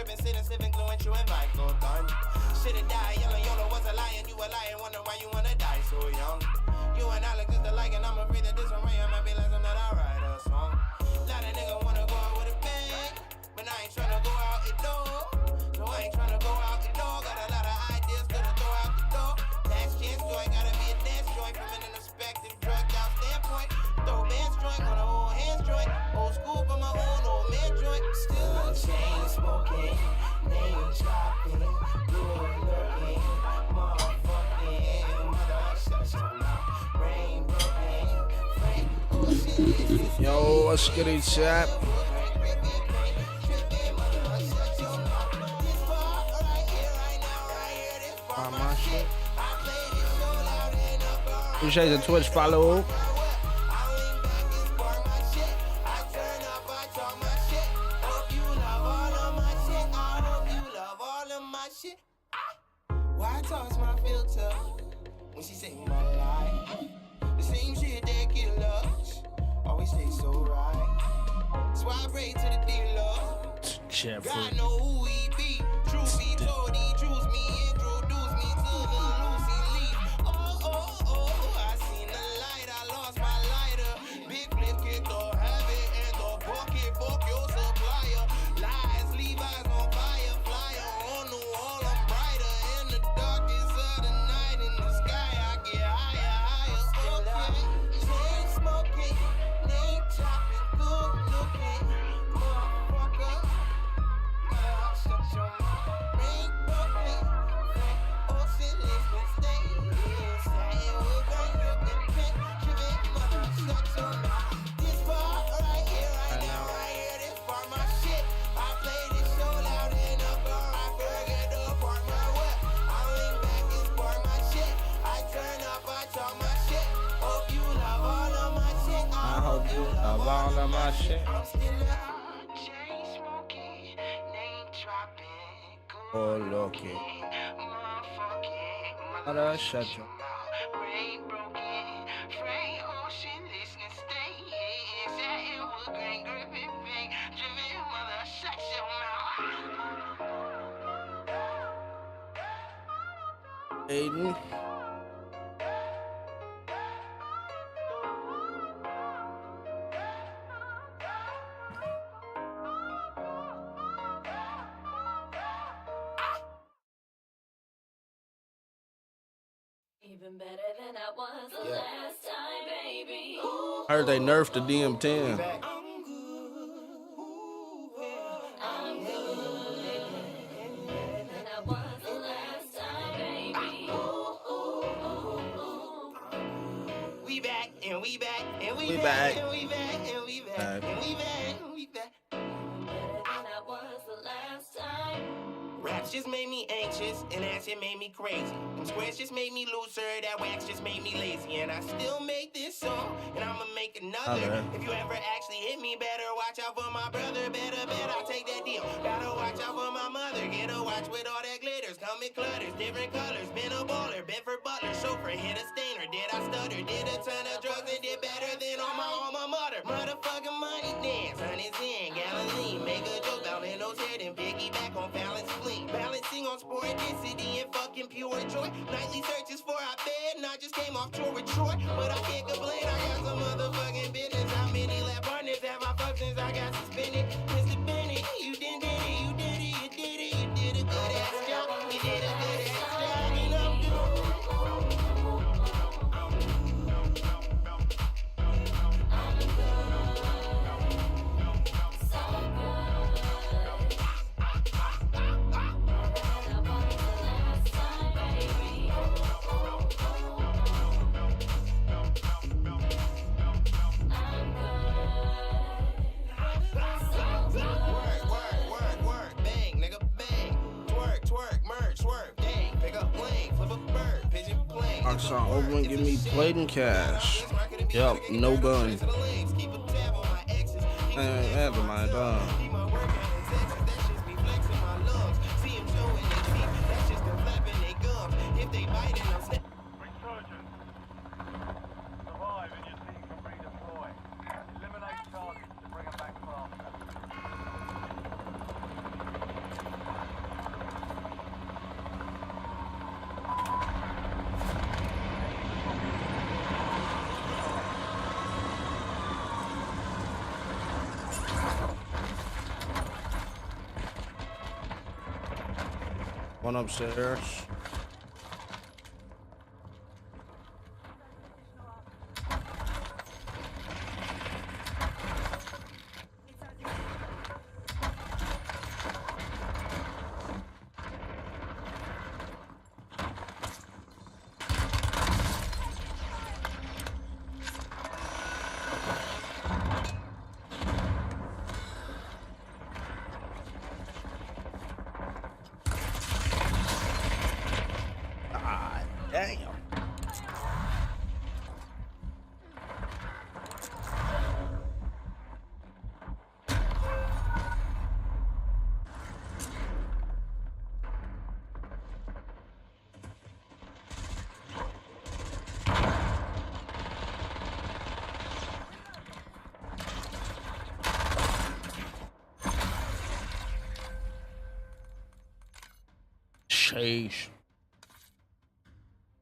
tripping, sitting, sipping, glue and chewing Michael done. Should've died, yelling, YOLO was a lion, you a lion, wonder why you wanna die so young. You and Alex is the like, and I'm afraid that this one right, I might be last time that I write a song. Lot of niggas wanna go out with a bang, but I ain't tryna go out the door. So I ain't tryna go out the door, got a lot of ideas to throw out the door. Last chance joint, gotta be a dance joint from an introspective, drugged out standpoint. Throw bands joint on a whole hands joint, old school for my own old man joint. Still a chain smoking, name dropping, good looking, motherfucking, mother shut your mouth, rain broken, frank bullshit. Yo, what's good, chat? My shit. Appreciate the Twitch follow. Why toss my filter when she say my life? The same shit that get lost always stay so right. That's why I pray to the dealer. Jeffrey. God know who he be. Truth be told, he chose me, introduced me to the Lucy Leaf. Oh, I seen the light, I lost my lighter. Big flip kick the habit and the bucket, fuck your supplier. Lies, leave eyes on fire, flyer on the wall, I'm brighter. In the darkest of the night, in the sky, I get higher. Okay, chain smoking, name chopping, good looking, motherfucker. Shut your mouth, rain broken, ocean listening, stay here, saying we're going to get pink, tripping, mother, shut your mouth. This part right here, right now, right here, this part my shit. I play this so loud in the car, I forget to park my whip. I lean back, it's part my shit. I turn up, I talk my shit. Hope you love all of my shit. I hope you love all of my shit. I'm still out, chain smoking, name dropping, good Oh, looking. motherfucking, Mother, shut your rain broken, frame ocean, listening, stay here, inside it was green, gripping, big, driven, mother, shut your mouth. Aiden. Even better than I was the last time, baby. I heard they nerfed the DM10. I'm good. Than I was the last time, baby. We back, and we back, and we We back, back. and we back, and we back, and we back, and we back. Better than I was the last time. Raps just made me anxious, and that shit made me crazy. Them squares just made me looser, that wax just made me lazy. And I still make this song, and I'ma make another. Okay. If you ever actually hit me, better watch out for my brother. Better, I'll take that deal. Gotta watch out for my mother. Get a watch with all that glitters. Come in clutters, different colors. Been a baller, been for butler. Chauffeur, hit a stainer. Did I stutter? Did a ton of drugs and did better than all my alma mater. Motherfucking money dance, honey's in, Galilee. Make a joke out in those head and piggyback on balance spleen. Balancing on sporadicity and fucking pure joy. Nightly searches for our bed, and I just came off tour with Troy. But I can't complain, I got some motherfucking business. How many lab partners have my functions? I got suspended. Mr. Bennett, you did it, you did it, you did it, you did a good ass job. You did a good ass job, and I'm good. Rockstar Oakland, give me plate and cash. Yup, no bun. Never mind, One upstairs. God damn. Sheesh.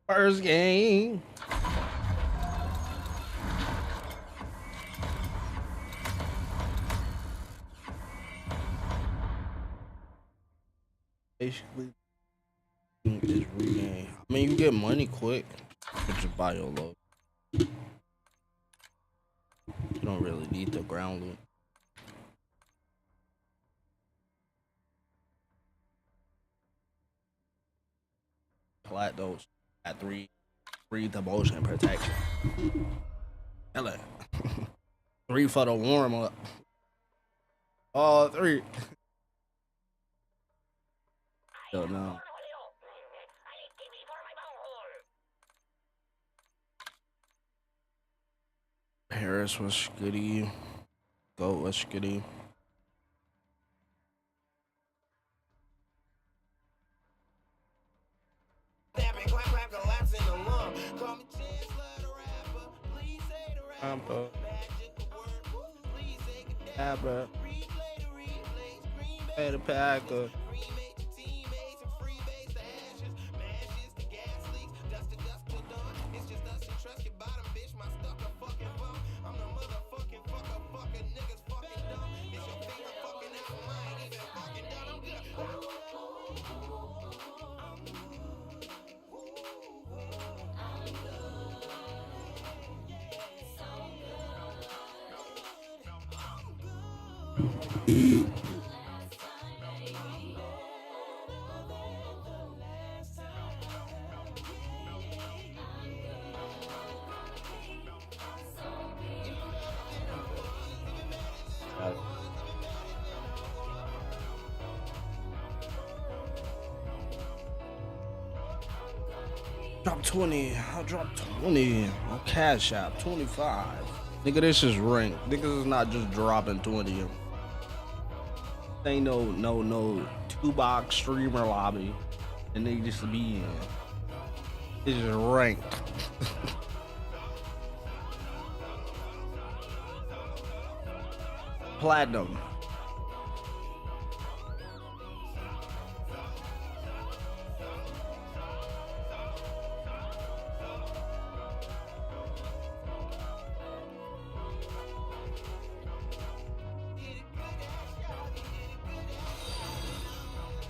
First game. Basically, is regain. I mean, you get money quick. You just buy your load. You don't really need the ground loot. Plat those at three the motion protection. Hello. 3 for the warm up. All 3. Don't know. Harris was skitty. Goat was skitty. Abba. Hey, the Packer. Drop 20. I'll drop 20 on Cash App. 25. Nigga, this is ranked. Niggas is not just dropping 20. Ain't no 2-box streamer lobby. And they just be in. It's just ranked. Platinum.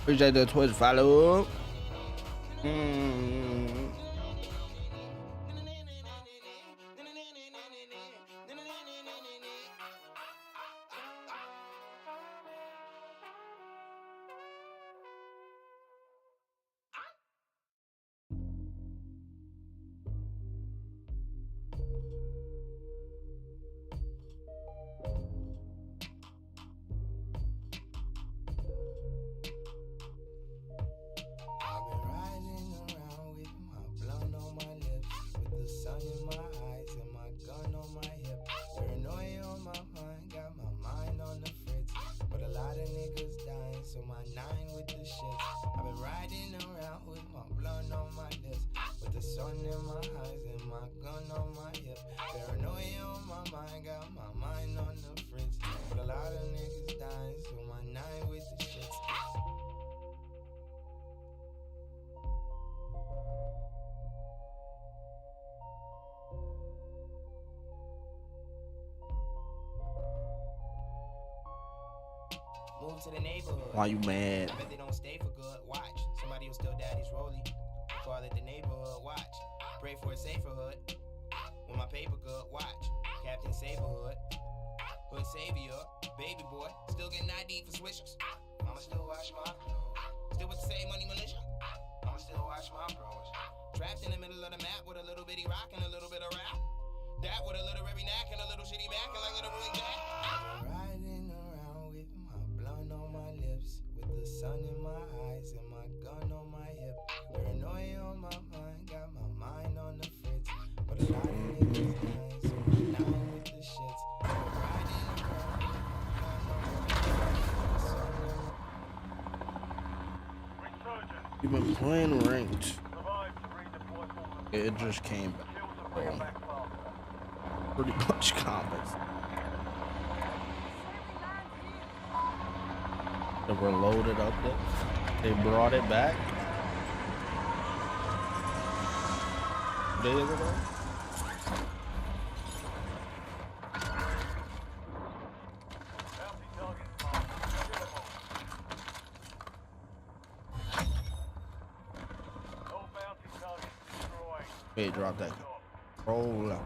Appreciate the Twitch follow. Move to the neighborhood. Why you mad? I bet they don't stay for good. Watch, somebody will steal daddy's rollie. Call it the neighborhood. Watch, pray for a safer hood. When my paper good. Watch, Captain Saberhood. Hood savior, baby boy. Still getting ID for swishers. I'ma still watch my clothes. Still with the same money militia. I'ma still watch my bros. Trapped in the middle of the map with a little bitty rock and a little bit of rap. That with a little rubby knack and a little shitty back and like little Willie Jack. I've been riding around with my blunt on my lips, with the sun in my eyes and my gun on my hip. Paranoia on my mind, got my mind on the fritz. But a lot of niggas dying, so I'm down with the shits. I've been riding around with my blunt on my lips. You've been playing ranked. It just came back. Pretty much combos. They were loaded up there. They brought it back. Days ago. Hey, drop that. Roll out.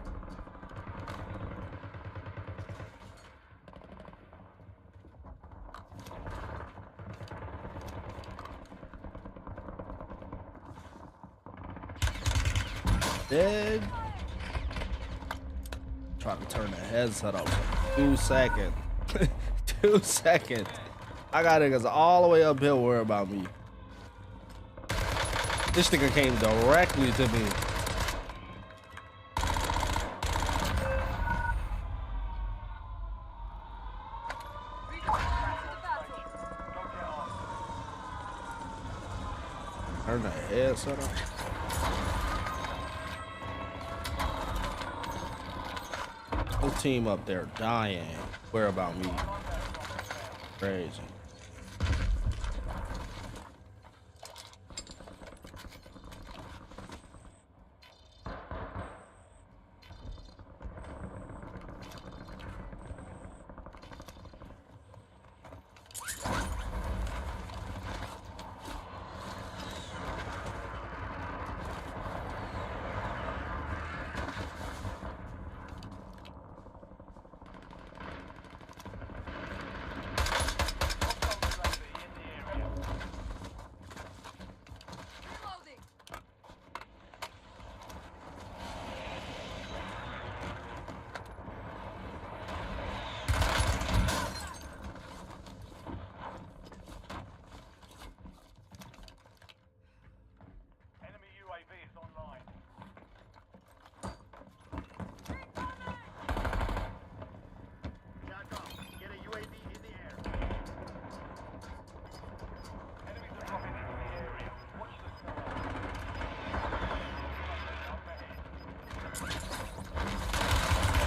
Dead. Try to turn the headset up. 2 seconds. 2 seconds. I got niggas all the way up here worried about me. This nigga came directly to me. Turn the headset up. Whole team up there dying. Where about me? Crazy.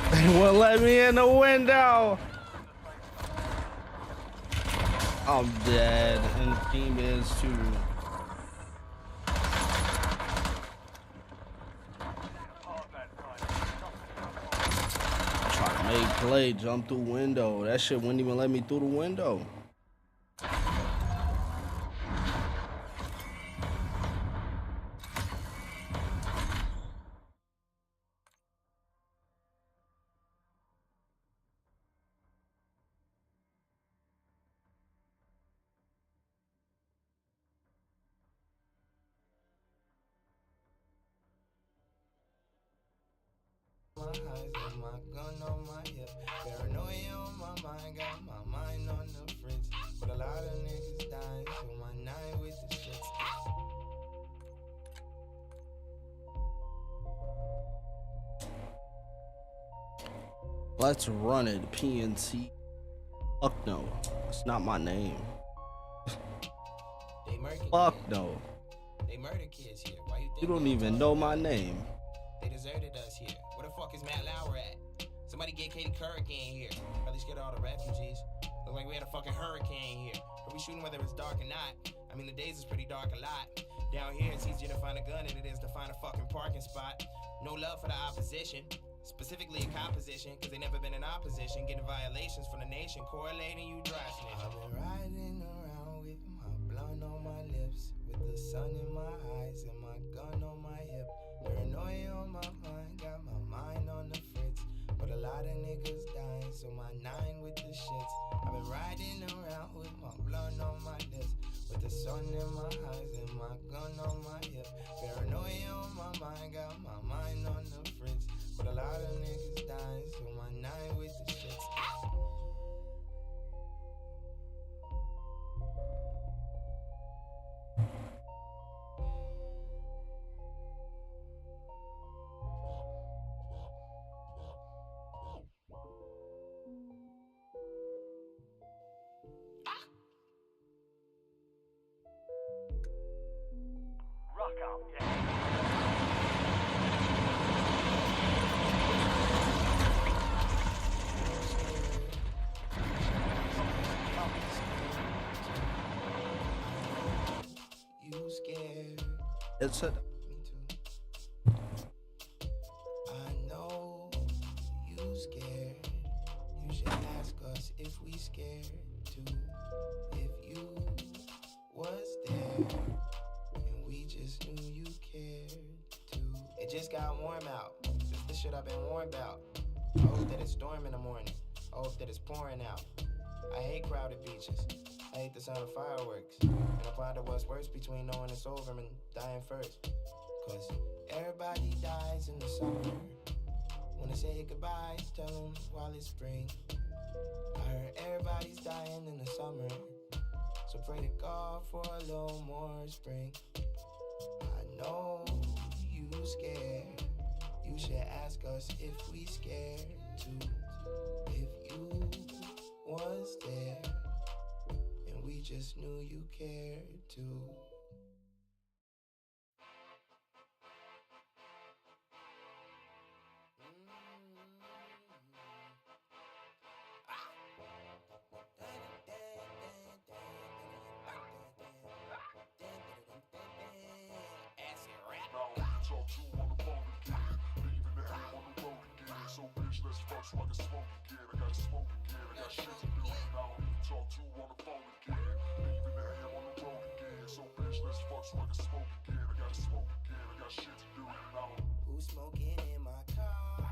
They won't let me in the window. I'm dead, and the team is too. Try to make play, jump through window. That shit wouldn't even let me through the window. My gun on my hip, paranoia on my mind, got my mind on the fritz. But a lot of niggas dying, so my nine with the shits. Let's run it, PNC. Fuck no, it's not my name. Fuck no. They murder kids here. Why you think You don't even know my name. They deserted us here. Where the fuck is Matt Lauer at? Somebody get Katie Hurricane here. Probably scared of all the refugees. Look like we had a fucking hurricane here. Are we shooting whether it's dark or not? I mean, the days is pretty dark a lot. Down here, it's easier to find a gun than it is to find a fucking parking spot. No love for the opposition. Specifically a composition, cause they never been in opposition. Getting violations from the nation, correlating you dry snitching. I've been riding the sun in my eyes and my gun on my hip. Paranoia on my mind, got my mind on the fritz. But a lot of niggas dying, so my nine with the shits. Rock up, yeah. You scared? It's a Me too. I know you scared. You should ask us if we scared too. If you was there and we just knew you cared too. It just got warm out. This the shit I've been warned about. I hope that it's storm in the morning. I hope that it's pouring out. I hate crowded beaches. I hate the sound of fireworks. And I ponder what's worse between knowing it's over and dying first. Cause everybody dies in the summer. When they say goodbye, tell them while it's spring. I heard everybody's dying in the summer. So pray to God for a little more spring. I know you scared. You should ask us if we scared too. If you was there and we just knew you cared too. Let's fuck so I can smoke again. I gotta smoke again. I got shit to do. I don't need to talk to on the phone again. Leaving the ham on the road again. So bitch, let's fuck so I can smoke again. I gotta smoke again. I got shit to do. I don't. Who's smoking in my car?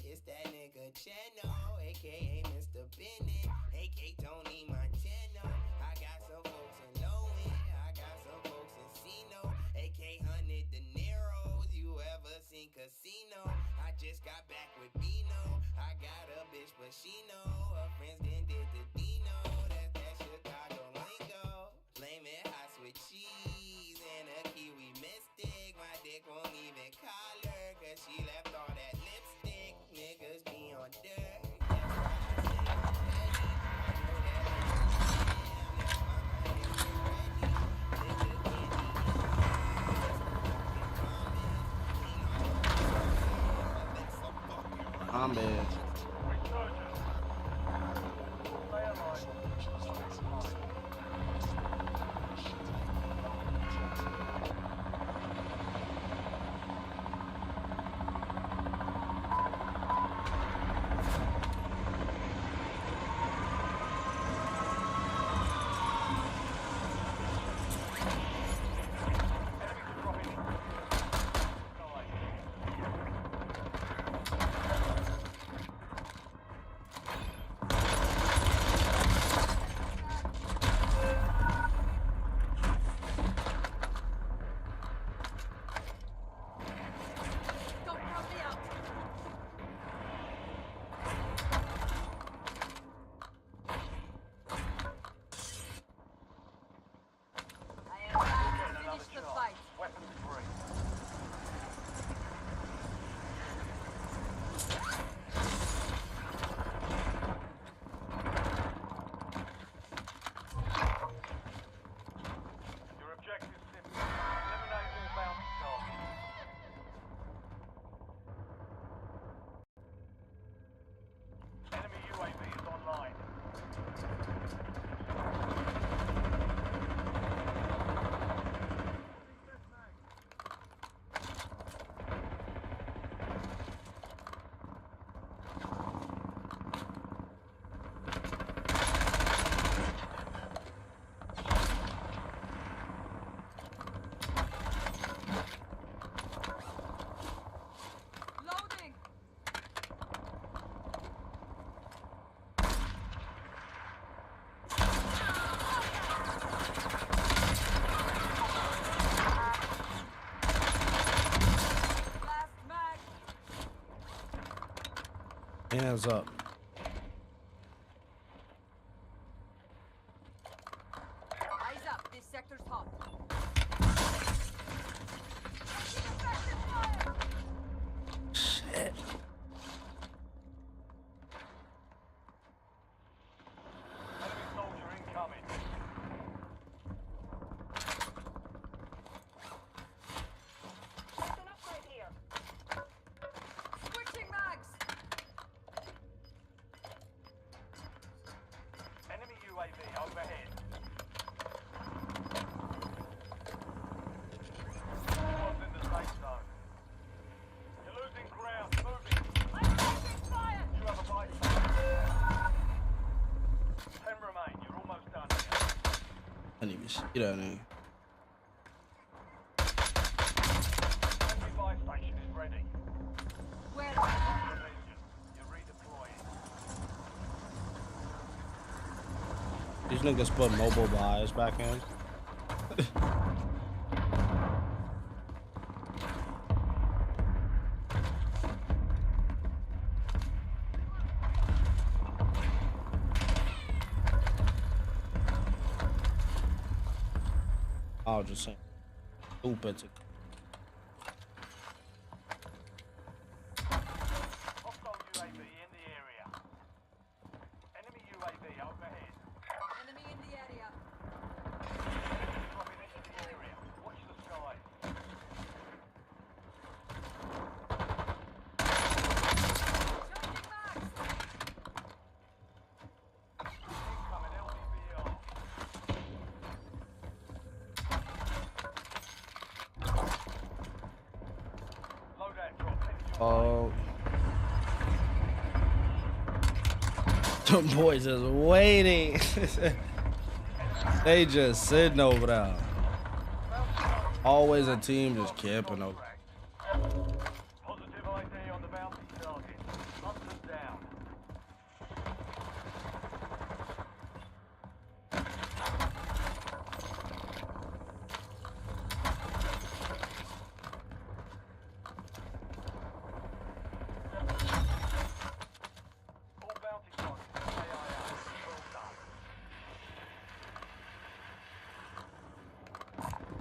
It's that nigga Cheno, aka Mr. Bennett, aka Tony Montano. I got some folks in Lowen, I got some folks in Sino, aka 100 De Niro's. You ever seen Casino? I just got back with Bino. I got a bitch, but she know her friends then did the Dino. That's that Chicago lingo. Flame it hot with cheese and a kiwi mystic. My dick won't even call her, cause she left all that lipstick. Niggas be on dirt. That's why I say I'm ready. I know that I'm damn, that's my mind is ready. Liquor candy in the I'm bad. Hands up. Eyes up. This sector's hot. Shit. Enemy soldier incoming. There's an upgrade here. Switching mags. Enemy UAV overhead. Squad's in the safe zone. You're losing ground. Moving. I'm taking fire. You have a buy station. 10 remain. You're almost done here. I need to shit out of here. Enemy buy station is ready. Where? Provision. You're redeploying. These niggas put mobile buys back in. I was just saying, stupid. Hostile UAV in the area. Enemy UAV overhead. Enemy in the area. Enemy dropping into the area. Watch the skies. Changing mags. Incoming LDVR. Loadout drop. Headed your way. Oh. Them boys is waiting. They just sitting over there. Always a team just camping over. Positive ID on the bounty target. Hunters down. All bounty targets AIA. Well done.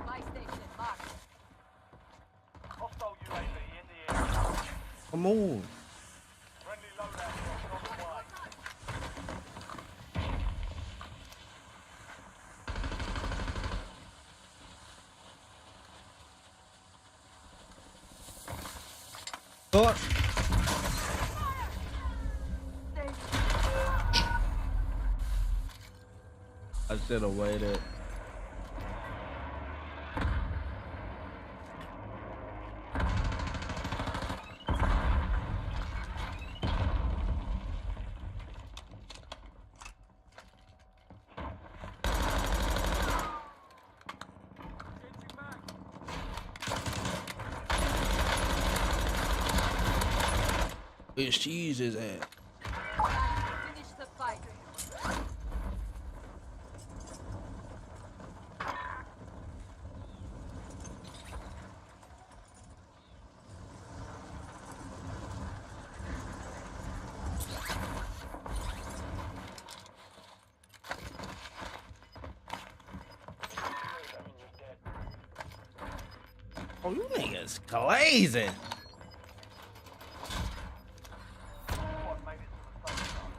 My station marked. Hostile UAV in the area. Come on. Friendly loadout drops on the way. Thought. I should have waited. It's cheese his ass. Finish the fight. Oh, you niggas glazing. Squad made it to the safe zone.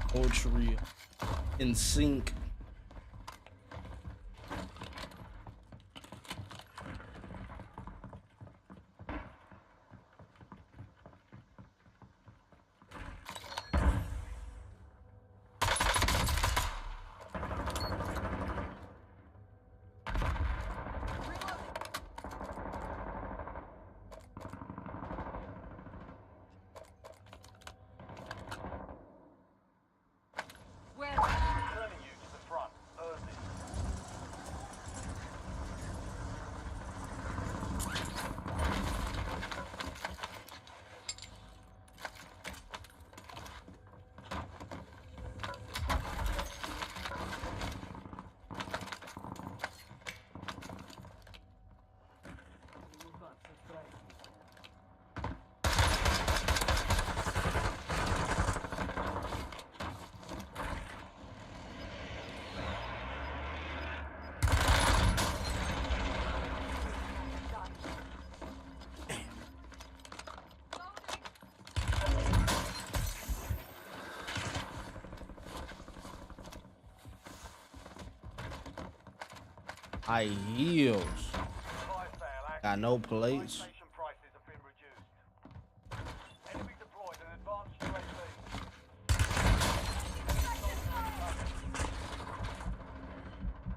Poetry in sync. Where? Returning you to the I heals. Fire sale Got active. no plates. Station prices have been reduced. Enemy deployed an advanced UAV.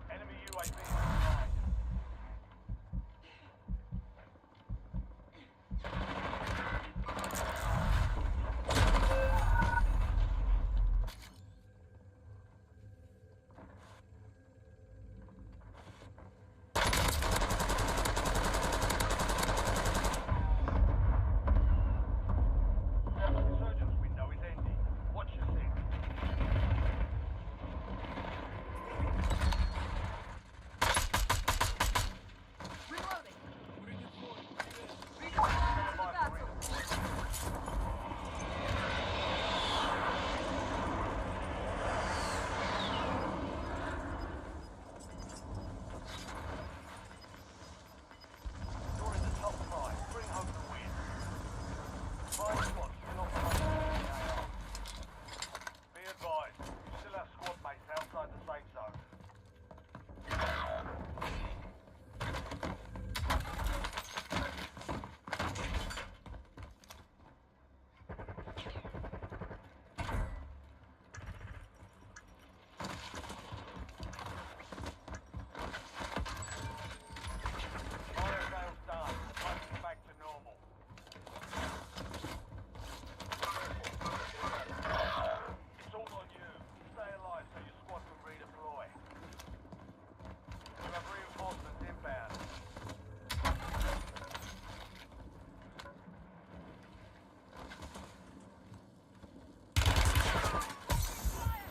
Enemy UAV online. Resurgence window is ending. Watch your six. Reloading. Stand by for Battle. redeployment. You're in the top five. Bring home the win. Five squads still operating in the AR. Be advised, you still have squad mates outside the safe zone. Fire sales done. Fighting back to normal. It's all on you. Stay alive so your squad can redeploy. You have reinforcements inbound.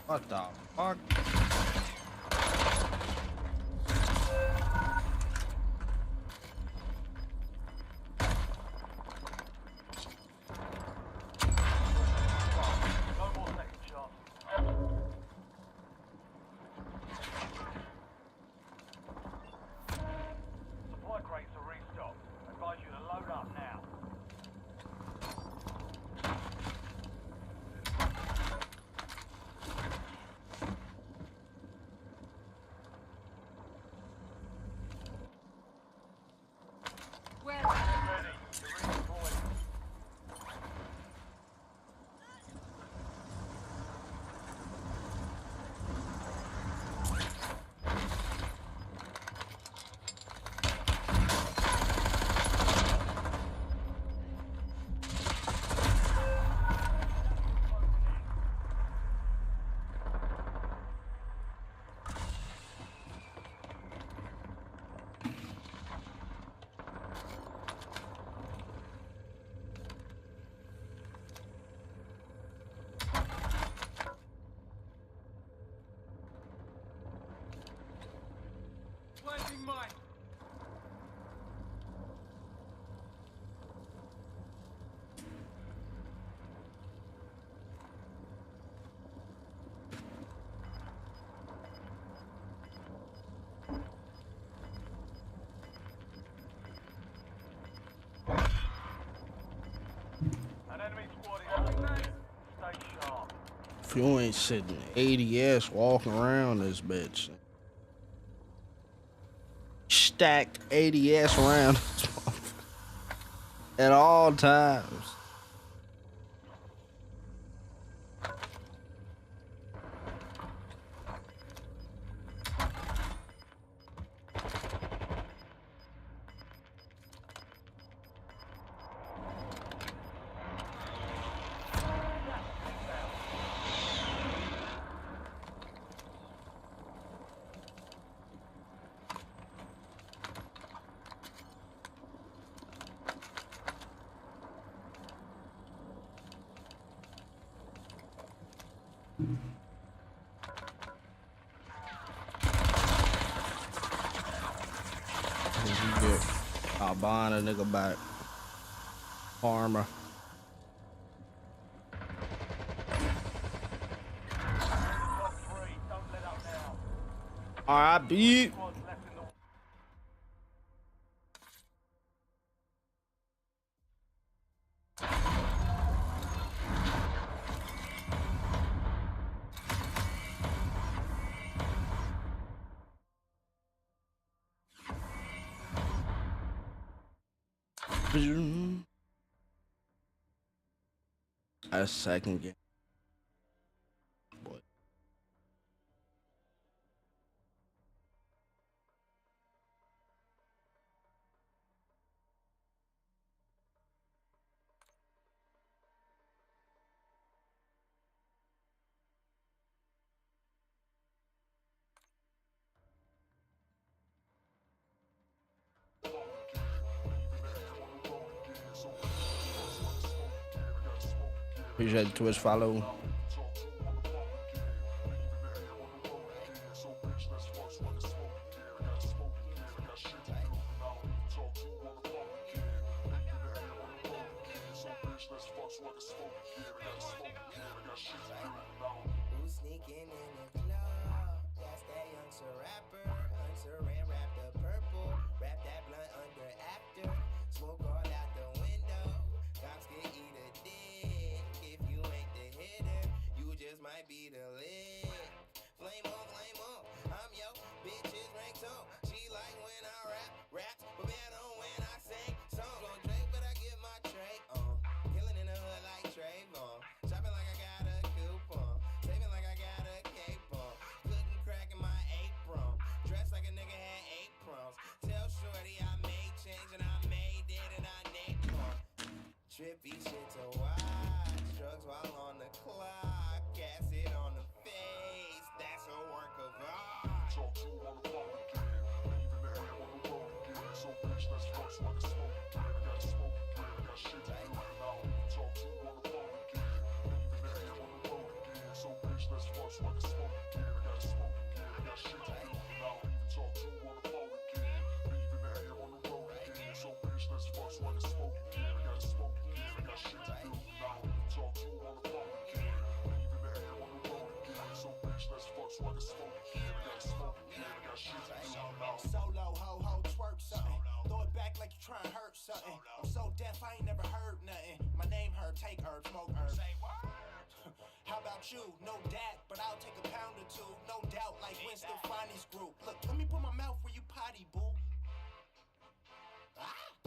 What the fuck? No more second chances. Supply crates are restocked. Advise you to load up now. Where? Get ready. You're redeployed. Planting mine. An enemy squad is online. Stay sharp. If you ain't sitting ADS walking around this bitch. Stacked ADS around this motherfucker at all times. You get I'll buying a nigga back. Armor. Top three. Don't let up now. Alright, beat. Squads left in the A second game. Boy. Appreciate the Twitch follow. Who's sneaking in the club? That's that youngster rapper. Youngster ran, rap the purple. Wrap that blunt under after. Smoke all out the window. Cops can eat a dick. If you ain't the hitter, you just might be the lid. Flame on. I'm yo bitch's ringtone. She like when I rap, but better when I sing. Songs on Drake, but I get my tray on. Killing in the hood like Trayvon. Shopping like I got a coupon. Saving like I got a cape on. Couldn't crack in my apron. Dressed like a nigga had 8 prongs. Tell shorty I made change and I made it and I named one. Trippy shit to watch. Drugs while on the clock. Acid on the face. That's a work of art. Talk to on the phone again. Leaving the air on the road again. So bitch, let's fuck so I can smoke again. I gotta smoke again. I got shit to do now. Talk to on the phone again. Leaving the air on the road again. So bitch, let's fuck so I can smoke again. I gotta smoke again. I got shit to do now. Talk to on the phone again. Leaving the air on the road again. So bitch, let's fuck so I can smoke again. I gotta smoke again. I got shit to do now. Talk to on the phone again. Leaving the air on the road again. So bitch, let's fuck so I can smoke again. I gotta smoke again. I got shit to do now. Solo, ho, twerk something. Throw it back like you trying to hurt something. I'm so deaf, I ain't never heard nothing. My name Herb, take herb, smoke herb. How about you? No dat, but I'll take a pound or two. No doubt, like Winston Fonnie's group. Look, let me put my mouth where you potty, boo.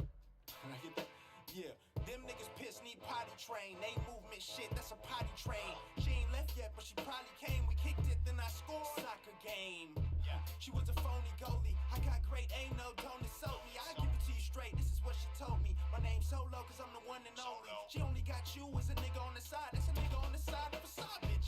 Can I get that? Yeah, them niggas piss need potty train. They movement shit, that's a potty train. She ain't left yet, but she probably came. We kicked it, then I scored. Soccer game. Yeah, she was a phony goalie. I got great, ain't no don't insult me. I give it to you straight, this is what she told me. My name's Solo, cause I'm the one and only. She only got you as a nigga on the side. That's a nigga on the side of a side, bitch.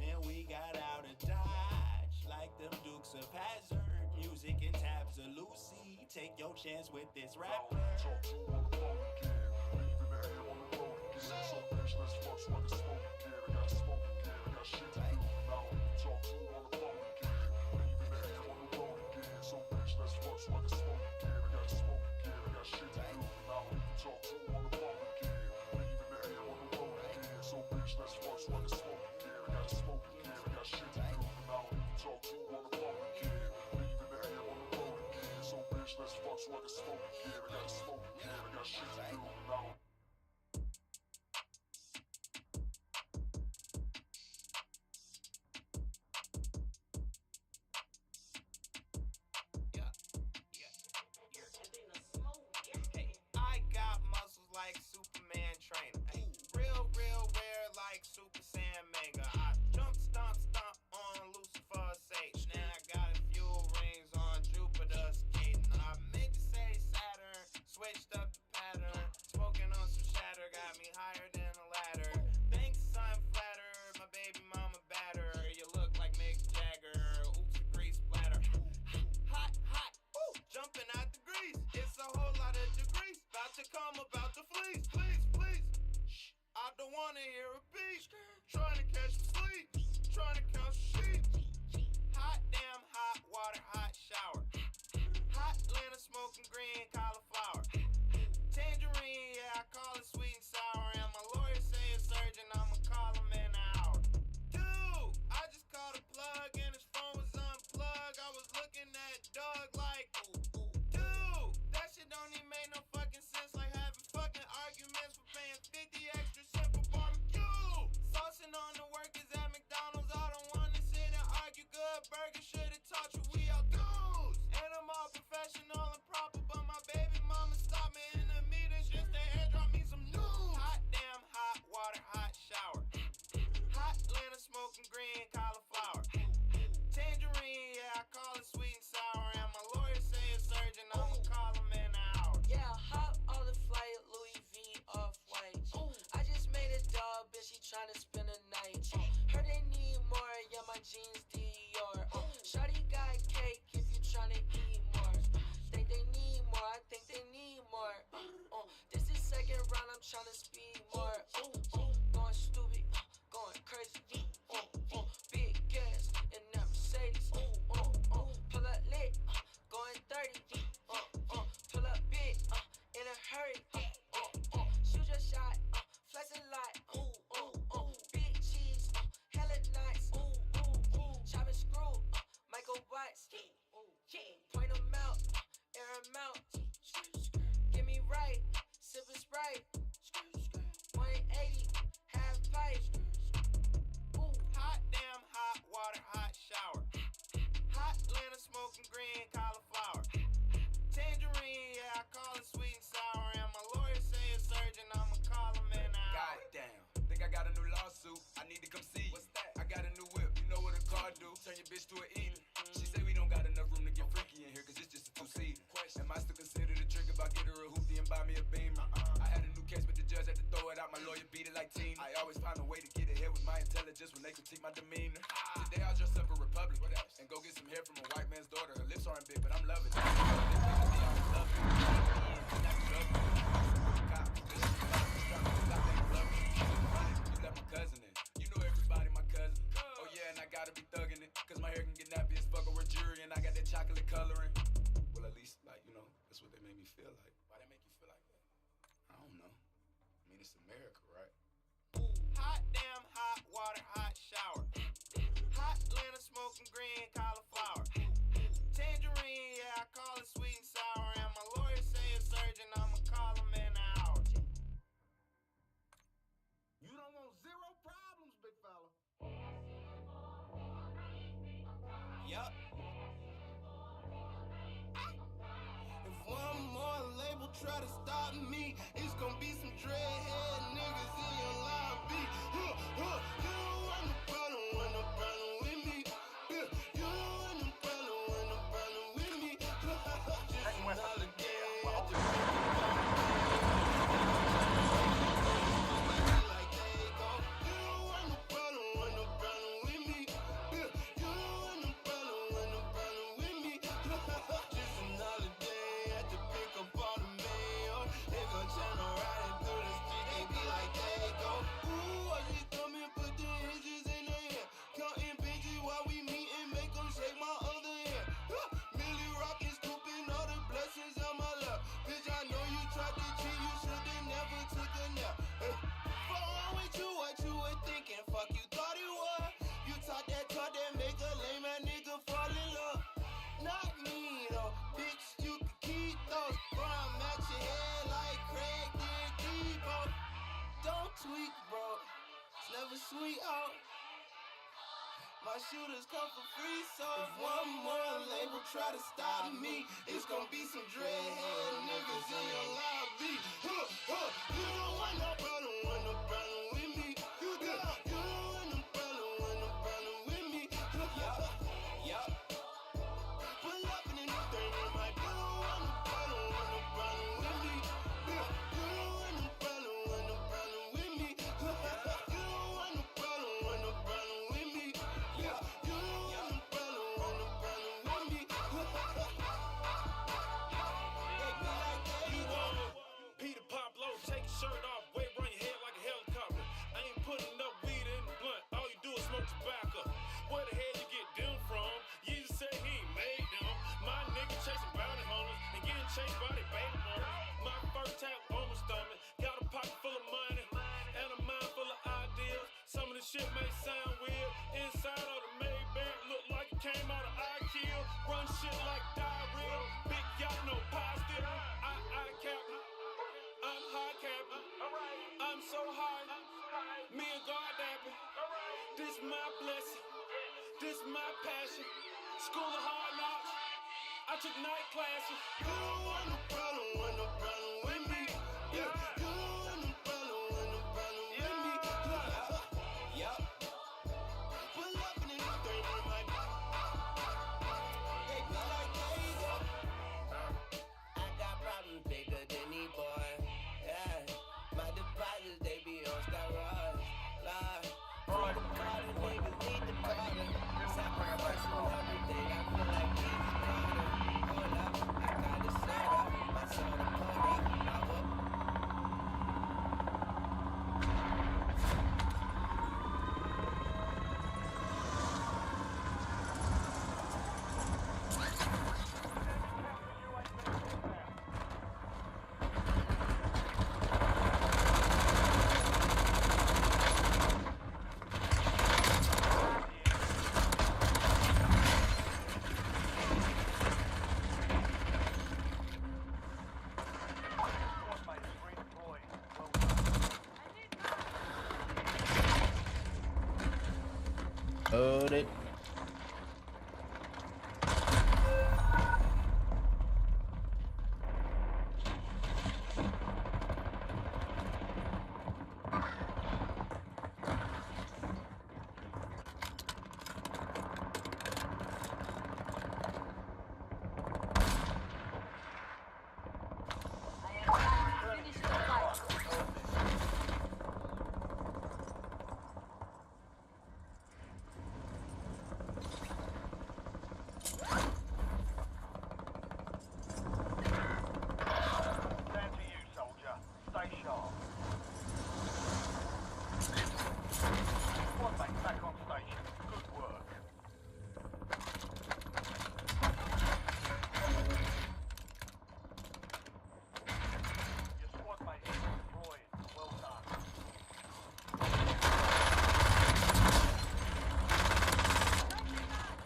Man, we got out of Dodge, like them Dukes of Hazzard. Music and tabs of Lucy. Take your chance with this rapper. Talk to on the phone again. Leaving the air on the road again. So bitch, let's fuck so I can smoke again. I gotta smoke again. I got shit to do now. Talk to on the phone again. Leaving the air on the road again. So bitch, let's fuck so I can smoke again. I gotta smoke again. I got shit to do now. Talk to on the phone again. Leaving the air on the road again. So bitch, let's fuck so I can smoke again. I gotta smoke again. I got shit to do now. Talk to on the phone again. Leaving the air on the road again. So bitch, let's fuck so I can smoke again. I gotta smoke again. I got shit to do now. I got muscles like Superman trainer. Ay, real rare like Super Saiyan Mega. I jump, stomp on Lucifer's sage. Now I got a few rings on Jupiter skating. I meant to say Saturn, switched up the pattern. Smoking on some shatter, got me higher than a ladder. Thanks, I'm flattered. My baby mama batter. You look like Mick Jagger. Oops, a grease splatter. Hot, ooh, jumping out the grease. It's a whole lot of degrees. About to come, about to fleece. Please. Shh, I don't wanna hear a beat. Trying to catch some sleep. Trying to count some sheep. Hot damn, hot water, hot shower. Hot Atlanta smoking green cauliflower. Tangerine, yeah, I call it sweet and sour. And my jeans Dior. Shawty got cake if you tryna eat more. Think they need more, I think they need more. This is second round, I'm tryna speed more. Going stupid, going crazy. Big gas in that Mercedes. Pull up lit, going 30. Pull up big, in a hurry. Shoot your shot, flex a lot. Big cheese, hella nice. Chop and screw, Michael Watts. Point them out, air them out. Get me right, sip a Sprite. 180, half pipe. Hot damn, hot water, hot shower. Hot Atlanta smoking green cauliflower. Tangerine, yeah, I call it sweet and sour. And my lawyer say a surgeon, I'ma call him in an hour. Goddamn, think I got a new lawsuit. I need to come see you. What's that? I got a new whip, you know what a car do. Turn your bitch to an eater. She say we don't got enough room to get freaky in here, cause it's just a two-seater. Am I still considered a trick if I get her a hoopty and buy me a Beamer? I had a new case, but the judge had to throw it out. My lawyer beat it like Tina. I always find a way to get ahead with my intelligence when they critique my demeanor. Today I'll dress up a Republican and go get some hair from a white man's daughter. Her lips aren't big, but I'm loving it. You let my cousin in. You know everybody my cousin. Oh yeah, and I gotta be thugging it, cause my hair can get nappy as fuck over jury, and I got that chocolate coloring. Well, at least, like, you know, that's what they made me feel like. Why they make you feel like that? I don't know. I mean, it's America, right? Hot damn, hot water, hot shower. Hot Atlanta smoking green cauliflower. Tangerine, yeah, I call it sweet and sour. And my lawyer say a surgeon, I'ma call him in an hour. You don't want zero problems, big fella. Yup. If one more label try to stop me, it's gonna be some dreadhead niggas in your lobby. You don't want no problem with me. You don't want no problem with me. Just another day at the like they go. You don't want no problem with me. You don't want no problem with me. Just another day at the pick up all the mail. They gon' channel riding through the street, they be like they go. Ooh, I just come and put the hinges in the air. Counting bitches while we meet and make them shake my other hand. Millie rockin', scooping all the blessings on my lap. Bitch, I know you tried to cheat, you should've never took a nap. Fuck wrong with you, what you were thinking? Fuck you thought it was. You talk that make a lame ass nigga fall in love. Not me though, bitch, you can keep those. Bro, I'm at your head like Craig did Debo. Don't tweak, bro, it's never sweet out. My shooters come for free, so if one more label try to stop me, it's gonna be some dreadhead niggas in your lobby. You don't want no problem with me. You don't want no problem with me. Yup. Pull up in the thing in my you don't want no problem with me. You don't want no problem with me. You don't want no problem with me. You don't want no problem with me. They be like they want Peter Pablo, take your shirt off, wave around your head like a helicopter. I ain't putting enough weed in the blunt, all you do is smoke tobacco. Where the hell you get them from? You just said he ain't made them. My nigga chasing bounty hunters and getting chased by their baby mama. My first tap on my stomach, got a pocket full of money and a mind full of ideas. Some of the shit may sound weird. Inside of the Maybach look like it came out of IKEA. Run shit like diarrhea. Big yacht, no pie still. I cap. I'm high capping. I'm so high. Me and God dapping. This my blessing. This my passion. School of hard knocks. I took night classes. You don't want no problem with me. You don't want no problem with me. Yup. Pull up in the thing in my they be like they go. I got problems bigger than these boys. Yeah. My deposits, they be on steroids. Lie. All the niggas need the product. Hold it. Finish the fight. Down to you, soldier. Stay sharp. Squad mate back on station. Good work. Your squad mate is deployed. Well done. Return to battle.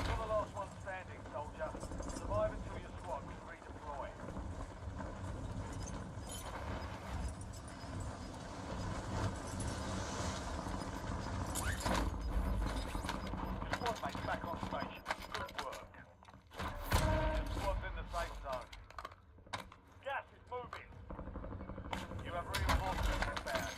You're the last one standing, soldier. Survive until your squad can redeploy. Your squad mate's back on station. Good work. Your squad's in the safe zone. Gas is moving. You have reinforcements inbound.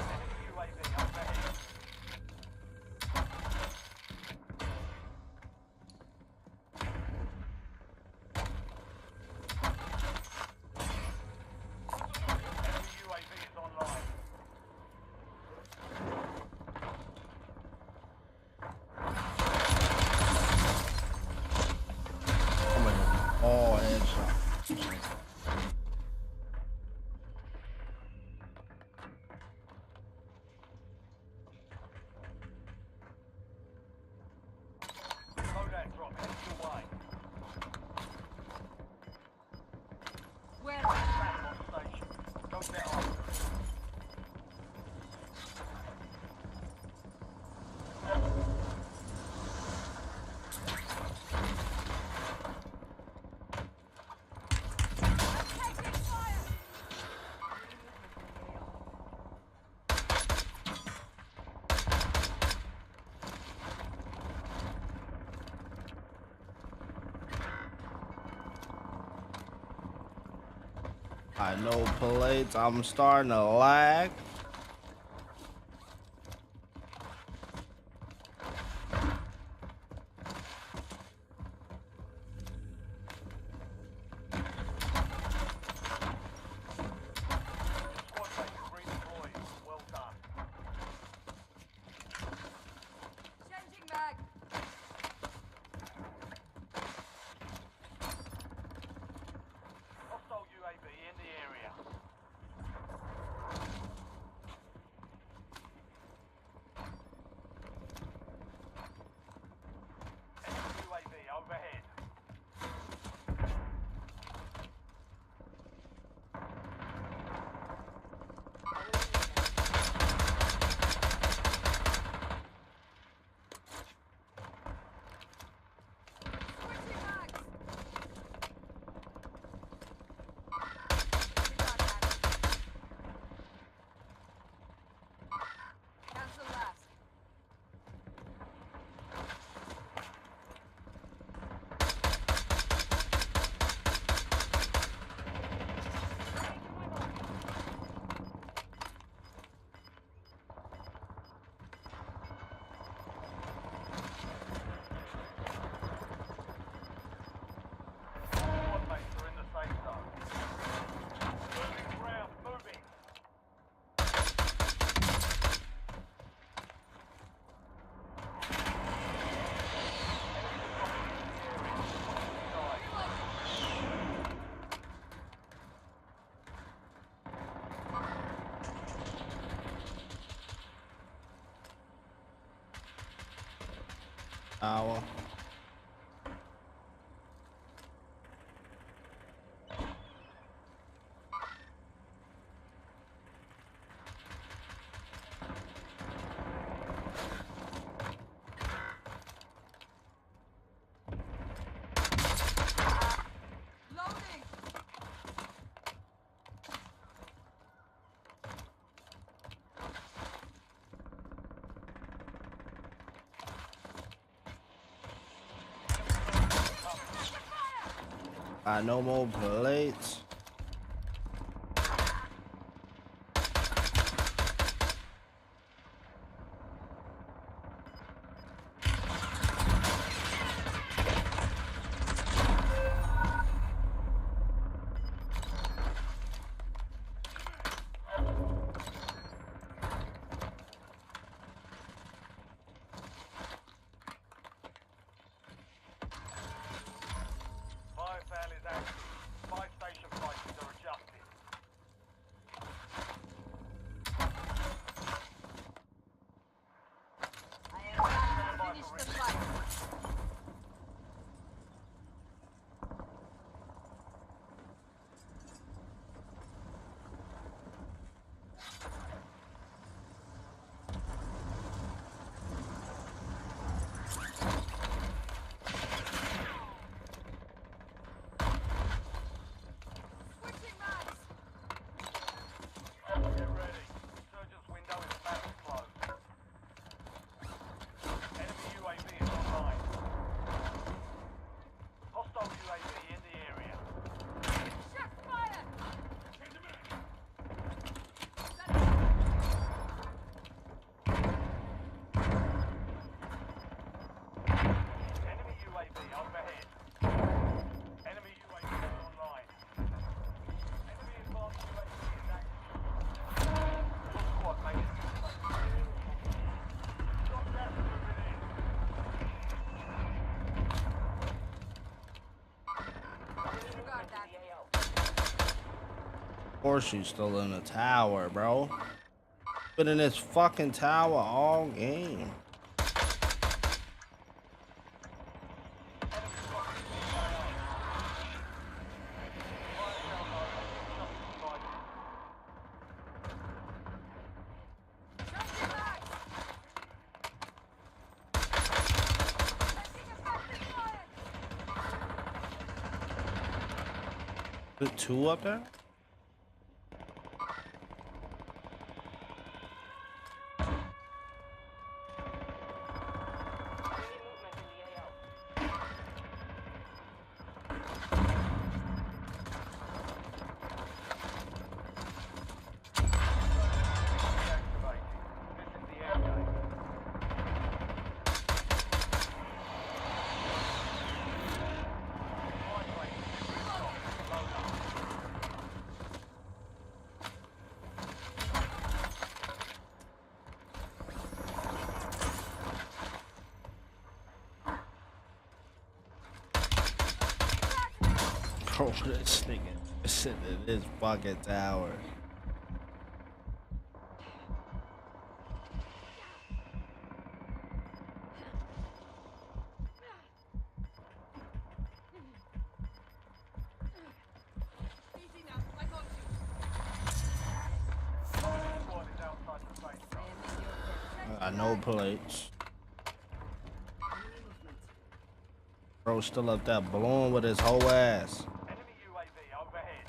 Enemy UAV overhead. Enemy UAV is online. Oh my god. Oh, headshot. Loadout drop headed your way. Where? Back on station. Go get on. Taking fire. I know plates. I'm starting to lag. Squad mate is redeployed. Well done. Changing mag. Hostile UAV in the area. Tower. Loading. No more plates. Fire sale is active. Fire station prices are adjusted. Finish the fight. Switching mags. Get ready. Resurgence window is about to close. Enemy UAV is online. Hostile UAV in the area. Check fire. Enemy UAV overhead. Enemy UAV is online. Enemy advanced UAV is active. Your squad made it. Got gas moving in. Disregard that. Of course she's still in the tower, bro. Been in this fucking tower all game. Changing mags. Taking effective fire. Is it two up there? This is the end game. Bro, this nigga is sitting in this fucking tower. Easy now. I got you. Squad is outside the safe zone. I got no plates. Bro still up there blowing with his whole ass. Enemy UAV overhead.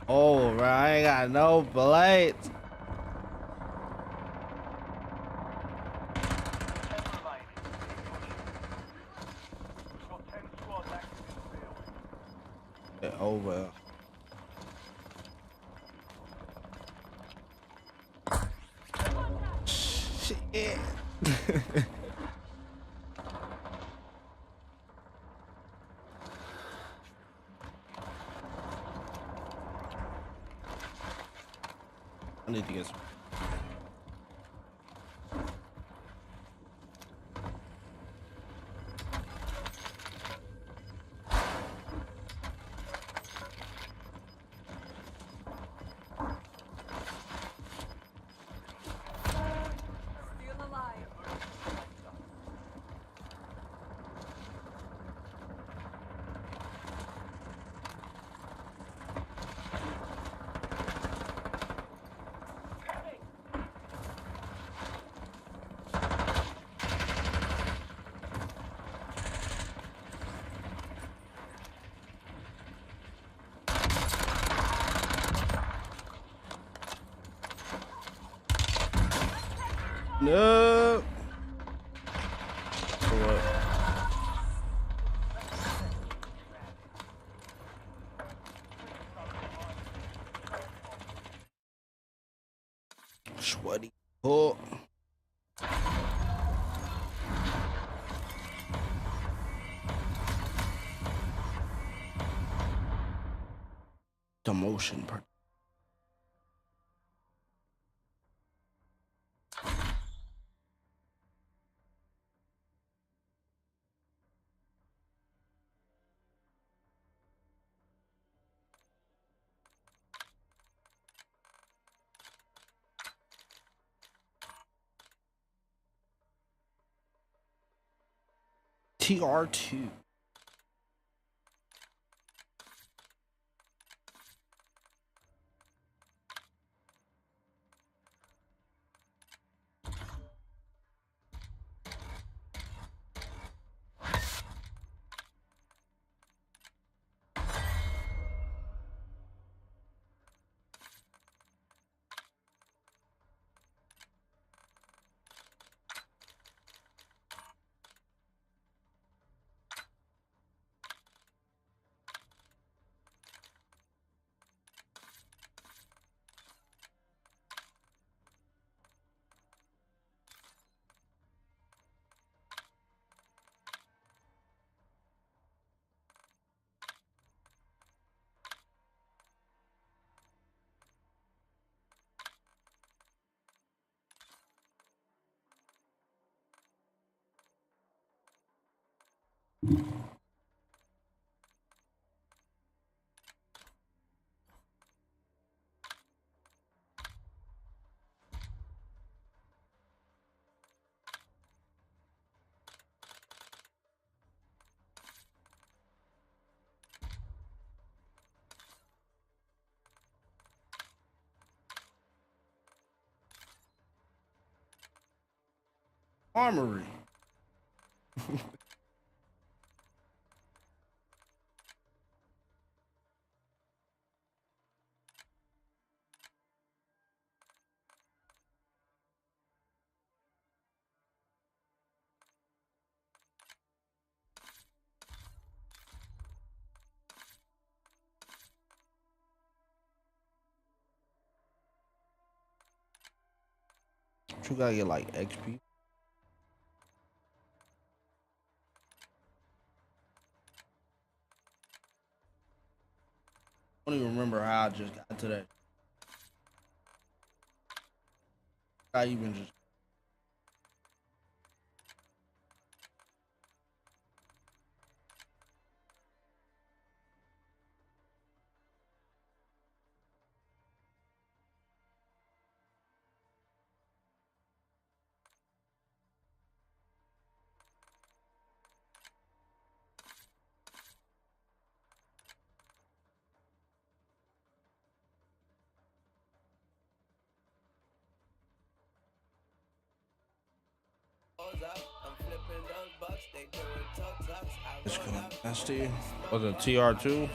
Oh, bro, I ain't got no plates. 10 remaining. We've got 10 squads active in the field. Get over. Shit. I need to get some. No. For what? Sweaty. Oh. Demotion. TR2. Armory. You gotta get like XP. I don't even remember how I just got to that. I even just. It's good. Nasty. Was it TR2?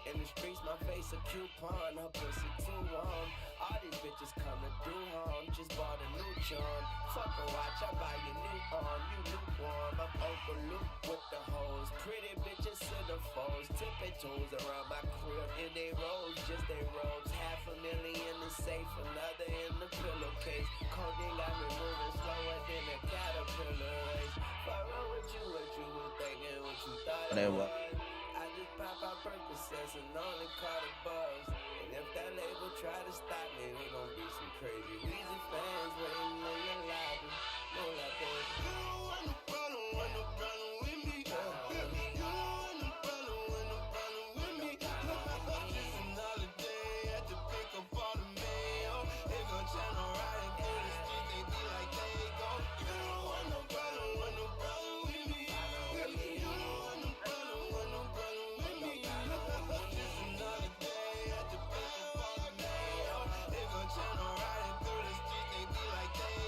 In the streets, my face a coupon, her pussy too warm. All these bitches come to do harm, just bought a new charm. Fuck a watch, I buy you new arm, you lukewarm. I'm open loop with the hoes, pretty bitches centerfolds, tipping toes around my crib in they rolls, just they robes. $500,000 in the safe, another in the pillowcase. Codeine got me moving slower than a caterpillar race. Fuck with you, what you was thinking, what you thought it was. Pop out Percocets and only caught a buzz. And if that label try to stop me, we gon' be some crazy Weezy fans waiting in the lobby. No like that. You don't want no problem with me. You don't want no problem with me. Just another day at the pick up all the mail. They gon' channel riding through the streets, they be like they go. You don't want no problem with me. You don't want no problem with me. They gon' channel riding through the streets, they be like they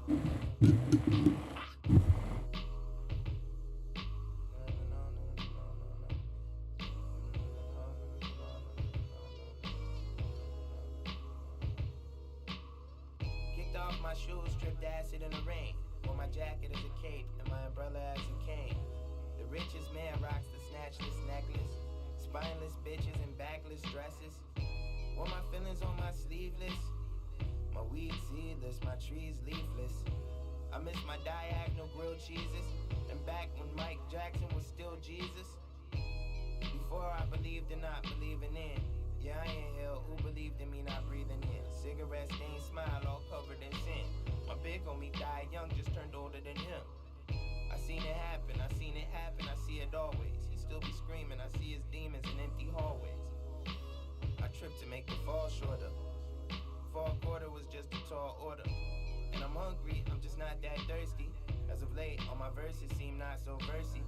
Kicked off my shoes, stripped acid in the rain. Wore my jacket as a cape and my umbrella as a cane. The richest man rocks the snatchless necklace. Spineless bitches in backless dresses. Wore my feelings on my sleeveless. My weed seedless, my trees leafless. I miss my diagonal grilled cheeses. And back when Mike Jackson was still Jesus. Before I believed in not believing in. Yeah, I inhale, who believed in me not breathing in. Cigarette stained smile all covered in sin. My big homie died young, just turned older than him. I seen it happen, I seen it happen, I see it always. He still be screaming, I see his demons in empty hallways. I tripped to make the fall shorter. Fall quarter was just a tall order. And I'm hungry, I'm just not that thirsty. As of late, all my verses seem not so versy.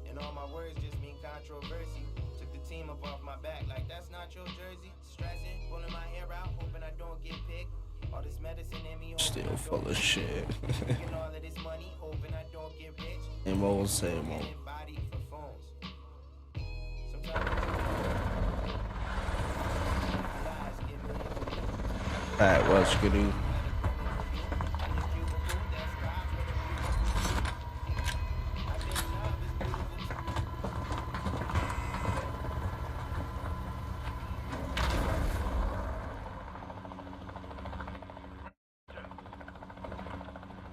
And all my words just mean controversy. Took the team up off my back like that's not your jersey. Stressing, pulling my hair out, hoping I don't get picked. All this medicine in me, Still full of shit. Making all of this money, hoping I don't get rich. Same old, same old. Getting body for phones. Sometimes lies get me. Alright, what's good? Do?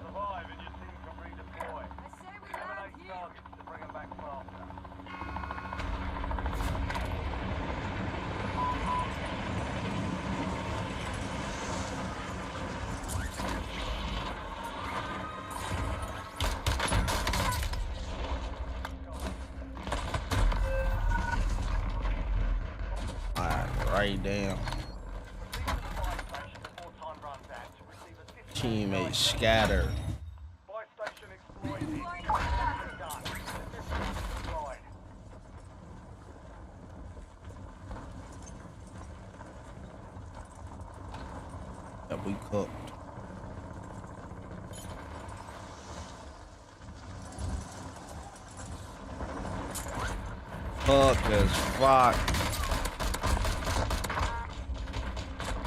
Survive and your team can redeploy. I say we land Eliminate here. targets to bring them back faster. Alright, right down. Teammates scattered. Buy station exploited. Done. Destroyed. That we cooked. Fuck as fuck.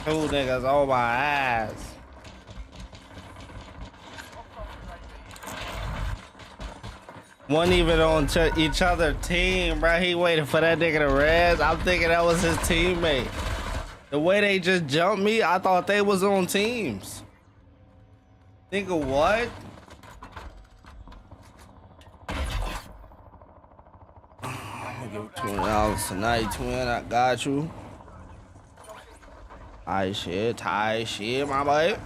Two niggas on my ass. Wasn't even on each other team, bro. He waited for that nigga to res. I'm thinking that was his teammate. The way they just jumped me, I thought they was on teams. Nigga, what? I'm gonna give $20 tonight, twin. I got you. Tight shit, my boy.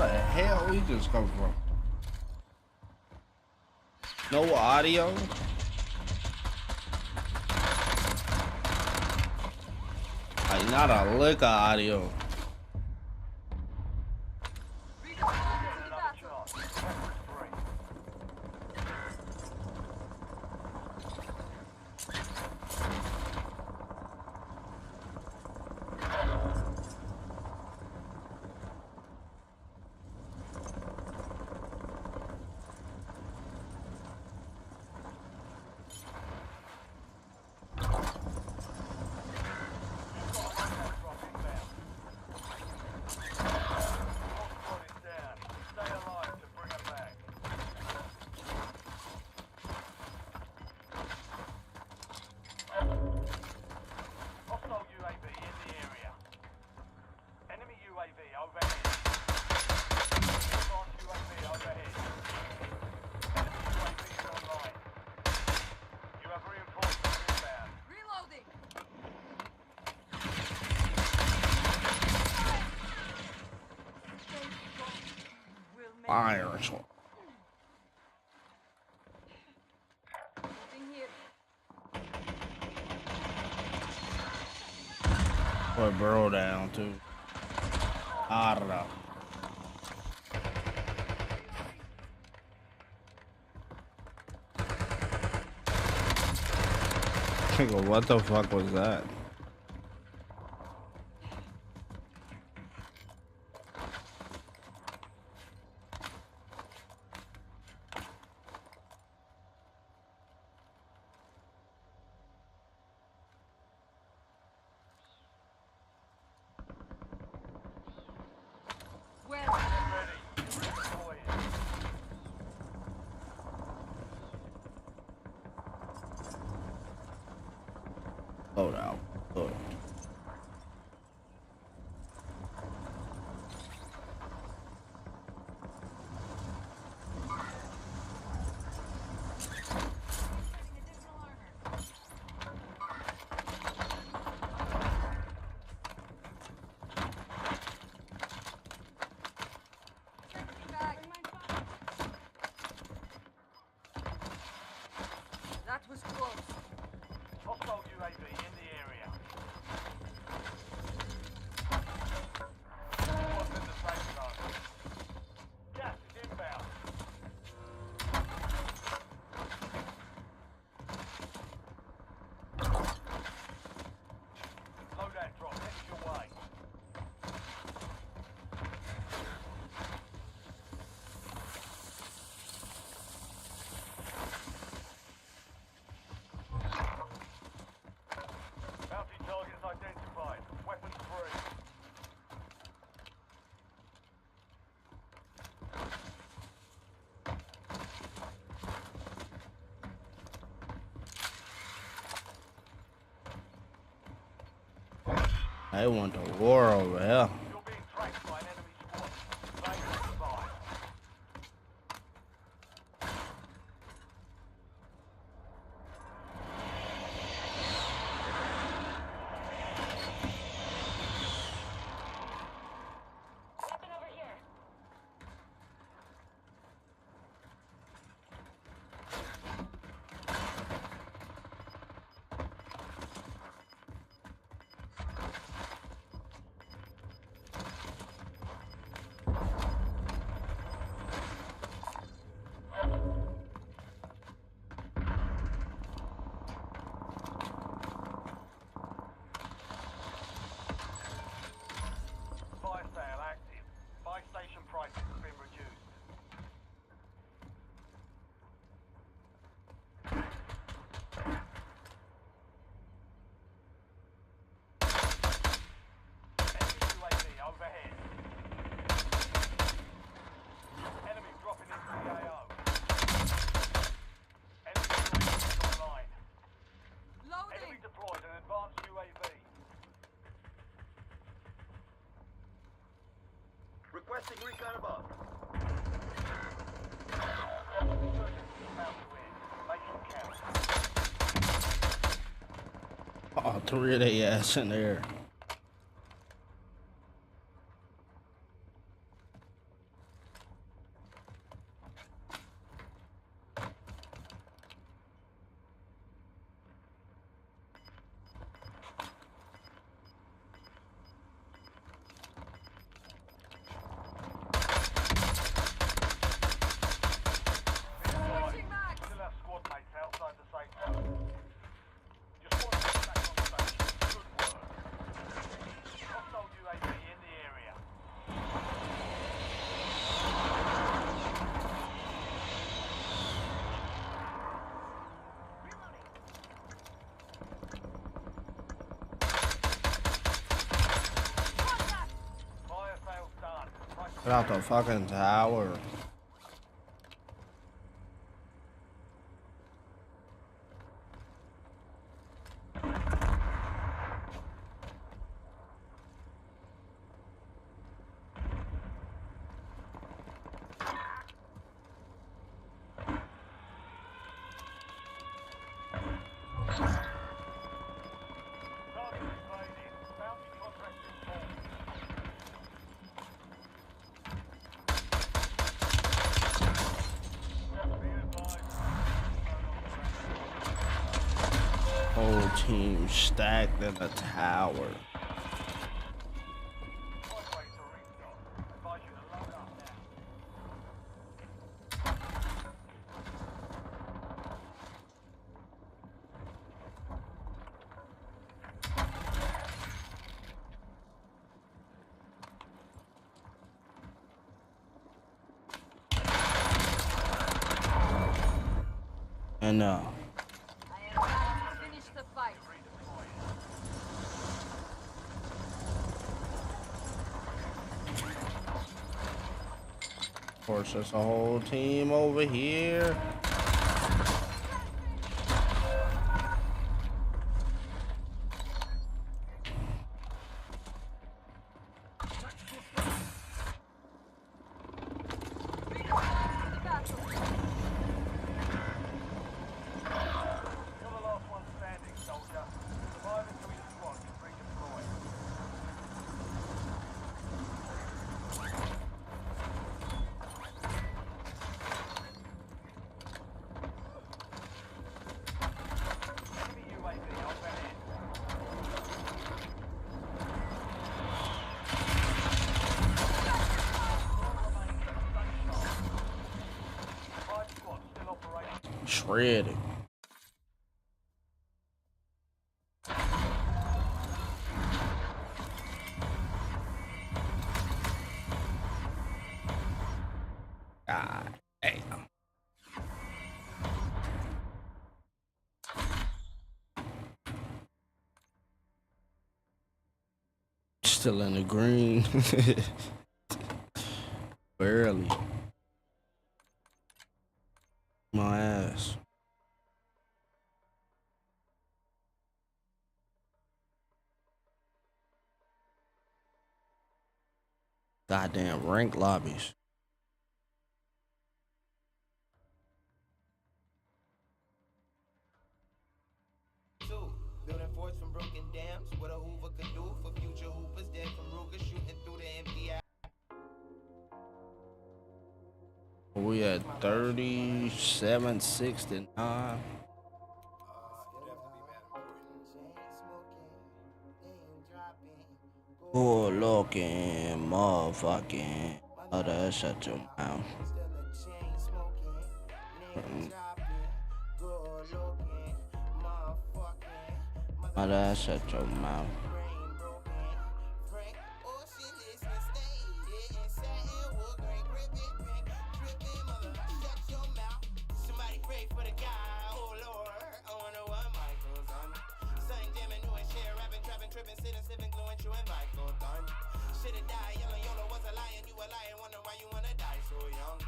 Where the hell we just come from? No audio? Like, not a lick of audio. Redeploying to the bathroom. Reloading. Fire. Moving here. Put bro down too. I don't know. Nigga, what the fuck was that? Well, Hold out. Hold on. that was close. Hostile UAV in the area. Squad's in the safe zone. Gas is inbound. Loadout drop headed your way. Bounty targets identified. Weapons free. I want the war over here. You're being tracked by an enemy squad. They will survive. Weapon over here. Fire sale active. Buy station prices have been reduced. Enemy UAV overhead. Enemy dropping into the AO. Enemy UAV online. Enemy Loading. deployed an advanced UAV. Requesting recon above. About to win. Make it count. Oh, three of they ass in there. Get out the fucking tower. Target evaded. Bounty contract informed. Be advised. Whole team stacked in the tower. Highway to restock. Advise you to load up now. And I am about to finish the fight. of course, there's a whole team over here. To the battle. You're the last one standing, soldier. Survive until your squad can redeploy. Enemy UAV overhead. Five squads still operating. Shredded. God damn. Still in the green. Barely. My ass. Goddamn rank lobbies. Building forts from broken dams. What a Hoover could do for future Hoopers dead from Ruger shooting through the empty eye. We at 3769. Good looking, motherfucking. Oh, that's shut your mouth. Oh, that's shut your mouth. Somebody pray for the guy, oh Lord, I wonder what Michael's done. Sang jamming, doing share, rapping, trapping, tripping, sitting, sipping, gluing, chewing, Michael done. Should've died, yelling, YOLO was a lion, you a lion, wonder why you wanna die so young.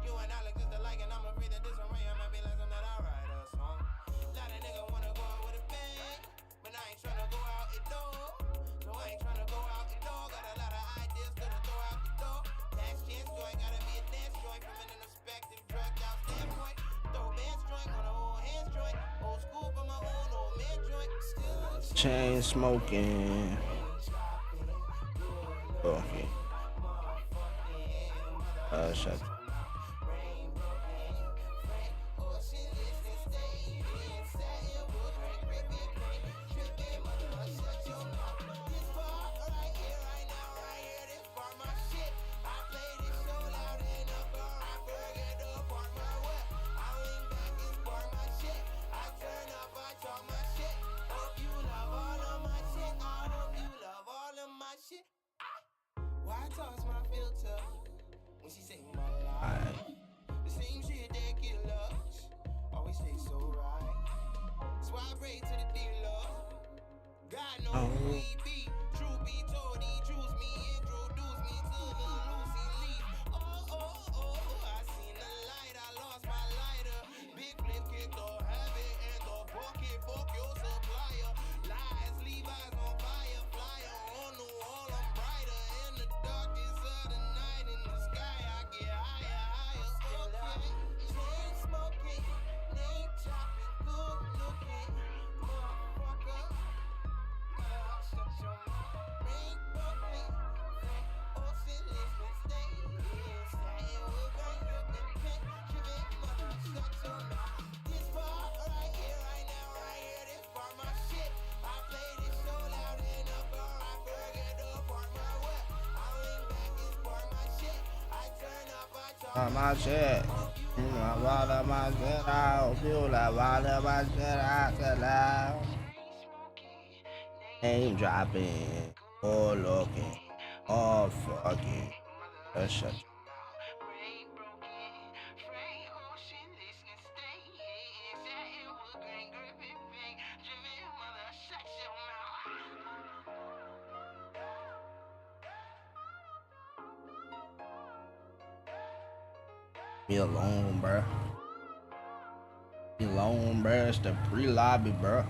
You and Alex is alike, and I'm afraid that this one right, I might be last time that I write a song. Lot of nigga wanna go out with a bang, but I ain't tryna go out the door. So I ain't tryna go out the door, got a lot of ideas to throw out the door. Last chance joint, gotta be a dance joint from an introspective, drugged out standpoint. Throw bands joint on a whole hands joint, old school but my own old man joint. Still Chain smoking. Okay. Shut. Why toss my filter when she say my life? The same shit that get lost always stay so right. So I pray to the dealer. God knows who he be. Truth be told, he choose me, introduce me to the Lucy Lee. my shit. Water my shit out. Feel like water my shit out loud. Name dropping. All looking. All fucking. Shut. Me alone, bruh. Me alone, bruh. It's the pre-lobby, bruh.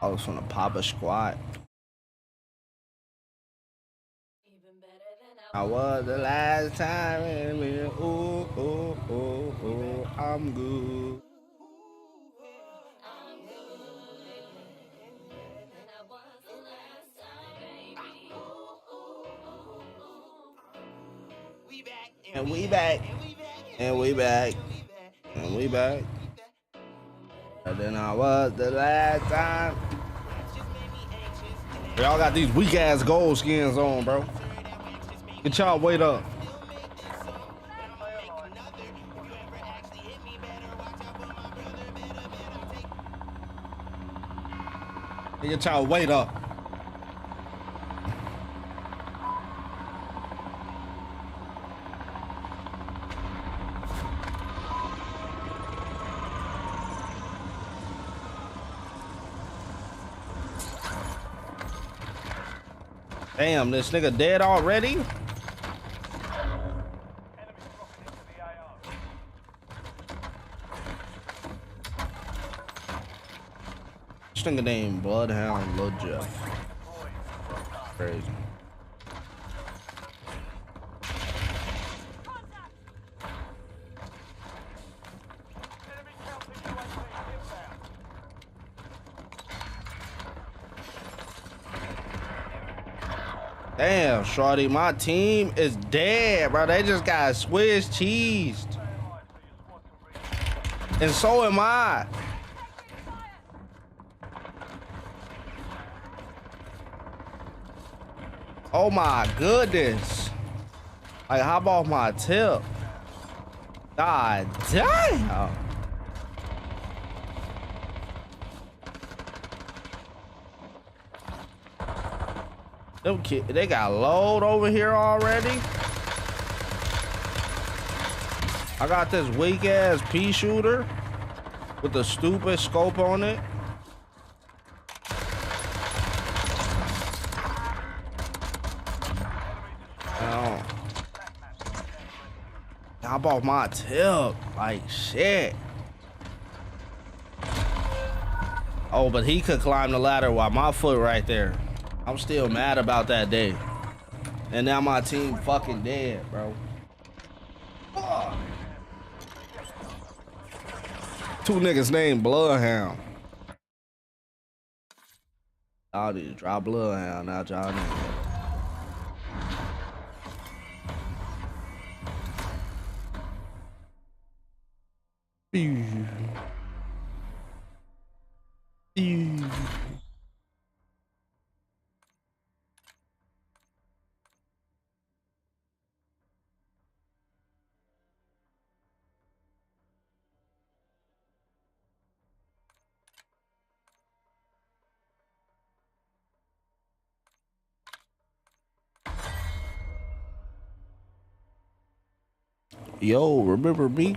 I was gonna pop a squat. Even better than I was the last time, and me, ooh, ooh, ooh, ooh, I'm good. than I was the last time, baby. We back And we back, and we back, and we back. And then I was the last time. Y'all got these weak ass gold skins on, bro. Get y'all weight up. Get y'all weight up. Damn, this nigga dead already? Enemies dropping into the AO. This nigga named Bloodhound Lil Jeff. Crazy. Enemy counter UAV inbound. Damn, shorty, my team is dead, bro. They just got Swiss cheesed. Stay alive so your squad can reach. And so am I. Oh my goodness. Like, how about my tip? God damn. Them kids, they got load over here already. I got this weak ass pea shooter with the stupid scope on it. I bought my tip, like shit. Oh, but he could climb the ladder while my foot right there. I'm still mad about that day. And now my team fucking dead, bro. Fuck. Two niggas named Bloodhound. Y'all need to drop Bloodhound out y'all name. Yo, remember me?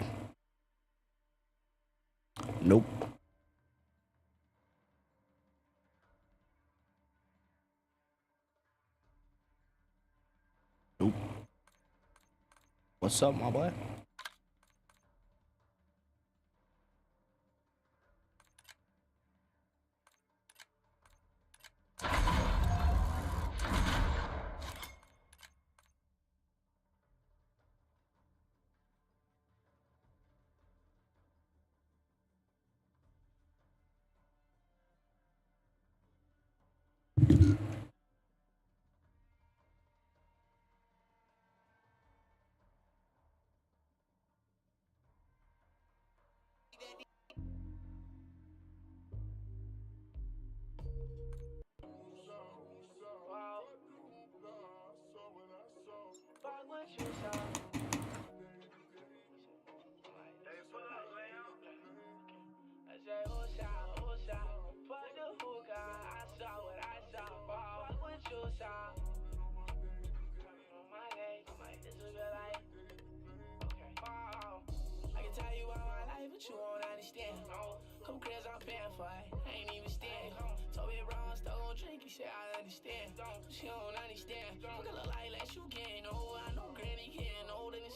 Nope. Nope. What's up, my boy?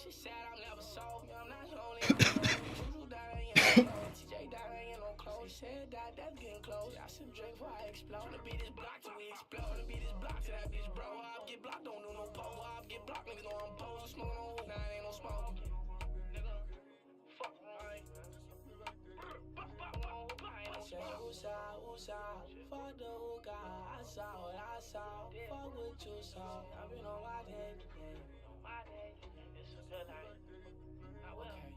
shit sad, I'm never sold. I'm not lonely. Juju died, I ain't no clothes. TJ died, I ain't no clothes. Said that, that's getting close. I sip drink before I explode. The beat is blocked till we explode. The beat is blocked till that bitch bro. I'll get blocked, don't do no pole. I'll get blocked, niggas know I'm pose. Smoke no hoop, nah, it ain't no smoke. Nigga, fuck right. I said, USA, fuck the hookah. I saw what I saw. Fuck what you saw. I've been on my day. It's a good night. Okay.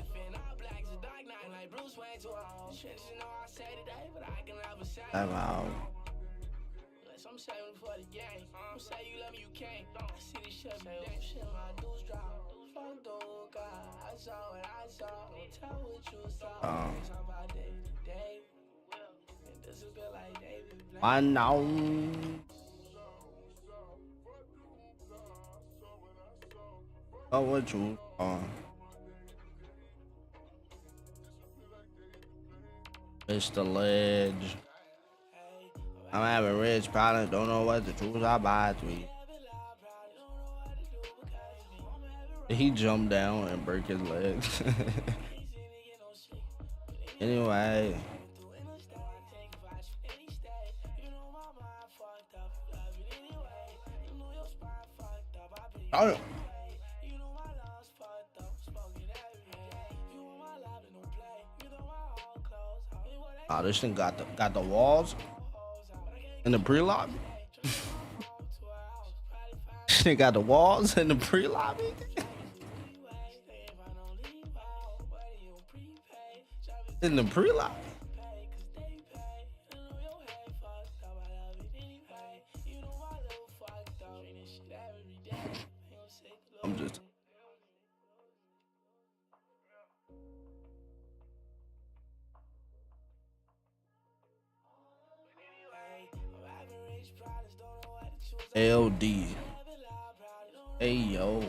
Effing all blacks, a dark night like Bruce Wayne to all. Shit, you know I say today, but I can never say. I'm out. Unless I'm saving for the game. I'm say you love me, you can't. I see this shit every day. Shit, my dudes drop. Fuck the hookah. I saw what I saw. Don't tell what you saw. It's about day to day. And this a bit like David Blaine. I know. Oh, what you? It's the ledge. I'm having rich problems, don't know what to choose. I buy 3. He jumped down and broke his legs. Anyway. Oh. Oh, this thing got the walls in the pre-lobby. This thing got the walls in the pre-lobby. In the pre-lobby. I'm just. LD. Hey yo.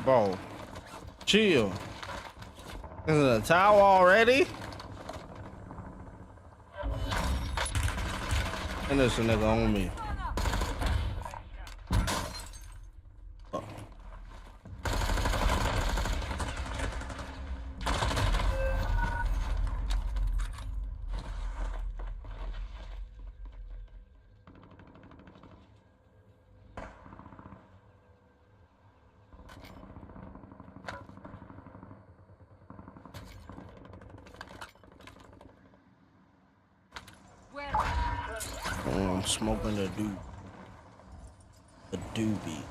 Bro. Chill. Is it a tower already? And there's a nigga on me. I'm smoking a doobie.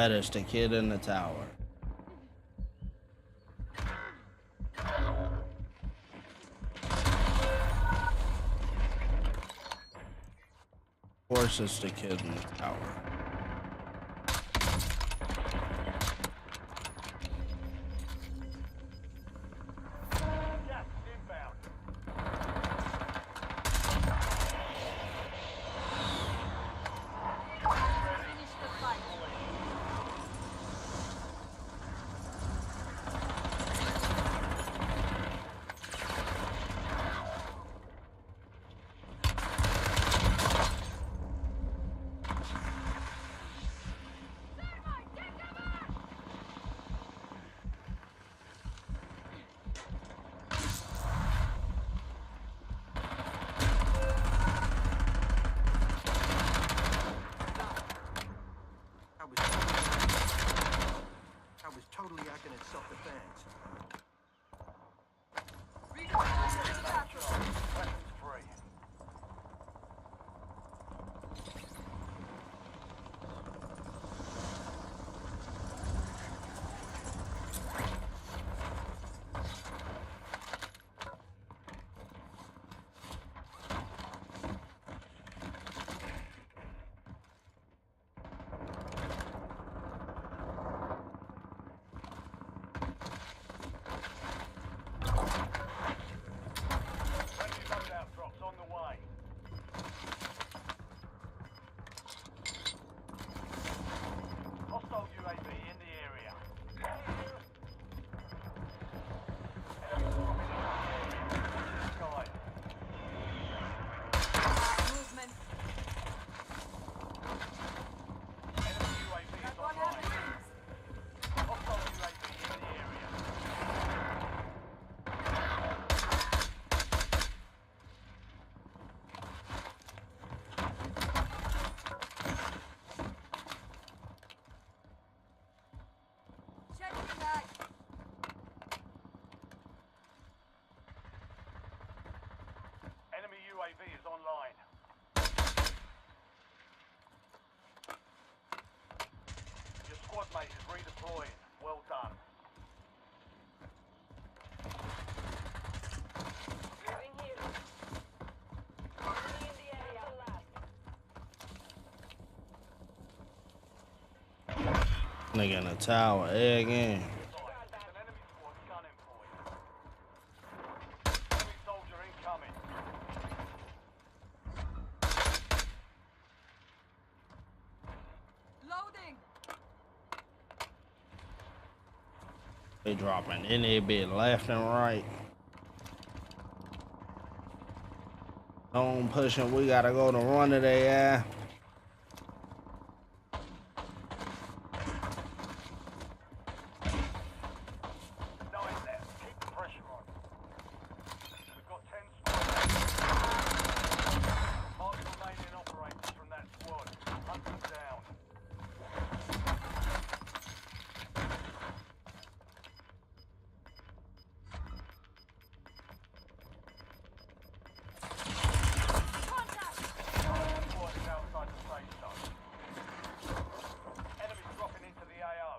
That is the kid in the tower. Of course it's the kid in the tower. Gas is inbound. Finish the fight. I was totally acting in self-defense. Redeploy to the bathroom. Weapons free. Friendly loadout drops on the way. Hostile UAV in the area. Enemy dropping into the area. Watch the sky. Movement. Enemy UAV is Got one online. evidence. Hostile UAV in the area. Checking back. Enemy UAV is online. Your squad mate is redeploying. Well done. Moving here. Enemy in the area. Last. Nigga in the tower, egg in. An enemy squad gunning for you. Enemy soldier incoming. Loading. They dropping in there bit left and right. Don't pushing, we gotta go to run of their ass. Nine left. Keep the pressure on. We've got 10 squads. Mark the remaining operators from that squad. Hunt them down. Squad is outside the safe zone. Enemies dropping into the AO.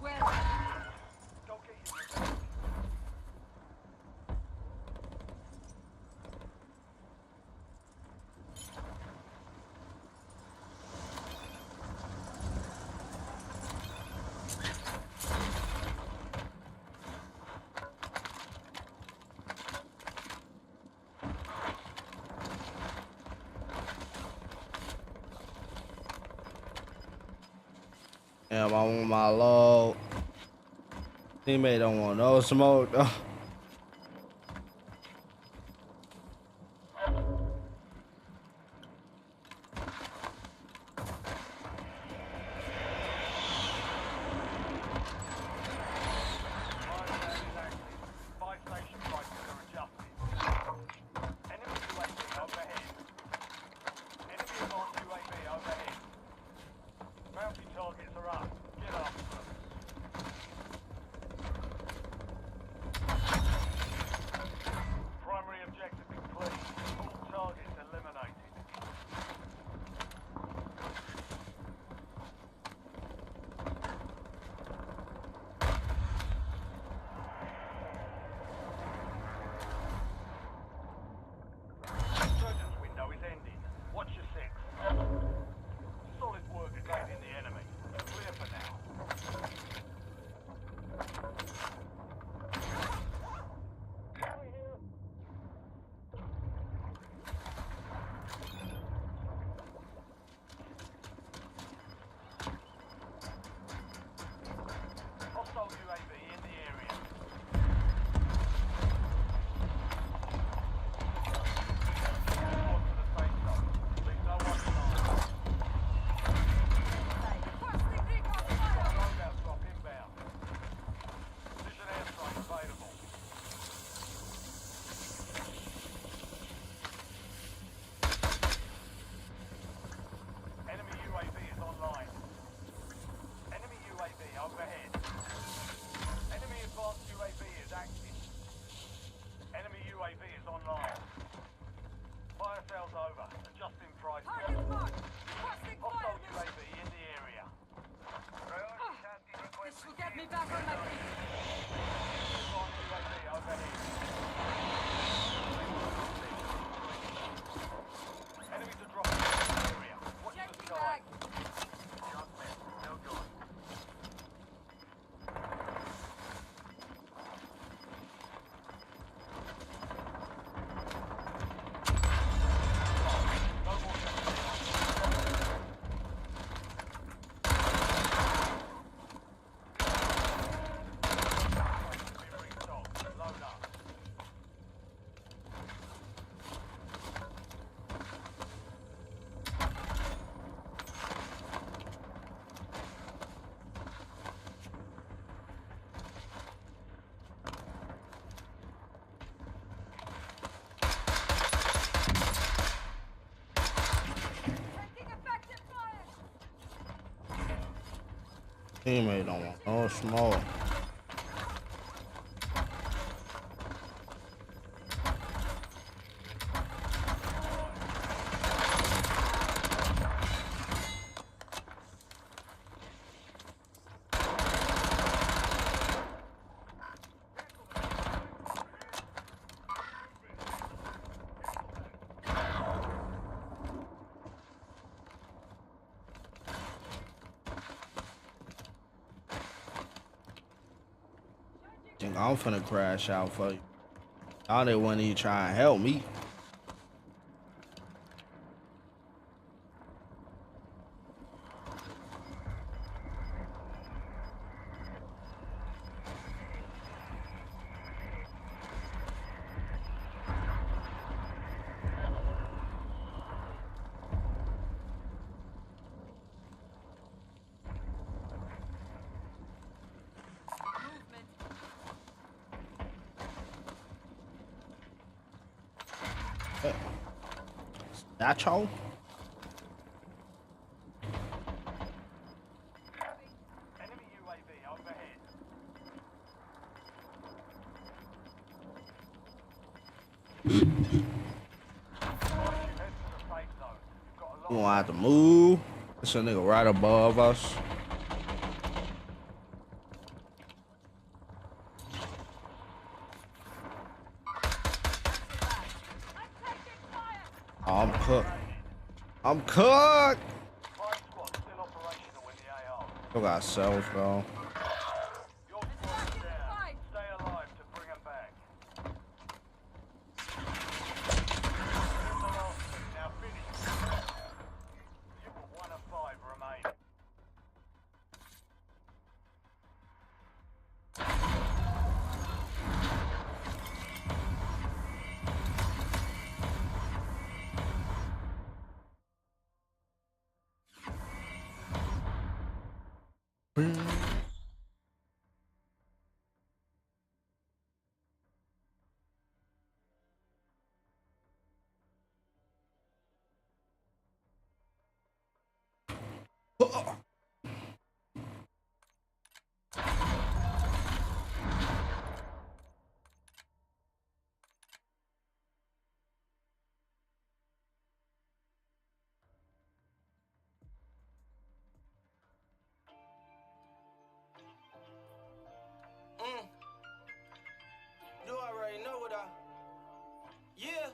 Where? Go get your revenge. Damn, I want my load. Teammate don't want no smoke though. Me back on my feet. UAV overhead. Enemies are dropping into the area. Watch the Changing sky. back. Just missed. No good. No more load up. Taking effective fire. Teammate don't want no smoke. Think I'm finna crash out for you. Y'all they wasn't even trying to help me. Movement. Nacho? Enemy UAV overhead. Head to the safe zone. You've got a We lot. gonna have to move. This a nigga right above us. I'm taking fire. Oh, I'm cooked. I'm cooked. 5 squads still operational with the AR. Still got cells, bro. Your squad is down. Stay alive to bring them back. Here's the last two. Now finish. You were 1 of 5 remaining. You already know what yeah.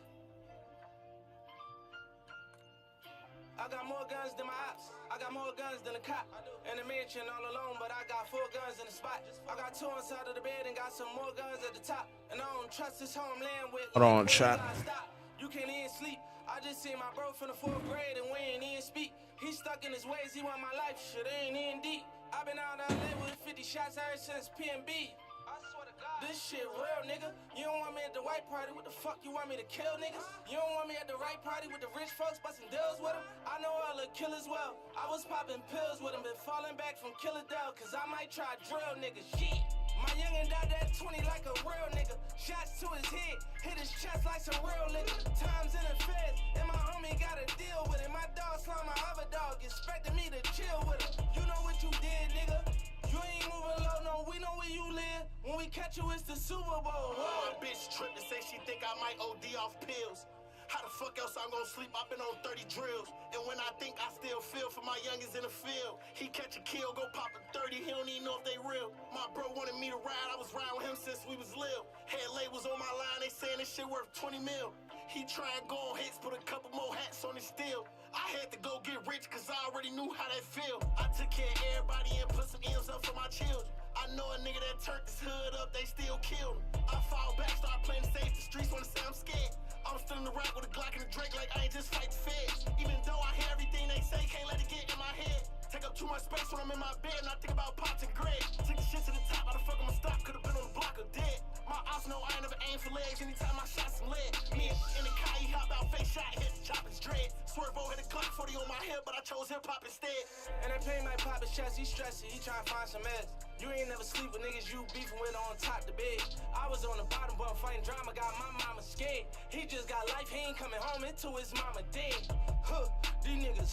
I got more guns than my ops. I got more guns than a cop. In the mansion all alone, but I got 4 guns in the spot. I got 2 inside of the bed and got some more guns at the top. And I don't trust this homeland with. Hold on, chat. Stop. You can't even sleep. I just seen my bro from the 4th grade and we ain't even speak. He stuck in his ways, he want my life, shit ain't in deep. I've been out LA with 50 shots ever since PNB. I swear to God. This shit real, nigga. You don't want me at the white party, what the fuck you want me to kill niggas? You don't want me at the right party with the rich folks busting deals with them? I know all the killers well. I was popping pills with them, been falling back from Killer Dell, cause I might try drill niggas, yeah. My youngin' died at 20 like a real nigga. Shots to his head, hit his chest like some real nigga. Times in the feds, and my homie gotta deal with it. My dog saw my other dog, expecting me to chill with him. You know what you did, nigga. You ain't moving low, no, we know where you live. When we catch you, it's the Super Bowl. One bitch tripped to say she think I might OD off pills. How the fuck else I'm gonna sleep? I've been on 30 drills. And when I think I still feel for my youngins in the field, he catch a kill, go pop a 30, he don't even know if they real. My bro wanted me to ride, I was riding with him since we was little. Head labels on my line, they saying this shit worth 20 mil. He try and go on hits, put a couple more hats on his steel. I had to go get rich cause I already knew how that feel. I took care of everybody and put some M's up for my children. I know a nigga that turned his hood up, they still killed him. I fall back, start playing safe, the streets wanna say I'm scared. I'm still in the rap with a Glock and a Drake like I ain't just fight the feds. Even though I hear everything they say, can't let it get in my head. Take up too much space when I'm in my bed and I think about Pops and Greg. Took the shit to the top, how the fuck I'ma stop? Could've been on the block or dead. My ops know I ain't never aim for legs anytime I shot some lead. Me in the car, he hop out, face shot, hit the chop his dread. Swerve over the Glock 40 on my hip, but I chose hip hop instead. And that pain might pop his chest, he stressing, he trying to find some meds. You ain't never sleep with niggas you beefing with on top the bed. I was on the bottom, but fighting drama, got my mama scared. He just got life, he ain't coming home until his mama dead. Huh, these niggas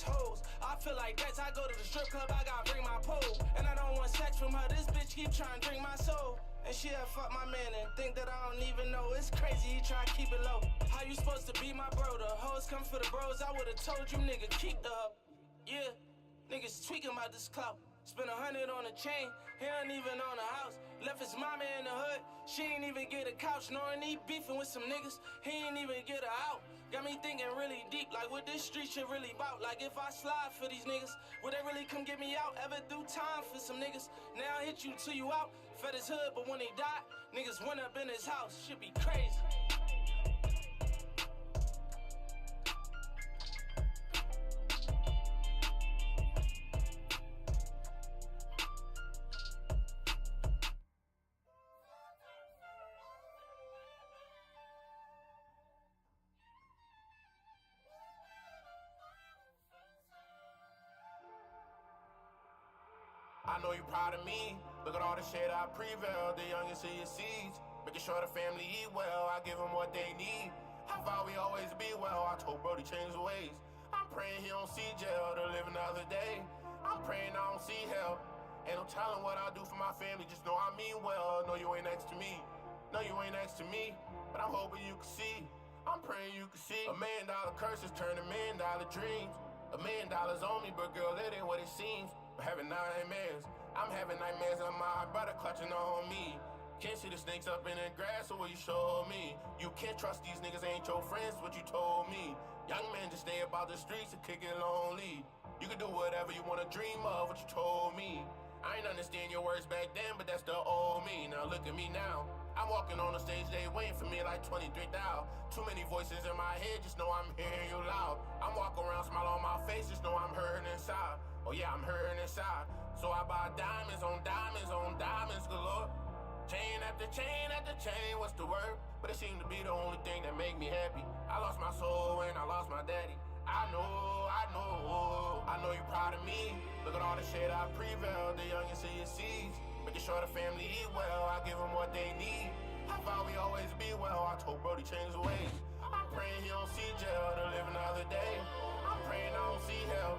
hoes. I feel like that's I go to the strip club, I gotta bring my pole. And I don't want sex from her, this bitch keep trying to drink my soul. And she had fucked my man and think that I don't even know. It's crazy, he try to keep it low. How you supposed to be my bro? The hoes come for the bros, I would've told you nigga keep the hoe. Yeah, niggas tweaking about this clout. Spent 100 on a chain, he ain't even on a house. Left his mama in the hood, she ain't even get a couch. Knowing he beefing with some niggas, he ain't even get her out. Got me thinking really deep, like what this street shit really about. Like if I slide for these niggas, would they really come get me out? Ever do time for some niggas? Now I hit you till you out. Fed his hood, but when he died, niggas went up in his house. Shit be crazy. I know you proud of me. Look at all the shit I prevailed. The youngest of your seeds. Making sure the family eat well. I give them what they need. How far we always be well. I told Brody change the ways. I'm praying he don't see jail to live another day. I'm praying I don't see hell. Ain't no telling what I do for my family. Just know I mean well. Know you ain't next to me. No, you ain't next to me. But I'm hoping you can see. I'm praying you can see. $1 million curses turn to $1 million dreams. $1 million on me, but girl, that ain't what it seems. I'm having nightmares. I'm having nightmares of my brother clutching on me. Can't see the snakes up in the grass, so what you showed me. You can't trust these niggas, ain't your friends, what you told me. Young men just stay about the streets and kick it lonely. You can do whatever you wanna dream of, what you told me. I ain't understand your words back then, but that's the old me. Now look at me now. I'm walking on the stage, they waiting for me like 23,000. Too many voices in my head, just know I'm hearing you loud. I'm walking around, smile on my face, just know I'm hurting inside. Oh yeah, I'm hurting inside. So I buy diamonds on diamonds on diamonds galore. Chain after chain, what's the word? But it seemed to be the only thing that make me happy. I lost my soul and I lost my daddy. I know you proud of me. Look at all the shit I prevailed, the youngest of your seeds. Making sure the family eat well, I give them what they need. How far we always be well, I told Brody change the ways. I'm praying he don't see jail to live another day. I'm praying I don't see hell.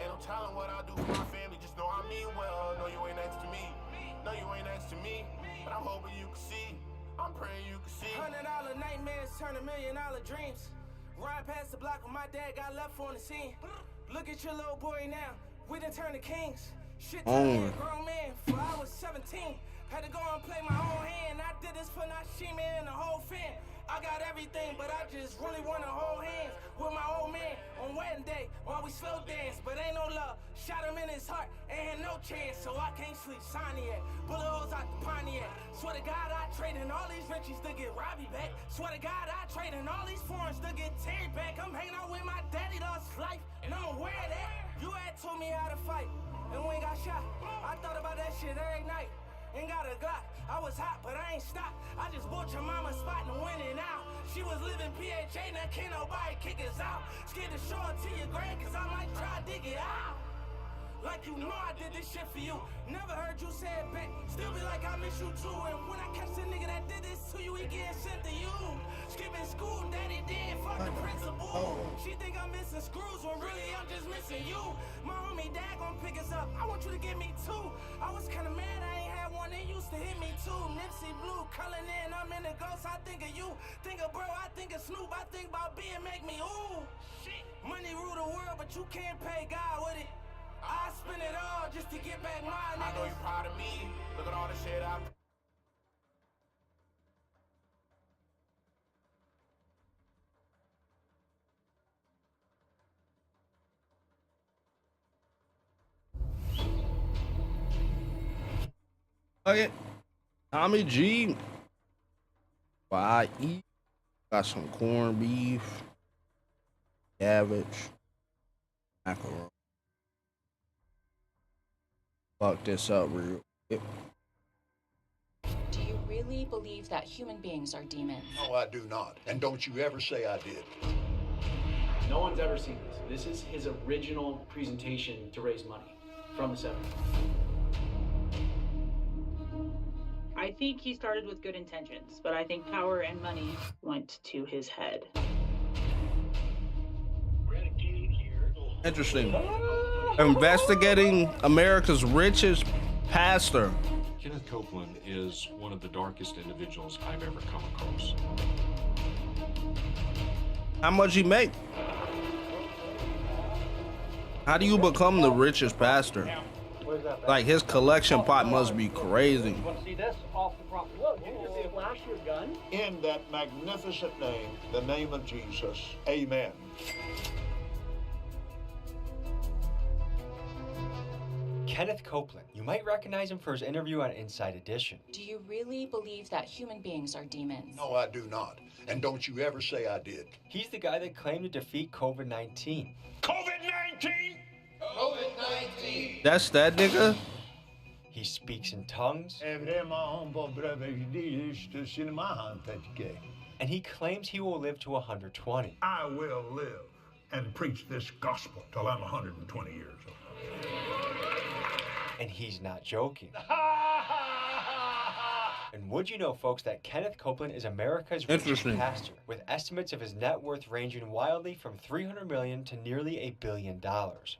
Ain't no telling what I do for my family, just know I mean well. No, you ain't next to me. No, you ain't next to me. But I'm hoping you can see. I'm praying you can see. $100 nightmares turn to $1 million dreams. Ride past the block when my dad got left on the scene. Look at your little boy now. We done turned to kings. Shit turned me a grown man before I was 17. Had to go and play my own hand. I did this for Nashima and the whole fan. I got everything, but I just really wanna hold hands with my old man on wedding day while we slow dance. But ain't no love. Shot him in his heart, ain't had no chance, so I can't sleep. Pontiac, bullet holes out the Pontiac. Swear to God, I trading all these riches to get Robbie back. Swear to God, I trading all these foreigns to get Terry back. I'm hanging out with my daddy, lost life, and I'm aware of that. You had told me how to fight, and when got shot, I thought about that shit every night. Ain't got a Glock, I was hot, but I ain't stopped. I just bought your mama's spot and went it out. She was living PHA, now can't nobody kick us out. Scared to show it to your grave, cause I might try to dig it out. Like you know I did this shit for you. Never heard you say it back. Still be like I miss you too. And when I catch the nigga that did this to you, he getting sent to you. Skipping school, daddy did, fuck the principal. She think I'm missing screws when really I'm just missing you. My homie dad gon' pick us up. I want you to give me two. I was kinda mad I ain't had one, they used to hit me too. Nipsey Blue, Cullen in, I'm in the ghost, I think of you. Think of bro, I think of Snoop, I think about being make me ooh. Shit. Money rule the world, but you can't pay God with it. I spend it all just to get back mine, niggas. I know you're proud of me. Look at all the shit I've Okay. Tommy G. What I eat. Got some corned beef, cabbage, macaroni. Fuck this up real quick. Do you really believe that human beings are demons? No, I do not. And don't you ever say I did. No one's ever seen this. This is his original presentation to raise money from the 70s. I think he started with good intentions, but I think power and money went to his head. Interesting. Investigating America's richest pastor. Kenneth Copeland is one of the darkest individuals I've ever come across. How much he make? How do you become the richest pastor? Like, his collection pot must be crazy. Want to see this off the property? Look, you can see a flash your gun. In that magnificent name, the name of Jesus, amen. Kenneth Copeland. You might recognize him for his interview on Inside Edition. Do you really believe that human beings are demons? No, I do not. And don't you ever say I did. He's the guy that claimed to defeat COVID-19. COVID-19? COVID-19! That's that nigga? He speaks in tongues. And he claims he will live to 120. I will live and preach this gospel till I'm 120 years old. And he's not joking. And would you know, folks, that Kenneth Copeland is America's richest pastor, with estimates of his net worth ranging wildly from $300 million to nearly $1 billion.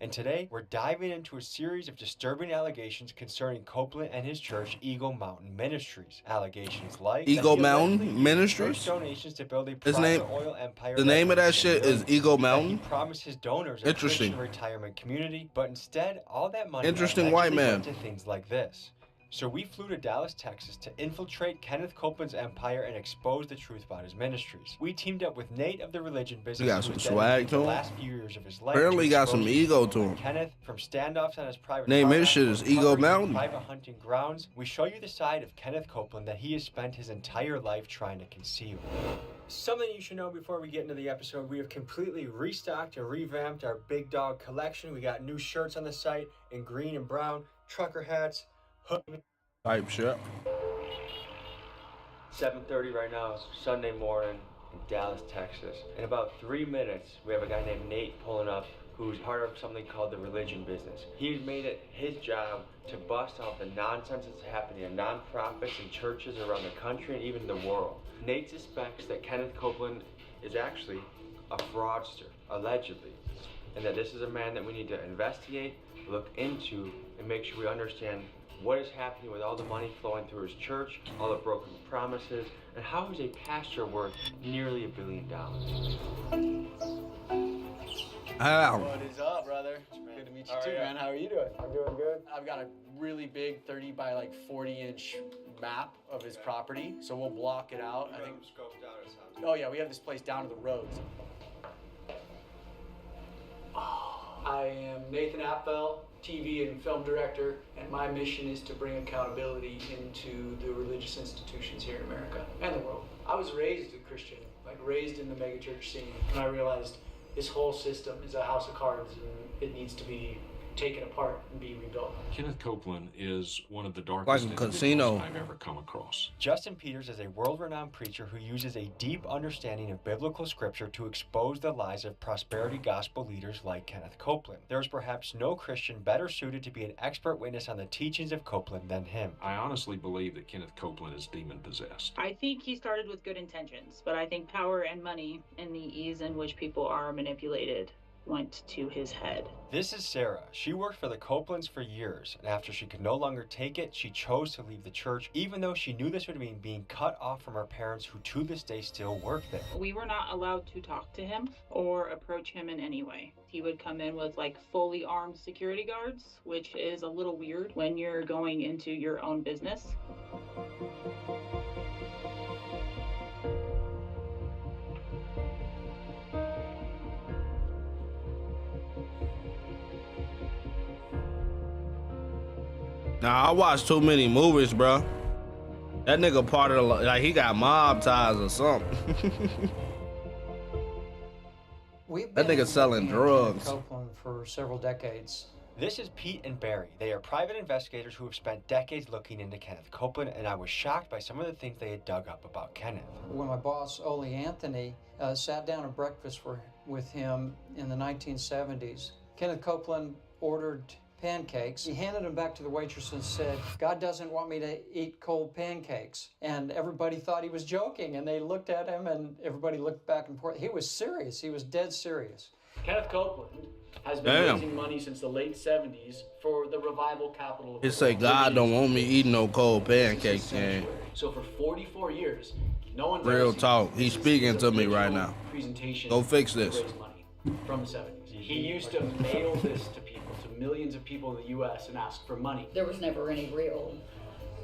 And today, we're diving into a series of disturbing allegations concerning Copeland and his church, Eagle Mountain Ministries. Allegations like Eagle Mountain Ministries? Donations to build a His private name, oil empire. the name of that shit is Eagle Mountain? He promised his donors a Christian retirement community, but instead, all that money Interesting white man. went to things like this. So we flew to Dallas, Texas to infiltrate Kenneth Copeland's empire and expose the truth about his ministries. We teamed up with Nate of the religion business. He got some swag to him. The last few years of his life. Apparently got some ego to him. Kenneth, from standoffs on his private Name his shit is Eagle Mountain. Private hunting grounds. We show you the side of Kenneth Copeland that he has spent his entire life trying to conceal. Something you should know before we get into the episode, we have completely restocked and revamped our Big Dog collection. We got new shirts on the site in green and brown, trucker hats, hood type shit. 7:30 right now. It's Sunday morning in Dallas, Texas. In about 3 minutes, we have a guy named Nate pulling up who's part of something called the religion business. He's made it his job to bust out the nonsense that's happening in nonprofits and churches around the country and even the world. Nate suspects that Kenneth Copeland is actually a fraudster, allegedly, and that this is a man that we need to investigate, look into, and make sure we understand what is happening with all the money flowing through his church, all the broken promises, and how is a pastor worth nearly $1 billion? What is up, brother? Good to meet you too, man. How are you doing? I'm doing good. I've got a really big 30 by like 40-inch map of his property, so we'll block it out. I think. Oh yeah, we have this place down to the roads. I am Nathan Apfel, TV and film director, and my mission is to bring accountability into the religious institutions here in America and the world. I was raised a Christian, like raised in the megachurch scene, and I realized this whole system is a house of cards and it needs to be taken apart and be rebuilt. Kenneth Copeland is one of the darkest individuals I've ever come across. Justin Peters is a world-renowned preacher who uses a deep understanding of biblical scripture to expose the lies of prosperity gospel leaders like Kenneth Copeland. There is perhaps no Christian better suited to be an expert witness on the teachings of Copeland than him. I honestly believe that Kenneth Copeland is demon-possessed. I think he started with good intentions, but I think power and money and the ease in which people are manipulated went to his head. This is Sarah. She worked for the Copelands for years, and after she could no longer take it, she chose to leave the church, even though she knew this would mean being cut off from her parents, who to this day still work there. We were not allowed to talk to him or approach him in any way. He would come in with like fully armed security guards, which is a little weird when you're going into your own business. Nah, I watched too many movies, bro. That nigga part of the, like, he got mob ties or something. That nigga selling drugs. Copeland for several decades. This is Pete and Barry. They are private investigators who have spent decades looking into Kenneth Copeland, and I was shocked by some of the things they had dug up about Kenneth. When my boss, Ole Anthony, sat down at breakfast with him in the 1970s, Kenneth Copeland ordered pancakes. He handed them back to the waitress and said, "God doesn't want me to eat cold pancakes." And everybody thought he was joking, and they looked at him, and everybody looked back and forth. He was serious. He was dead serious. Kenneth Copeland has been raising money since the late 70s for the revival capital of the He say, world. God don't want me eating no cold pancakes, man. So for 44 years, no one Real talk. He's speaking to me right now. Presentation Go fix this. to raise money from the 70s. He used to mail this to people, to millions of people in the U.S. and ask for money. There was never any real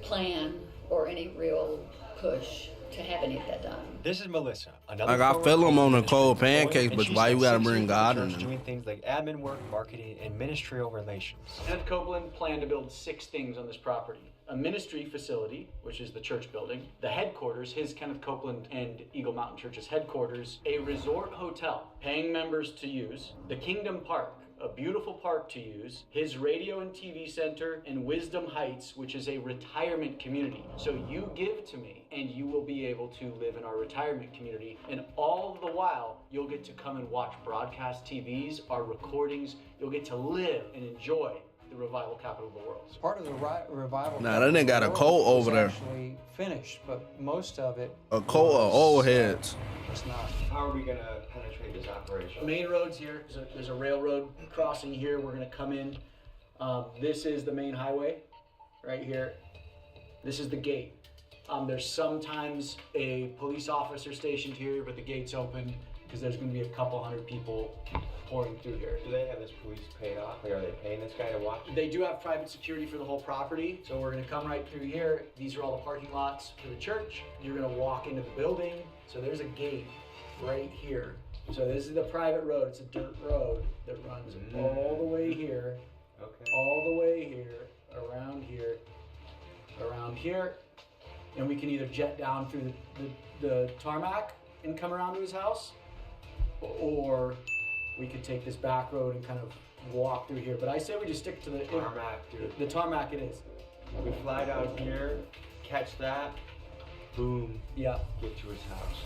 plan or any real push to have any of that done. This is Melissa. Another Like, I former feel him on the administrator cold of Illinois, pancakes, and but she why you spent gotta 6 bring years in God the in church there? doing things like admin work, marketing, and ministerial relations. Kenneth Copeland planned to build 6 things on this property. A ministry facility, which is the church building, the headquarters, his Kenneth Copeland and Eagle Mountain Church's headquarters, a resort hotel, paying members to use, the Kingdom Park, a beautiful park to use, his radio and TV center, and Wisdom Heights, which is a retirement community. So you give to me, and you will be able to live in our retirement community, and all the while, you'll get to come and watch broadcast TVs, our recordings, you'll get to live and enjoy the revival capital of the world. Part of the revival. Nah, that nigga got a coat over there. Actually finished, but most of it. A coat of old heads. It's not. How are we going to penetrate this operation? Main roads here. There's a railroad crossing here. We're going to come in. This is the main highway right here. This is the gate. There's sometimes a police officer stationed here, but the gate's open because there's going to be a couple hundred people pouring through here. Do they have this police paid off? Like, are they paying this guy to watch? They do have private security for the whole property. So we're going to come right through here. These are all the parking lots for the church. You're going to walk into the building. So there's a gate right here. So this is the private road. It's a dirt road that runs all the way here, all the way here, around here, and we can either jet down through the tarmac and come around to his house, or we could take this back road and kind of walk through here. But I say we just stick to the tarmac, dude. The tarmac it is. We fly down here, catch that, boom, yeah, get to his house.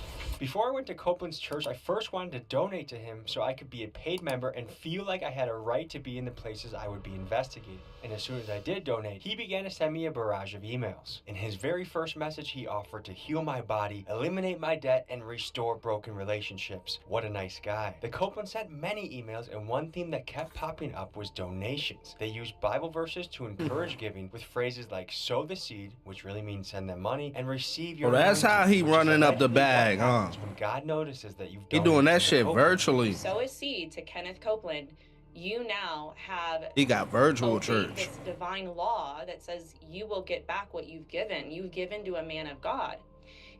Before I went to Copeland's church, I first wanted to donate to him so I could be a paid member and feel like I had a right to be in the places I would be investigating. And as soon as I did donate, he began to send me a barrage of emails. In his very first message, he offered to heal my body, eliminate my debt, and restore broken relationships. What a nice guy. The Copeland sent many emails, and one theme that kept popping up was donations. They used Bible verses to encourage giving with phrases like sow the seed, which really means send them money, and receive your Well, that's how he running up the bag, huh? When God notices that you've He doing that shit virtually. Sow a seed to Kenneth Copeland. You now have He got virtual obeyed church. this divine law that says you will get back what you've given. You've given to a man of God.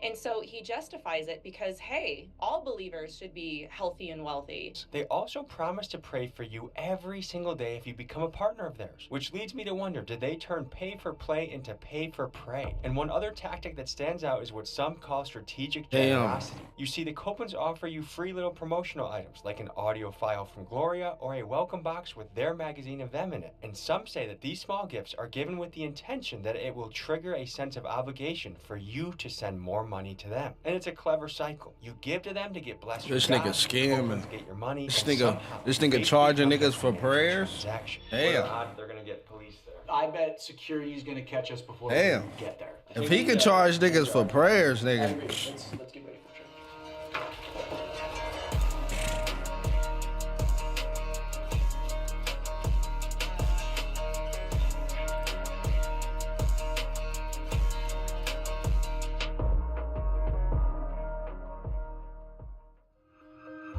And so he justifies it because, hey, all believers should be healthy and wealthy. They also promise to pray for you every single day if you become a partner of theirs, which leads me to wonder, did they turn pay for play into pay for pray? And one other tactic that stands out is what some call strategic generosity. You see, the Copelands offer you free little promotional items like an audio file from Gloria or a welcome box with their magazine of them in it. And some say that these small gifts are given with the intention that it will trigger a sense of obligation for you to send more money to them. And it's a clever cycle. You give to them to get blessed. This from nigga God, scamming. Get your money. This and nigga somehow charging niggas for prayers. Damn. They're gonna get police there. I bet security's gonna catch us before Damn. we get there. If he could charge niggas for prayers, I nigga. agree. Let's get ready for church.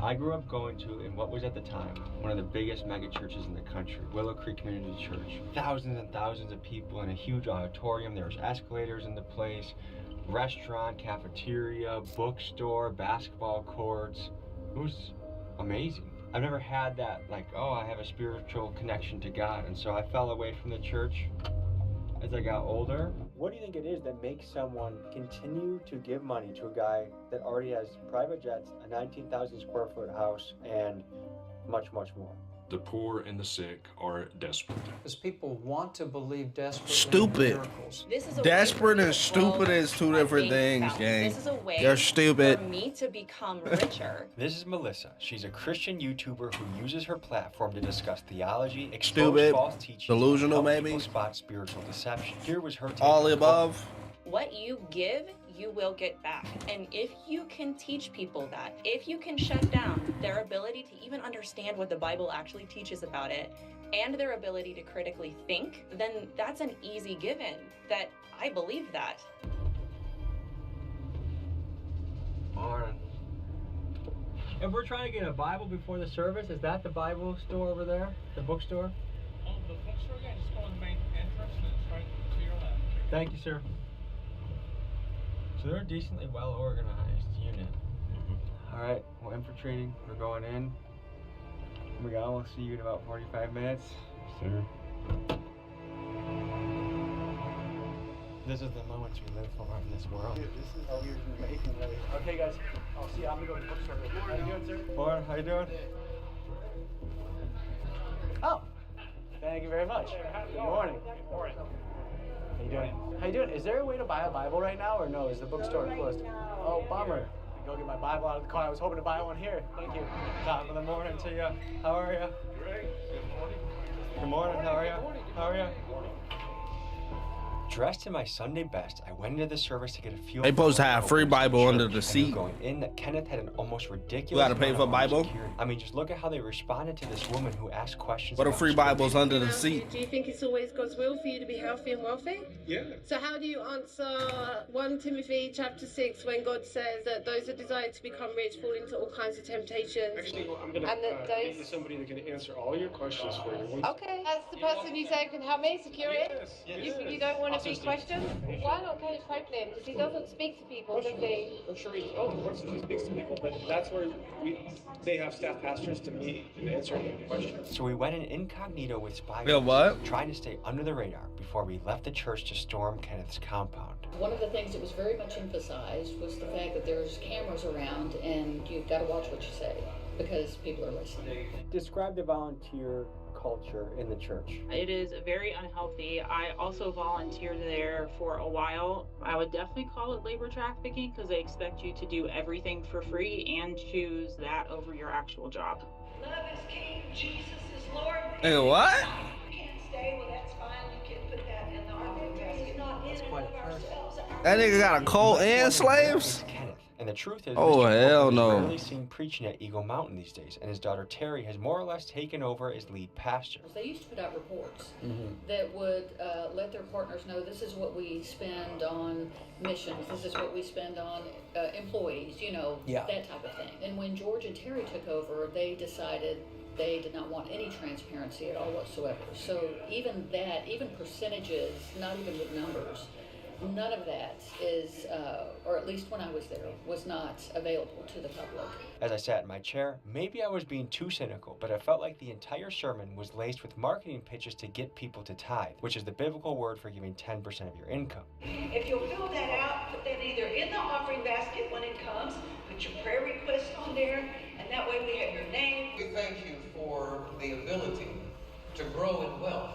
I grew up going to, in what was at the time, one of the biggest mega churches in the country, Willow Creek Community Church. Thousands and thousands of people in a huge auditorium. There was escalators in the place, restaurant, cafeteria, bookstore, basketball courts. It was amazing. I've never had that, like, oh, I have a spiritual connection to God. And so I fell away from the church as I got older. What do you think it is that makes someone continue to give money to a guy that already has private jets, a 19,000 square foot house, and much, much more? The poor and the sick are desperate. Because people want to believe desperately Stupid. in miracles. This is a Desperate way and stupid is two different things, gang. This is a way You're stupid. for me to become richer. This is Melissa. She's a Christian YouTuber who uses her platform to discuss theology, expose Stupid. false teachings, Delusional, and help maybe. people spot spiritual deception. Here was her take All on the above. Copeland. What you give, you will get back. And if you can teach people that, if you can shut down their ability to even understand what the Bible actually teaches about it, and their ability to critically think, then that's an easy given. That I believe that. Morning. If we're trying to get a Bible before the service, is that the Bible store over there? The bookstore? Oh, the bookstore, yeah, just go in the main entrance and it's right to your left. Thank you, sir. So they're a decently well organized unit. All right, well, infiltrating, we're going in. We got, we'll see you in about 45 minutes. Sir. This is the moments we live for in this world. Dude, this is how we're making really. Okay, guys, I'll see you. I'm gonna go to the bookstore. How you doing, sir? Morning, how you doing? Oh, thank you very much. Good morning. Morning. How you doing? How you doing? Is there a way to buy a Bible right now, or no? Is the bookstore closed? Oh, bummer. I go get my Bible out of the car. I was hoping to buy one here. Thank you. Top of the morning to you. How are you? Great. Good morning. Good morning, how are you? How are you? Dressed in my Sunday best, I went into the service to get a feel. They supposed to have free Bible under the And seat. going in, that Kenneth had an almost ridiculous. You gotta pay amount for of Bible? security. I mean, just look at how they responded to this woman who asked questions. What are about free scripture. Bibles under the seat? Do you think it's always God's will for you to be healthy and wealthy? Yeah. So how do you answer 1 Timothy chapter 6 when God says that those that desire to become rich fall into all kinds of temptations? Actually, well, I'm going And that to those- get you somebody that can answer all your questions for you. Okay. That's the person you say can help me, security? Yes. You don't want to be questioned? Why not Kenneth Copeland? Because he doesn't speak to people, does he? I'm sure he, of course, he speaks to people, but that's where they have staff pastors to meet and answer any questions. So we went in incognito with spy Yeah, what? trying to stay under the radar before we left the church to storm Kenneth's compound. One of the things that was very much emphasized was the fact that there's cameras around and you've got to watch what you say because people are listening. Describe the volunteer culture in the church. It is very unhealthy. I also volunteered there for a while. I would definitely call it labor trafficking because they expect you to do everything for free and choose that over your actual job. Love is king, Jesus is Lord. Hey, what? You can't stay, well, that's fine. You can put that in the offering basket. Not in and of ourselves. That nigga got a cult and slaves? Kenneth. And the truth is, Oh, Mr. hell Copeland is no. rarely seen preaching at Eagle Mountain these days, and his daughter Terry has more or less taken over as lead pastor. They used to put out reports that would let their partners know this is what we spend on missions, this is what we spend on employees, you know, Yeah. that type of thing. And when George and Terry took over, they decided they did not want any transparency at all whatsoever. So even that, even percentages, not even with numbers, none of that is, or at least when I was there, was not available to the public. As I sat in my chair, maybe I was being too cynical, but I felt like the entire sermon was laced with marketing pitches to get people to tithe, which is the biblical word for giving 10% of your income. If you'll fill that out, put that either in the offering basket when it comes, put your prayer request on there, and that way we have your name. We thank you for the ability to grow in wealth.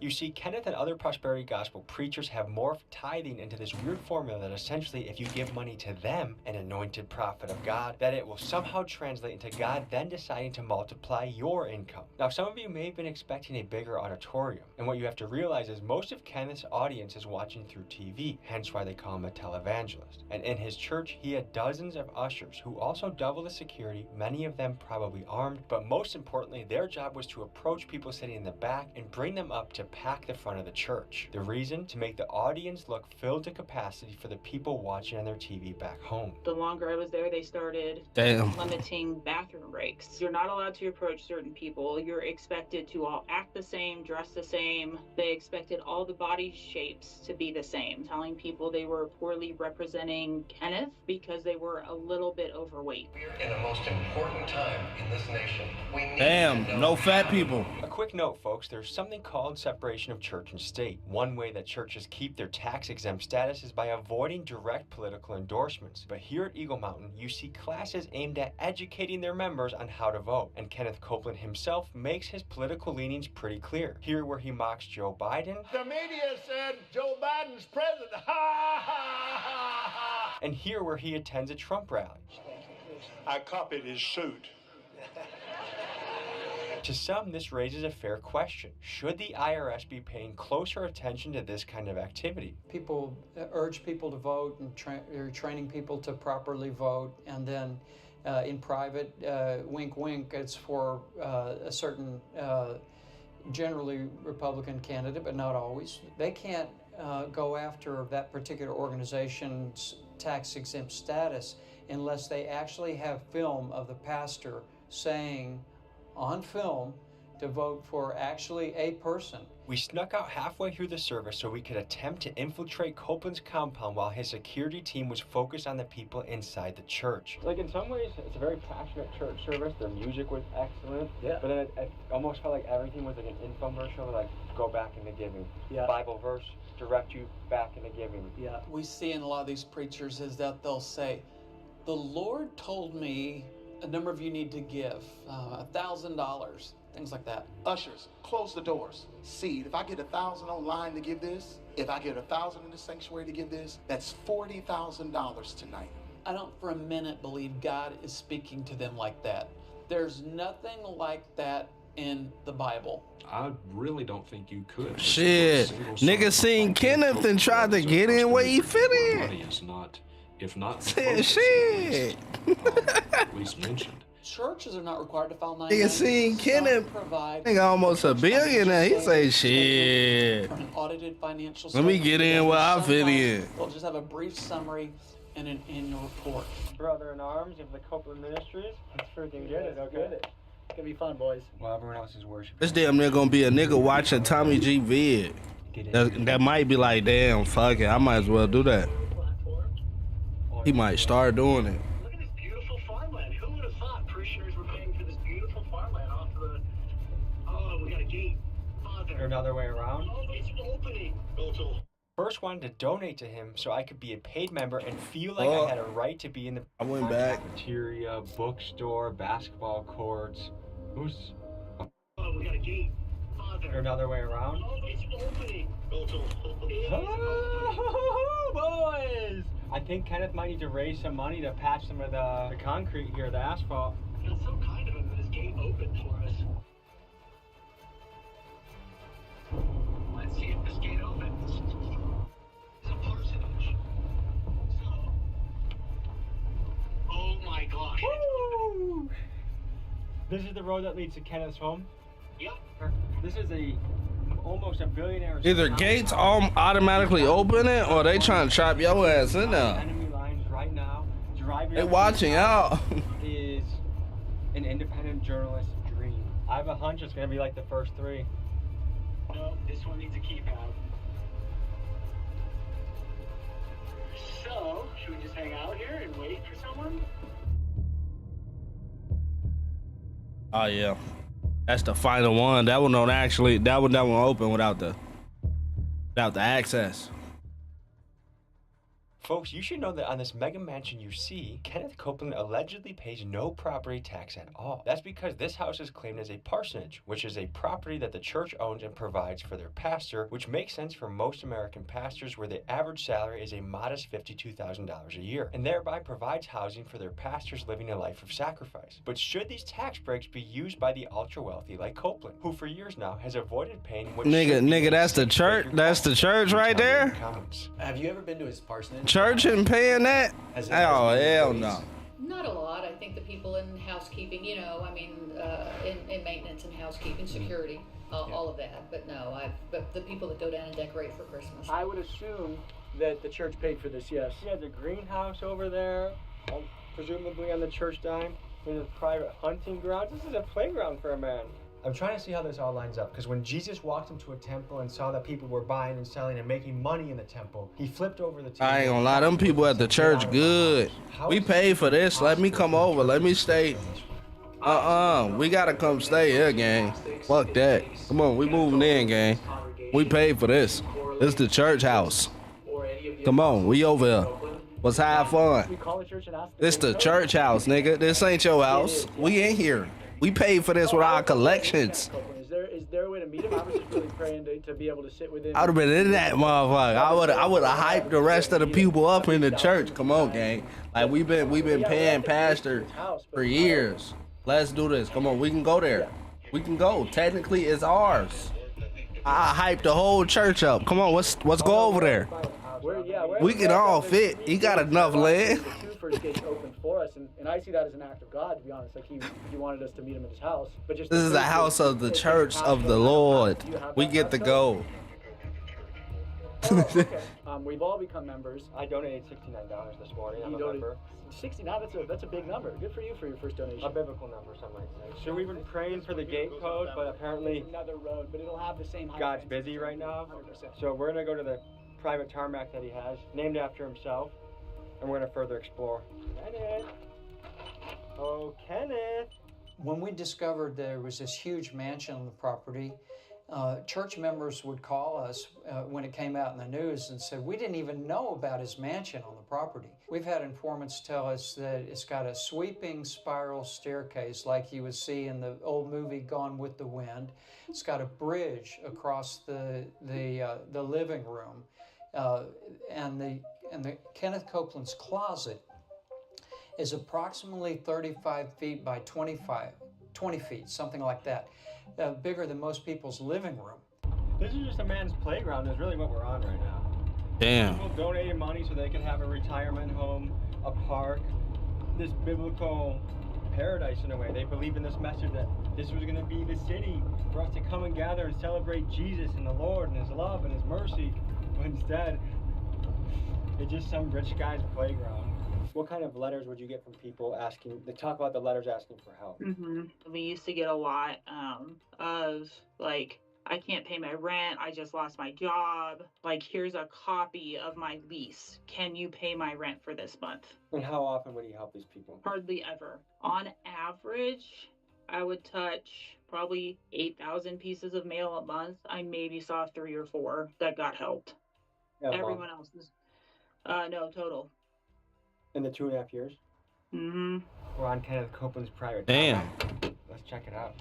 You see, Kenneth and other prosperity gospel preachers have morphed tithing into this weird formula that essentially, if you give money to them, an anointed prophet of God, that it will somehow translate into God then deciding to multiply your income. Now, some of you may have been expecting a bigger auditorium, and what you have to realize is most of Kenneth's audience is watching through TV, hence why they call him a televangelist. And in his church, he had dozens of ushers who also double the security, many of them probably armed, but most importantly, their job was to approach people sitting in the back and bring them up to pack the front of the church. The reason? To make the audience look filled to capacity for the people watching on their TV back home. The longer I was there, they started limiting bathroom breaks. You're not allowed to approach certain people. You're expected to all act the same, dress the same. They expected all the body shapes to be the same, telling people they were poorly representing Kenneth because they were a little bit overweight. We're in a most important time in this nation. We need Damn, to know no fat people. A quick note, folks, there's something called separation of church and state. One way that churches keep their tax-exempt status is by avoiding direct political endorsements. But here at Eagle Mountain, you see classes aimed at educating their members on how to vote. And Kenneth Copeland himself makes his political leanings pretty clear. Here where he mocks Joe Biden. The media said Joe Biden's president. Ha ha ha ha. And here where he attends a Trump rally. I copied his suit. To some, this raises a fair question. Should the IRS be paying closer attention to this kind of activity? People urge people to vote and they're training people to properly vote, and then in private, wink wink, it's for a certain generally Republican candidate, but not always. They can't go after that particular organization's tax-exempt status unless they actually have film of the pastor saying on film to vote for actually a person. We snuck out halfway through the service so we could attempt to infiltrate Copeland's compound while his security team was focused on the people inside the church. Like, in some ways, it's a very passionate church service. Their music was excellent. Yeah. But then it almost felt like everything was like an infomercial, like, go back into giving. Yeah. Bible verse, direct you back into giving. Yeah. We see in a lot of these preachers is that they'll say, the Lord told me a number of you need to give $1,000, things like that. Ushers, close the doors. Seed, if I get 1,000 online to give this, if I get 1,000 in the sanctuary to give this, that's $40,000 tonight. I don't for a minute believe God is speaking to them like that. There's nothing like that in the Bible. I really don't think you could. Shit, nigga seen Kenneth and tried to get in where he fit in. Money is not, if not Shit. at least mentioned. Churches are not required to file 9. Nigga seen Kenneth, nigga almost a billionaire. He say shit. From an audited financial Let me get in where I fit in. They'll just have a brief summary and an annual report. Brother in arms of the Copeland Ministries. Let's freaking get it, okay? Get it. It's gonna be fun, boys. Well, everyone else is worshiping. This damn near gonna be a nigga watching Tommy G vid. That might be like, damn, fuck it, I might as well do that. He might start doing it. Look at this beautiful farmland. Who would have thought parishioners were paying for this beautiful farmland off of the... Oh, we got a gate. Father. Or another way around. Oh, it's opening. First wanted to donate to him so I could be a paid member and feel like I had a right to be in the I went back. cafeteria, bookstore, basketball courts. Who's... Oh, we got a gate. Father. Or another way around. Oh, it's opening. Oh, boys! I think Kenneth might need to raise some money to patch some of the concrete here, the asphalt. That's so kind of him that this gate opened for us. Let's see if this gate opens. It's a parsonage. So... Oh my gosh. Woo! This is the road that leads to Kenneth's home? Yep. This is almost a billionaire's Either gates automatically open it or they trying to trap your ass in there. Enemy lines right now. They watching out. Is an independent journalist's dream. I have a hunch it's gonna be like the first 3. No, this one needs a keypad. So, should we just hang out here and wait for someone? Oh yeah, that's the final one. That one don't actually. That one open without the access. Folks, you should know that on this mega mansion you see, Kenneth Copeland allegedly pays no property tax at all. That's because this house is claimed as a parsonage, which is a property that the church owns and provides for their pastor, which makes sense for most American pastors where the average salary is a modest $52,000 a year, and thereby provides housing for their pastors living a life of sacrifice. But should these tax breaks be used by the ultra-wealthy like Copeland, who for years now has avoided paying what Nigga, that's the church. That's the church right there. Have you ever been to his parsonage? Church and paying that? Oh hell no. Not a lot. I think the people in housekeeping, in maintenance and housekeeping, security, all of that. But no, but the people that go down and decorate for Christmas. I would assume that the church paid for this, yes. Yeah, the greenhouse over there, presumably on the church dime. There's a private hunting ground. This is a playground for a man. I'm trying to see how this all lines up, because when Jesus walked into a temple and saw that people were buying and selling and making money in the temple, he flipped over the table. I ain't gonna lie, them people at the church good. We paid for this. Let me come over. Let me stay. We gotta come stay here, gang. Fuck that. Come on, we moving in, gang. We paid for this. This is the church house. Come on, we over here. Let's have fun. This the church house, nigga. This ain't your house. We in here. We paid for this with our collections. Is there a way to meet him? I was just really praying to be able to sit with him. I would have been in that motherfucker. I would have hyped the rest of the people up in the church. Come on, gang. Like we've been paying pastor for years. Let's do this. Come on, we can go there. We can go. Technically, it's ours. I hyped the whole church up. Come on, let's go over there. We can all fit. He got enough land. First gates opened for us, and I see that as an act of God, to be honest. Like he wanted us to meet him at his house. But just this is the house of the church of the Lord. We get to go. Okay. We've all become members. I donated $69 this morning. I'm a member. 69, that's a big number. Good for you for your first donation. A biblical number, some might say. So we've been praying for the gate code, but apparently another road, but it'll have the same height. God's busy right now. 100%. So we're gonna go to the private tarmac that he has, named after himself, and we're gonna further explore. Kenneth. Oh, Kenneth. When we discovered there was this huge mansion on the property, church members would call us when it came out in the news and said, we didn't even know about his mansion on the property. We've had informants tell us that it's got a sweeping spiral staircase like you would see in the old movie Gone with the Wind. It's got a bridge across the living room, and the Kenneth Copeland's closet is approximately 35 feet by 20 feet, something like that. Bigger than most people's living room. This is just a man's playground is really what we're on right now. Damn. People donated money so they could have a retirement home, a park, this biblical paradise in a way. They believe in this message that this was going to be the city for us to come and gather and celebrate Jesus and the Lord and his love and his mercy. But instead, it's just some rich guy's playground. What kind of letters would you get from people asking, they talk about the letters asking for help? We used to get a lot of, like, I can't pay my rent, I just lost my job, like, here's a copy of my lease. Can you pay my rent for this month? And how often would he help these people? Hardly ever. On average, I would touch probably 8,000 pieces of mail a month. I maybe saw 3 or 4 that got helped. Yeah, Everyone else is, no, total. In the 2.5 years? Mm-hmm. We're on Kenneth Copeland's private. Damn. Let's check it out.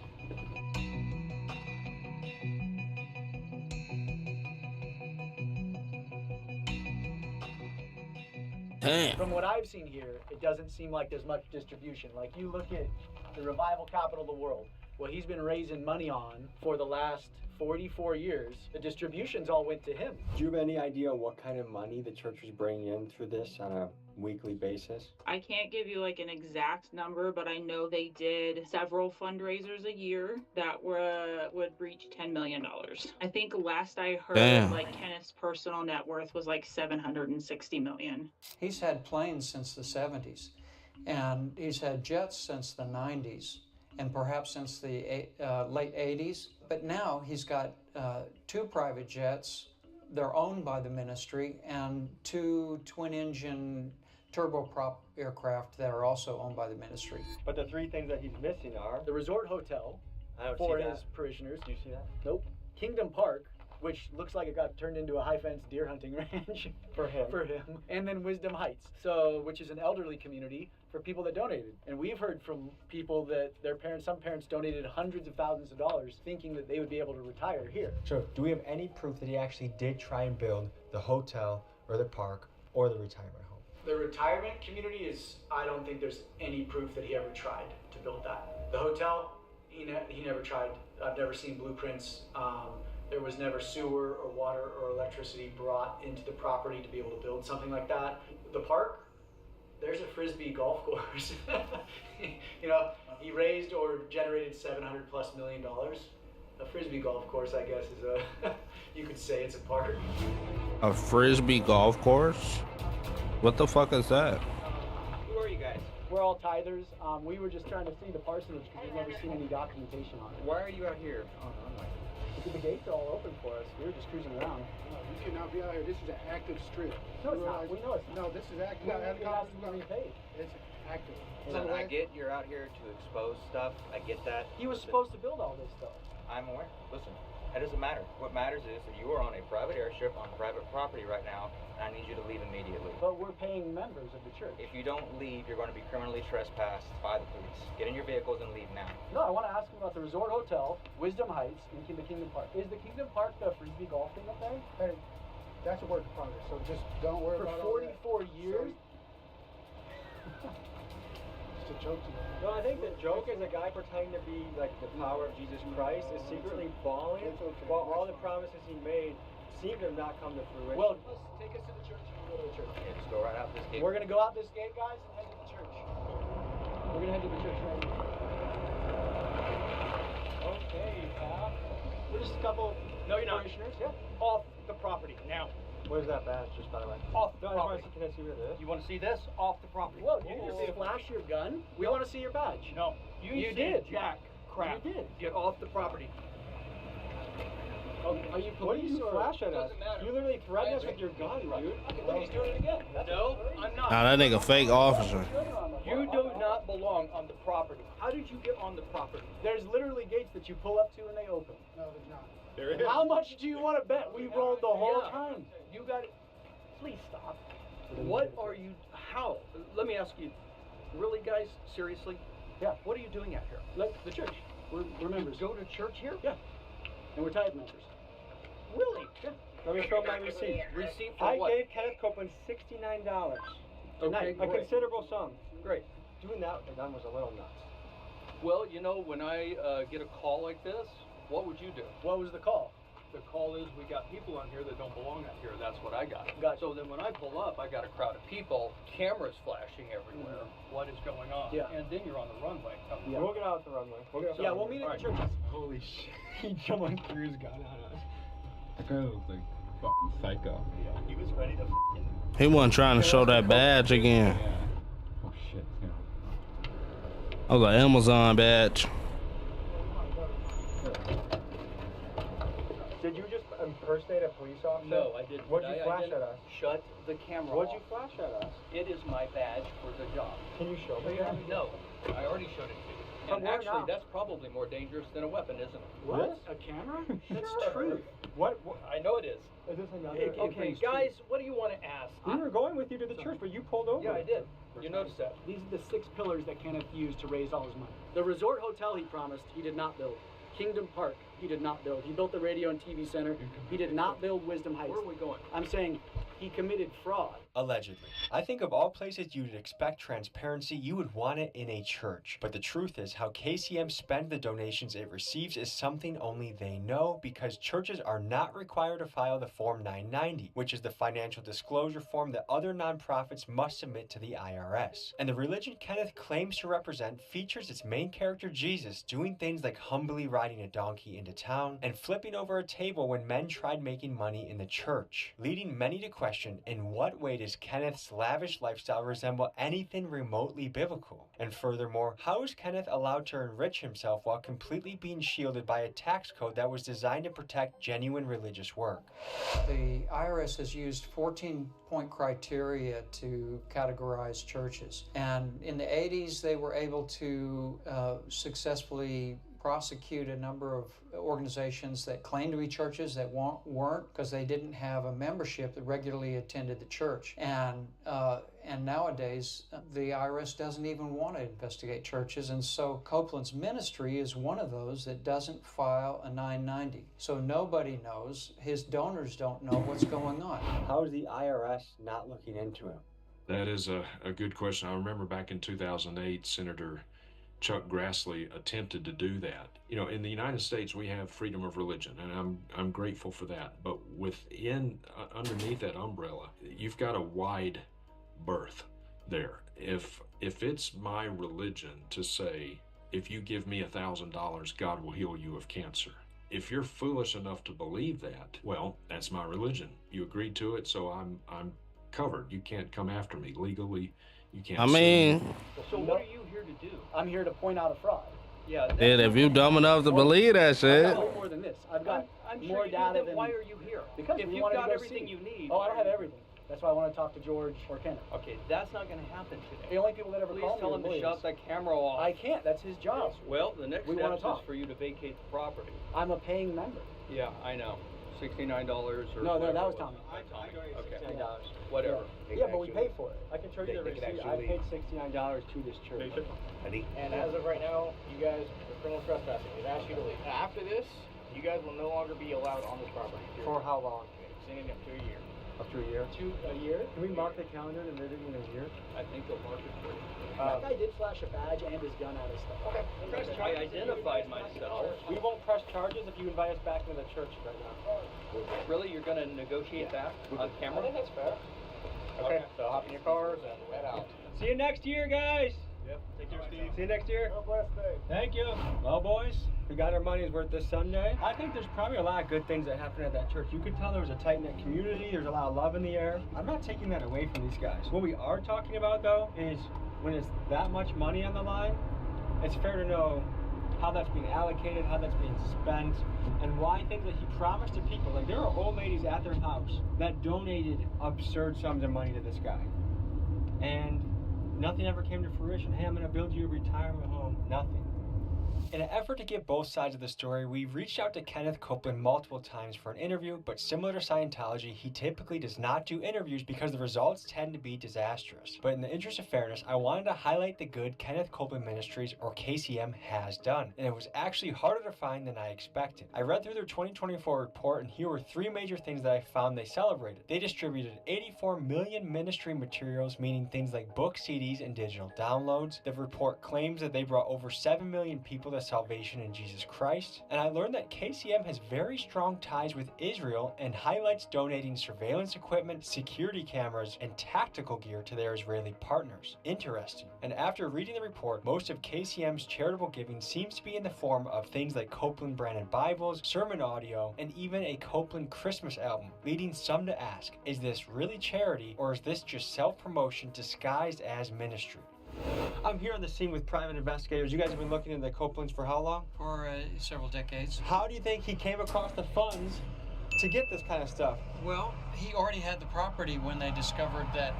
Damn. From what I've seen here, it doesn't seem like there's much distribution. Like, you look at the revival capital of the world, what he's been raising money on for the last 44 years, the distributions all went to him. Do you have any idea what kind of money the church was bringing in through this on a weekly basis? I can't give you like an exact number, but I know they did several fundraisers a year that would reach $10 million. I think last I heard, like Kenneth's personal net worth was like $760 million. He's had planes since the 70s, and he's had jets since the 90s, and perhaps since the late 80s. But now he's got 2 private jets. They're owned by the ministry, and 2 twin-engine turboprop aircraft that are also owned by the ministry. But the 3 things that he's missing are the resort hotel for his parishioners. Do you see that? Nope. Kingdom Park, which looks like it got turned into a high-fence deer hunting ranch for him. And then Wisdom Heights, so which is an elderly community for people that donated. And we've heard from people that some parents donated hundreds of thousands of dollars thinking that they would be able to retire here. So do we have any proof that he actually did try and build the hotel or the park or the retirement home? The retirement community I don't think there's any proof that he ever tried to build that. The hotel, he never tried. I've never seen blueprints. There was never sewer or water or electricity brought into the property to be able to build something like that. The park, There's a Frisbee golf course. You know, he raised or generated $700+ million. A Frisbee golf course, I guess, is a, you could say it's a park. A Frisbee golf course? What the fuck is that? Who are you guys? We're all tithers. We were just trying to see the parsonage because we've never seen any documentation on it. Why are you out here? Because the gates are all open for us. We were just cruising around. No, you cannot be out here. This is an active strip. No, it's not. We know it's not. No, this is active. We have to be paid. It's active. Listen, I get you're out here to expose stuff. I get that. He was supposed to build all this stuff. I'm aware. Listen, that doesn't matter. What matters is that you are on a private airstrip on private property right now, and I need you to leave immediately. But we're paying members of the church. If you don't leave, you're going to be criminally trespassed by the police. Get in your vehicles and leave now. No, I want to ask him about the Resort Hotel, Wisdom Heights, and the Kingdom Park. Is the Kingdom Park the Frisbee golf thing up there? Hey, that's a work in progress, so just don't worry about it. For 44 years? It's a joke to me. No, I think the joke is a guy pretending to be like the power of Jesus Christ is secretly balling while all the promises he made seem to have not come to fruition. Well, take us to the church and we'll go to the church. Okay, just go right out this gate. We're going to go out this gate, guys, and head to the church. We're going to head to the church right now. Okay, pal. We're just a couple parishioners. Yeah. Off the property, now. Where's that badge, just by the way? Off the property. Can I see what it is? You want to see this? Off the property. Whoa, you just flash your gun? We want to see your badge. No. You say did. Jack crap. You did. Get off the property. Oh, are you police What do you or? flash at us? You literally threatened us with your gun, dude. Okay, look, he's doing it again. No, I'm not. Nah, that nigga fake officer. You do not belong on the property. How did you get on the property? There's literally gates that you pull up to and they open. No, there's not. There it is. How much do you want to bet we rolled the whole time? You got it. Please stop. What are you? How? Let me ask you. Really, guys? Seriously? Yeah. What are you doing out here? Look, the church. We're members. You go to church here? Yeah. And we're tithe members. Really? Yeah. Let me show my receipt. Receipt for I what? gave Kenneth Copeland $69. Okay, A great. considerable sum. Great. Doing that with the gun was a little nuts. Well, you know, when I get a call like this, what would you do? What was the call? The call is we got people on here that don't belong out here. That's what I got. Gotcha. So then when I pull up, I got a crowd of people, cameras flashing everywhere. What is going on? Yeah. And then you're on the runway. Yeah. We'll get out the runway. Yeah, we'll meet at the churches. Holy shit. He someone threw his gun at us. That guy looks like fucking psycho. Yeah, he was ready to He wasn't trying to show that badge again. Yeah. Oh shit. Yeah. That was an Amazon badge. Did you just impersonate a police officer? No, I didn't. What'd you flash at us? Shut the camera What'd off. you flash at us? It is my badge for the job. Can you show me that? No, I already showed it to you. But And where actually, now? that's probably more dangerous than a weapon, isn't it? What? A camera? That's true. What? I know it is. Is this another? Okay, guys, what do you want to ask? We were going with you to the church, but you pulled over. Yeah, I did. You noticed that. These are the 6 pillars that Kenneth used to raise all his money. The resort hotel he promised, he did not build. Kingdom Park, he did not build. He built the radio and TV center. He did not build Wisdom Heights. Where are we going? I'm saying he committed fraud. Allegedly. I think of all places you'd expect transparency, you would want it in a church. But the truth is, how KCM spends the donations it receives is something only they know, because churches are not required to file the Form 990, which is the financial disclosure form that other nonprofits must submit to the IRS. And the religion Kenneth claims to represent features its main character, Jesus, doing things like humbly riding a donkey into town and flipping over a table when men tried making money in the church, leading many to question, in what way does Kenneth's lavish lifestyle resemble anything remotely biblical? And furthermore, how is Kenneth allowed to enrich himself while completely being shielded by a tax code that was designed to protect genuine religious work? The IRS has used 14-point criteria to categorize churches. And in the 80s, they were able to successfully prosecute a number of organizations that claimed to be churches that weren't, because they didn't have a membership that regularly attended the church. And nowadays, the IRS doesn't even want to investigate churches, and so Copeland's ministry is one of those that doesn't file a 990. So nobody knows, his donors don't know what's going on. How is the IRS not looking into him? That is a good question. I remember back in 2008, Senator Chuck Grassley attempted to do that. You know, in the United States, we have freedom of religion, and I'm grateful for that. But within, underneath that umbrella, you've got a wide berth. there. If it's my religion to say, if you give me $1,000, God will heal you of cancer. If you're foolish enough to believe that, well, that's my religion. You agreed to it, so I'm covered. You can't come after me legally. You can't. I mean, So what are you here to do? I'm here to point out a fraud. Yeah. dude, if you dumb enough to believe that shit. I've got way more than this. I've got I'm more sure you data do, than. why are you here? Because if we you've wanted to got go everything see. you need. Oh, I don't have everything. That's why I want to talk to George or Kenneth. Okay, that's not going to happen today. The only people that ever Please call me tell are him to lawyers. shut the camera off. I can't. That's his job. Well, the next We wanna step is talk. for you to vacate the property. I'm a paying member. Yeah, I know. $69 or No, whatever that was it Tommy. Okay. $69. Whatever. Yeah, but we pay for it. I can show you the They could receipt. I actually- paid $69 to this church. And as of right now, you guys are criminal trespassing. They've asked you to leave. After this, you guys will no longer be allowed on this property. For how long? Extending up to a year. Up to a year? A year? Can we mark the calendar to live in a year? I think they'll mark it for you. That guy did flash a badge and his gun at us stuff. Okay. I identified myself. We won't press charges if you invite us back into the church right now. Really? You're going to negotiate that on camera? I think that's fair. Okay, so hop in your cars and head out. See you next year, guys. Yep. Take care, Steve. See you next year. Have a blessed day. Thank you. Well, boys, we got our money's worth this Sunday. I think there's probably a lot of good things that happened at that church. You could tell there was a tight-knit community. There's a lot of love in the air. I'm not taking that away from these guys. What we are talking about, though, is when it's that much money on the line, it's fair to know how that's being allocated, how that's being spent, and why things that he promised to people. Like, there are old ladies at their house that donated absurd sums of money to this guy. And nothing ever came to fruition. Hey, I'm going to build you a retirement home. Nothing. In an effort to get both sides of the story, we've reached out to Kenneth Copeland multiple times for an interview, but similar to Scientology, he typically does not do interviews because the results tend to be disastrous. But in the interest of fairness, I wanted to highlight the good Kenneth Copeland Ministries, or KCM, has done, and it was actually harder to find than I expected. I read through their 2024 report, and here were three major things that I found they celebrated. They distributed 84 million ministry materials, meaning things like books, CDs, and digital downloads. The report claims that they brought over 7 million people to salvation in Jesus Christ, and I learned that KCM has very strong ties with Israel and highlights donating surveillance equipment, security cameras, and tactical gear to their Israeli partners. Interesting. And after reading the report, most of KCM's charitable giving seems to be in the form of things like Copeland branded Bibles, sermon audio, and even a Copeland Christmas album, leading some to ask, is this really charity, or is this just self-promotion disguised as ministry? I'm here on the scene with private investigators. You guys have been looking into the Copelands for how long? For several decades. How do you think he came across the funds to get this kind of stuff? Well, he already had the property when they discovered that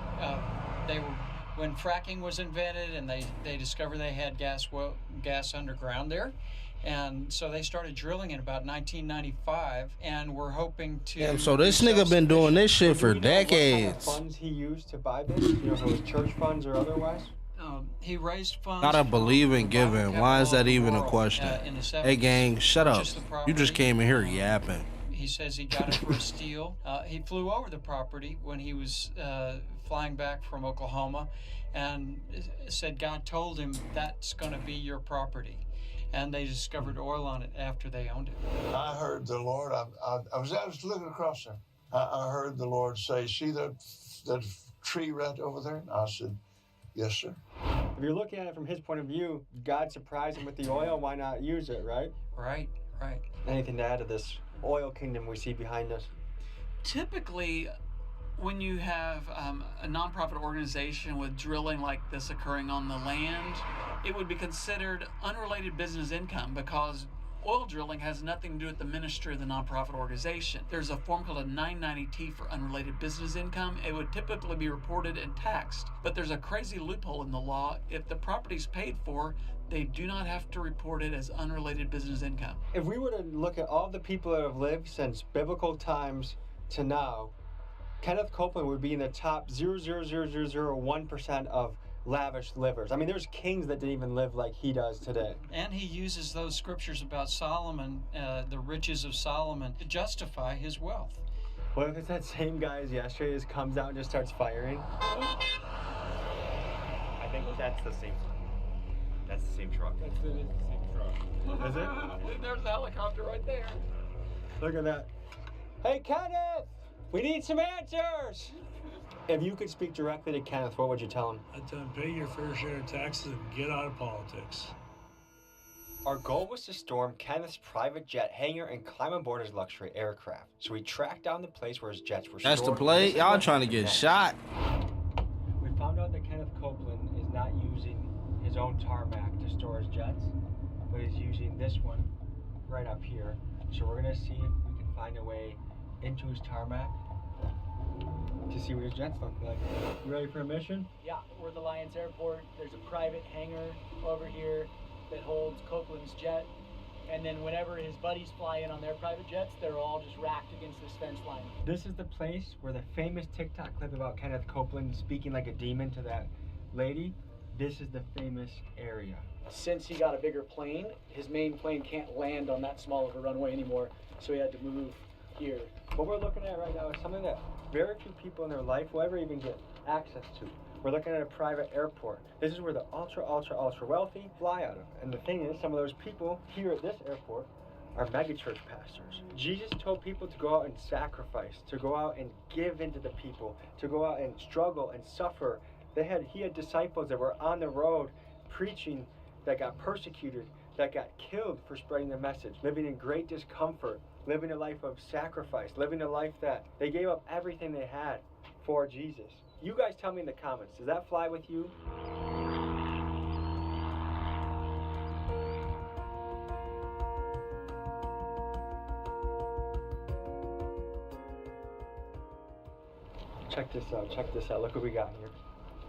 when fracking was invented, and they discovered they had gas underground there. And so they started drilling in about 1995, and we're hoping to... Damn, so this nigga been doing this shit for decades. What kind of funds he used to buy this? You know, if it was church funds or otherwise? He raised funds. Gotta believe in giving. Why is that even a question? Hey, gang, shut up. You just came in here yapping. He says he got it for a steal. He flew over the property when he was flying back from Oklahoma, and said God told him that's going to be your property. And they discovered oil on it after they owned it. I heard the Lord. I was looking across there. I heard the Lord say, "See that tree right over there?" And I said, "Yes, sir." If you're looking at it from his point of view, God surprised him with the oil. Why not use it, right? Right. Anything to add to this oil kingdom we see behind us? Typically, when you have a nonprofit organization with drilling like this occurring on the land, it would be considered unrelated business income because oil drilling has nothing to do with the ministry of the nonprofit organization. There's a form called a 990T for unrelated business income. It would typically be reported and taxed, but there's a crazy loophole in the law. If the property's paid for, they do not have to report it as unrelated business income. If we were to look at all the people that have lived since biblical times to now, Kenneth Copeland would be in the top 0.00001% of lavish livers. I mean, there's kings that didn't even live like he does today. And he uses those scriptures about Solomon, the riches of Solomon, to justify his wealth. What if it's that same guy as yesterday just comes out and just starts firing? I think that's the same. That's the same truck. That's the same truck. Is it? There's the helicopter right there. Look at that. Hey, Kenneth! We need some answers! If you could speak directly to Kenneth, what would you tell him? I'd tell him pay your fair share of taxes and get out of politics. Our goal was to storm Kenneth's private jet hangar and climb aboard his luxury aircraft. So we tracked down the place where his jets were stored. That's the play? Y'all trying to get shot. We found out that Kenneth Copeland is not using his own tarmac to store his jets, but he's using this one right up here. So we're gonna see if we can find a way into his tarmac to see what his jets look like. You ready for a mission? Yeah, we're at the Lions Airport. There's a private hangar over here that holds Copeland's jet. And then whenever his buddies fly in on their private jets, they're all just racked against this fence line. This is the place where the famous TikTok clip about Kenneth Copeland speaking like a demon to that lady, this is the famous area. Since he got a bigger plane, his main plane can't land on that small of a runway anymore, so he had to move here. What we're looking at right now is something that very few people in their life will ever even get access to. We're looking at a private airport. This is where the ultra wealthy fly out of. And the thing is, some of those people here at this airport are megachurch pastors. Jesus told people to go out and sacrifice, to go out and give into the people, to go out and struggle and suffer. He had disciples that were on the road preaching that got persecuted, that got killed for spreading the message, living in great discomfort, living a life of sacrifice, living a life that they gave up everything they had for Jesus. You guys tell me in the comments, does that fly with you? Check this out, look what we got here.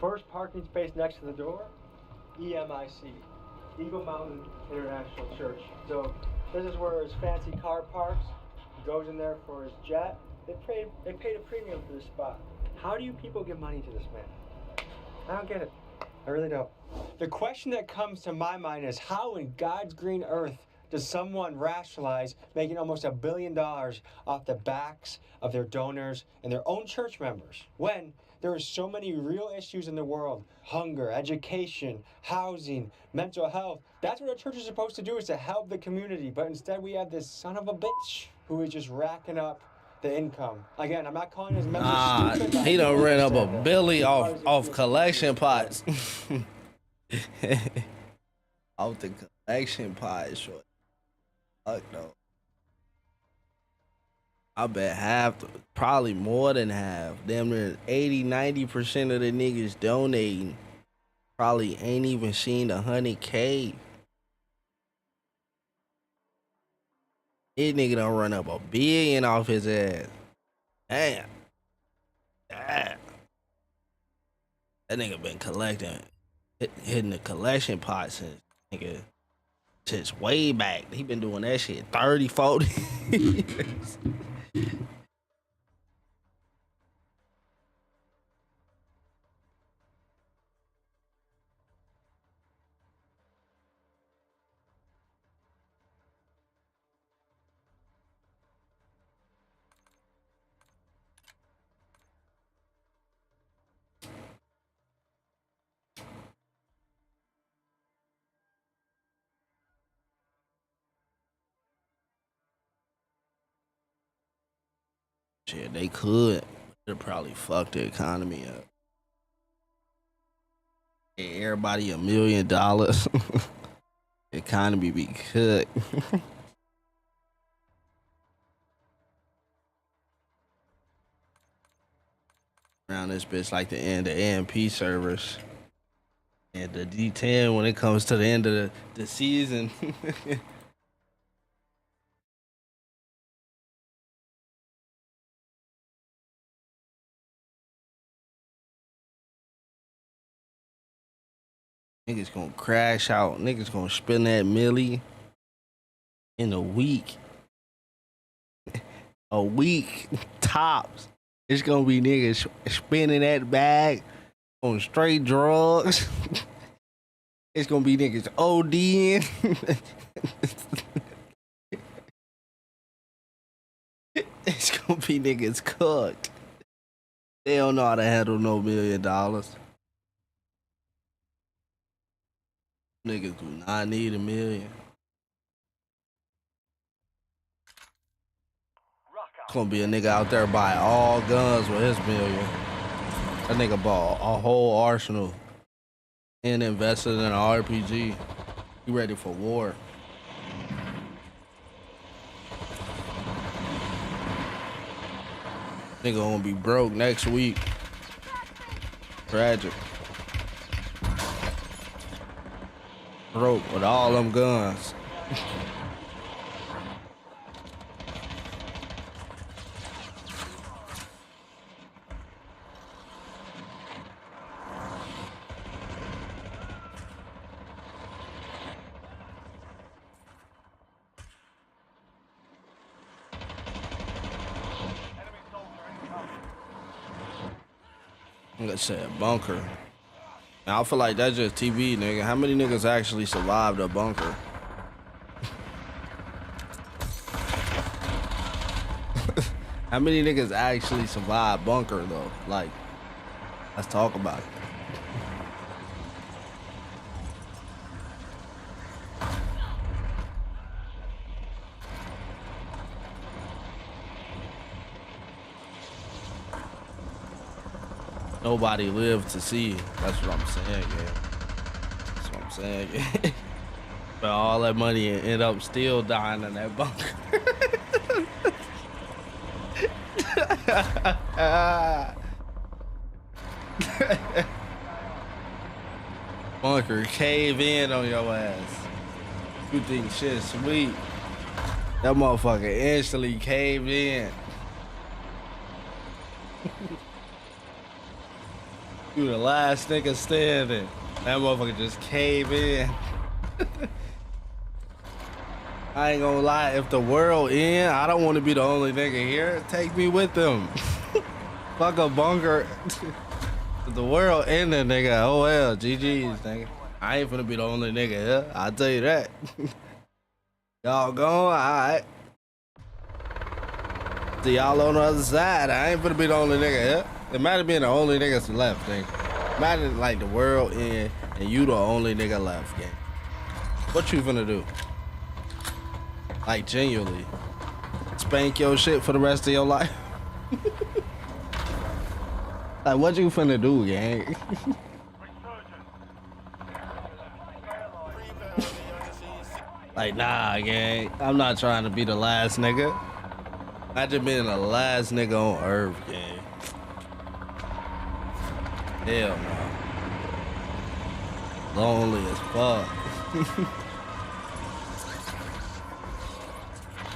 First parking space next to the door, EMIC, Eagle Mountain International Church. So this is where his fancy car parks. He goes in there for his jet. They paid a premium for this spot. How do you people give money to this man? I don't get it. I really don't. The question that comes to my mind is how in God's green earth does someone rationalize making almost $1 billion off the backs of their donors and their own church members when there are so many real issues in the world? Hunger, education, housing, mental health. That's what a church is supposed to do, is to help the community. But instead we have this son of a bitch who is just racking up the income. Again, I'm not calling his message stupid. He done ran up a billy off collection pots. Off the collection pots, short. Fuck no. I bet probably more than half, damn near 80-90% of the niggas donating probably ain't even seen 100K. This nigga done run up $1 billion off his ass. Damn. That nigga been collecting, hitting the collection pot since way back. He been doing that shit 30, 40 years. Shit, they could. They'd probably fuck the economy up. Hey, everybody $1 million. The economy be cut. Around this bitch like the end of AMP servers. And the D10 when it comes to the end of the season. Niggas gonna crash out. Niggas gonna spend that milli in a week. A week tops. It's gonna be niggas spending that bag on straight drugs. It's gonna be niggas ODing. It's gonna be niggas cooked. They don't know how to handle no $1 million. Niggas do not need $1 million. It's gonna be a nigga out there buy all guns with his $1 million. That nigga bought a whole arsenal and invested in an RPG. He ready for war. Nigga gonna be broke next week. Tragic. Broke with all them guns. Like I said, bunker. Now, I feel like that's just TV, nigga. How many niggas actually survived a bunker? How many niggas actually survived bunker, though? Like, let's talk about it. Nobody lived to see. That's what I'm saying, yeah. That's what I'm saying, yeah. But all that money end up still dying in that bunker. Bunker cave in on your ass. You think shit sweet. That motherfucker instantly caved in. You the last nigga standing. That motherfucker just cave in. I ain't gonna lie, if the world end, I don't want to be the only nigga here. Take me with them. Fuck a bunker. If the world ended, nigga, oh well, GG's, nigga. I ain't finna be the only nigga here. I'll tell you that. Y'all gone? Alright. See y'all on the other side. I ain't finna be the only nigga here. Imagine being the only niggas left, nigga. Imagine like the world end and you the only nigga left, gang. What you finna do? Like genuinely. Spank your shit for the rest of your life? Like what you finna do, gang? Like nah, gang. I'm not trying to be the last nigga. Imagine being the last nigga on earth, gang. Hell no. Lonely as fuck.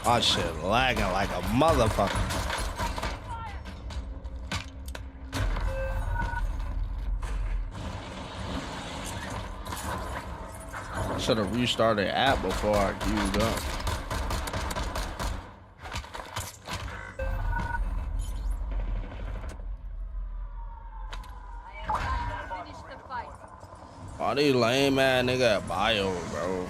My shit lagging like a motherfucker. Should have restarted the app before I queued up. Oh, these lame ass nigga at bio, bro.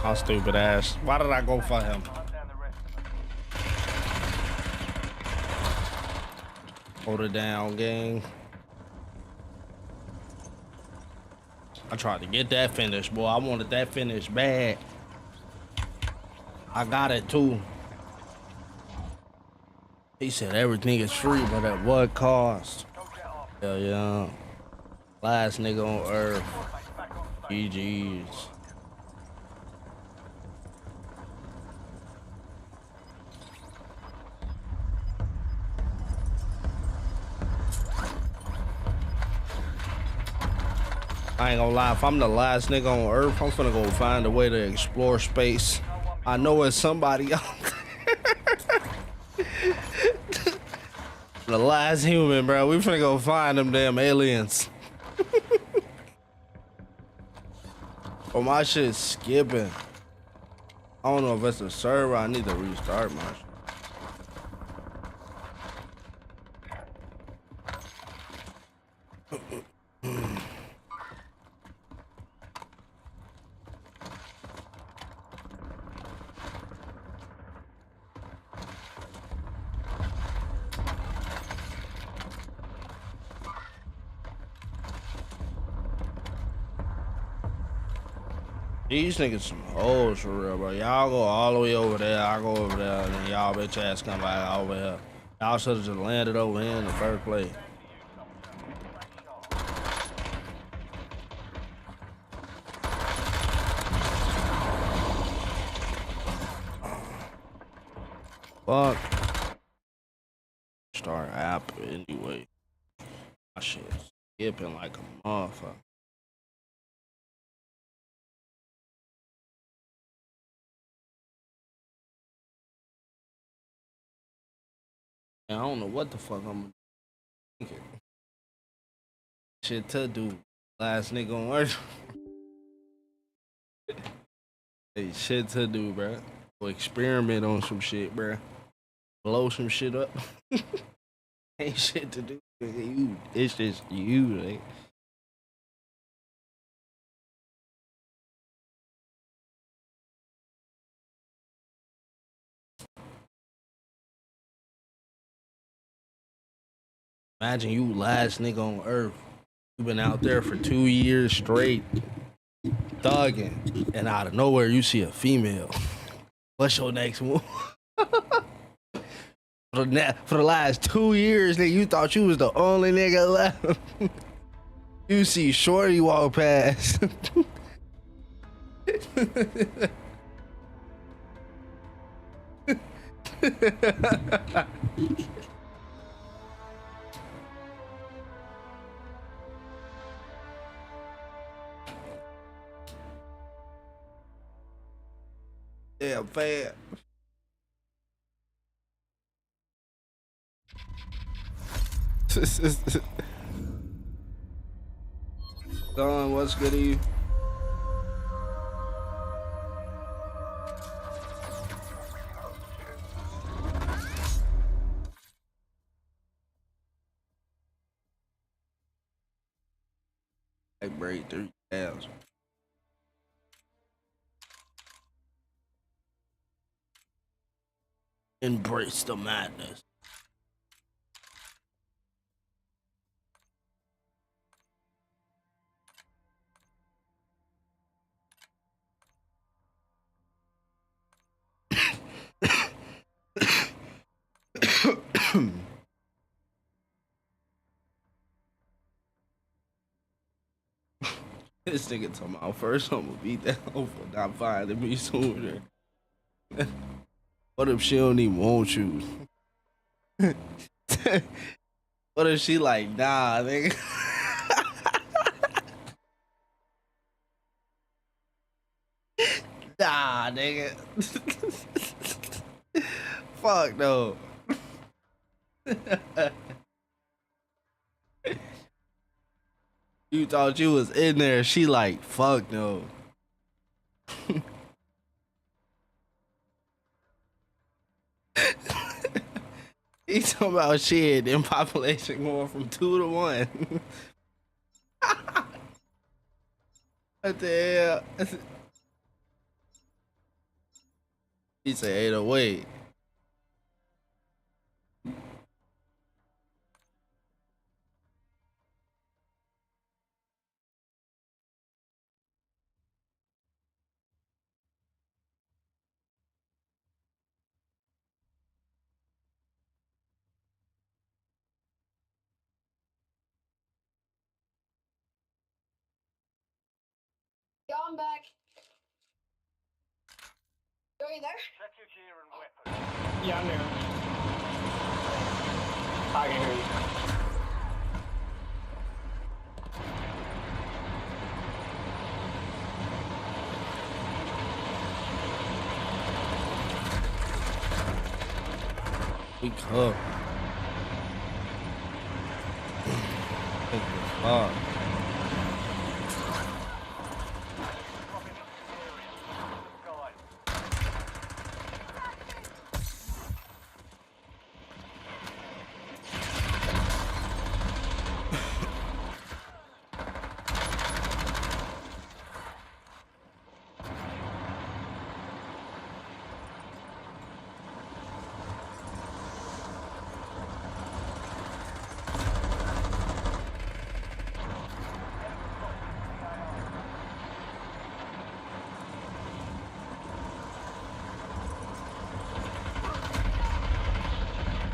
My stupid ass. Why did I go for him? Hold it down, gang. I tried to get that finish, boy. I wanted that finish bad. I got it too. He said everything is free, but at what cost? Hell yeah. Last nigga on earth. GG's. I ain't gonna lie, if I'm the last nigga on Earth, I'm finna go find a way to explore space. I know it's somebody out there. The last human, bro. We finna go find them damn aliens. Oh, my shit's skipping. I don't know if it's a server. I need to restart my shit. These niggas some hoes for real, bro. Y'all go all the way over there. I go over there, and then y'all bitch ass come back over here. Y'all should have just landed over here in the first place. Fuck. Start app anyway. My shit's skipping like a motherfucker. I don't know what the fuck I'm thinking. Shit to do. Last nigga on Earth. Hey, shit to do, bro. Go experiment on some shit, bro. Blow some shit up. Ain't shit to do. You, it's just you, right? Imagine you last nigga on Earth. You been out there for 2 years straight, thugging, and out of nowhere you see a female. What's your next move? For the last 2 years, nigga, you thought you was the only nigga left. You see Shorty walk past. Yeah, fat. Don, what's good to you? I break 3,000. Embrace the madness. This nigga talking about first I'm gonna beat that hoe for not finding me sooner. What if she don't even want you? What if she like, nah, nigga? Nah, nigga. Fuck no. You thought you was in there. She like, fuck no. He talking about shit in population going from 2 to 1. What the hell? He said 808. Yo, I'm back. Are you there? Check your gear and weapons. Yeah, I'm there. I can hear you. We cook. Fuck.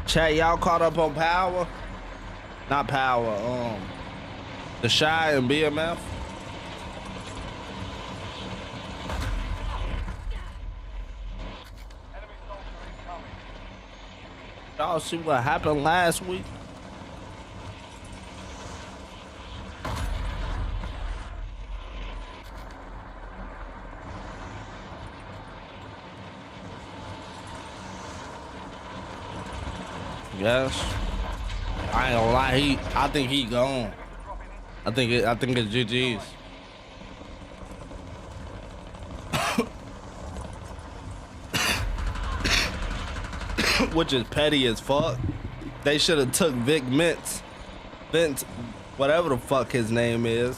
Chat, y'all caught up on Power? Not Power, The Shy and BMF? Y'all see what happened last week? Yes. I ain't gonna lie, I think he gone. I think it's GG's. Which is petty as fuck. They should have took Vince, whatever the fuck his name is.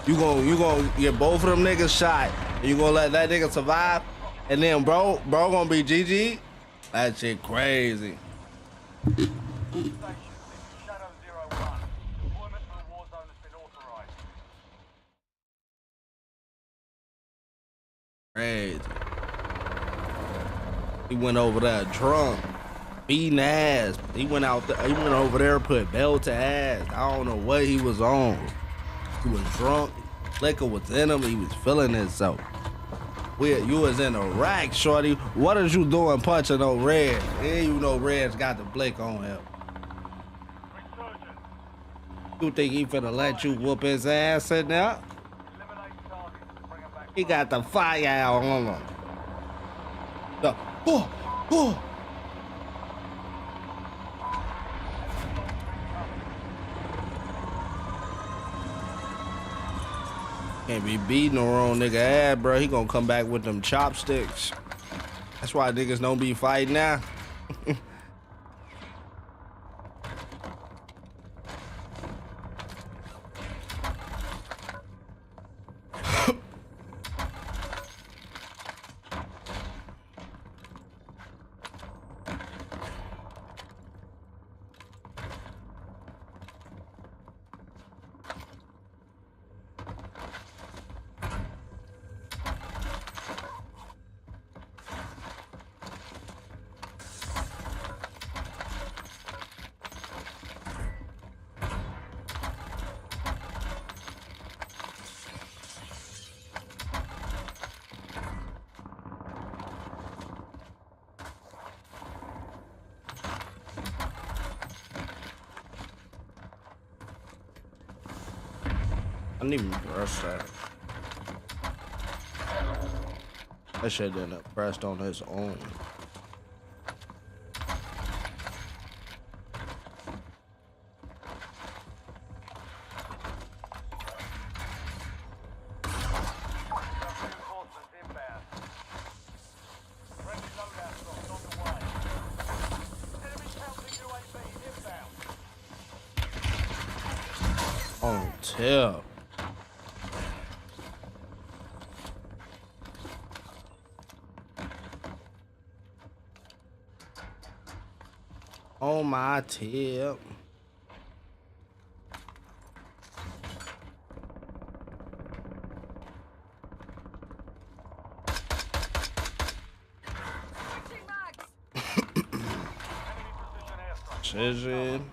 You gonna get both of them niggas shot. And you gonna let that nigga survive, and then bro gonna be GG. That shit crazy. Crazy. He went over there drunk, beating ass. He went over there, put belt to ass. I don't know what he was on. He was drunk. Liquor was in him. He was feeling himself. You was in Iraq, shorty. What is you doing punching no Red? Yeah, you know Red's got the blick on him. You think he finna let you whoop his ass in there? He got the fire out on him. Can't be beating the wrong nigga ass, bro. He gonna come back with them chopsticks. That's why niggas don't be fighting now. I didn't even press that. That shit didn't have pressed on his own. On tip. On my tip. Precision.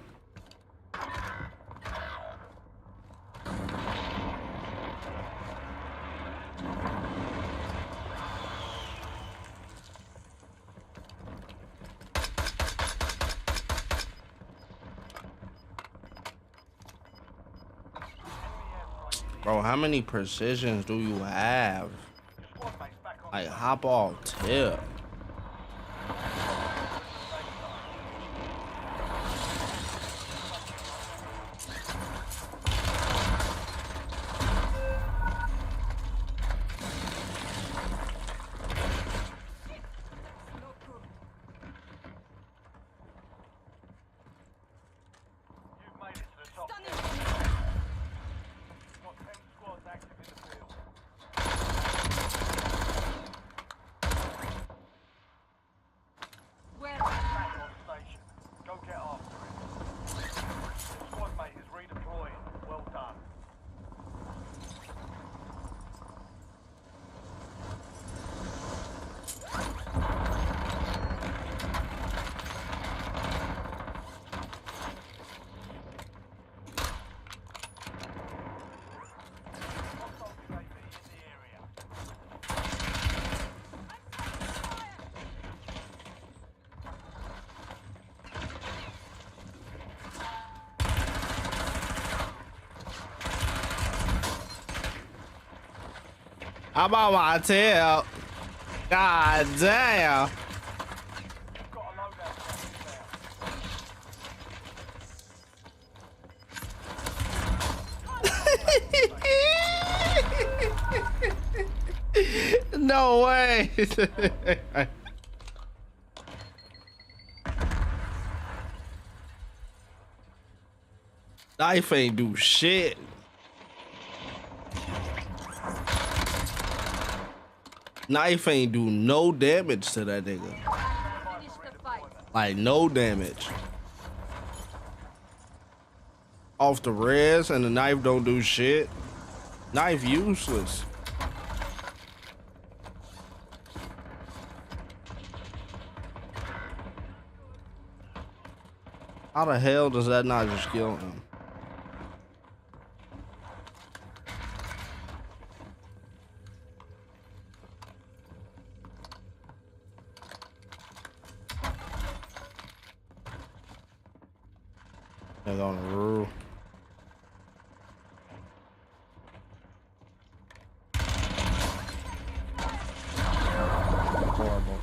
Bro, how many precisions do you have? Like, hop off tip. I'm on my tail. God damn. No way. Knife ain't do shit. Knife ain't do no damage to that nigga. Like no damage. Off the res, and the knife don't do shit. Knife useless. How the hell does that not just kill him? They're on the roof. Horrible.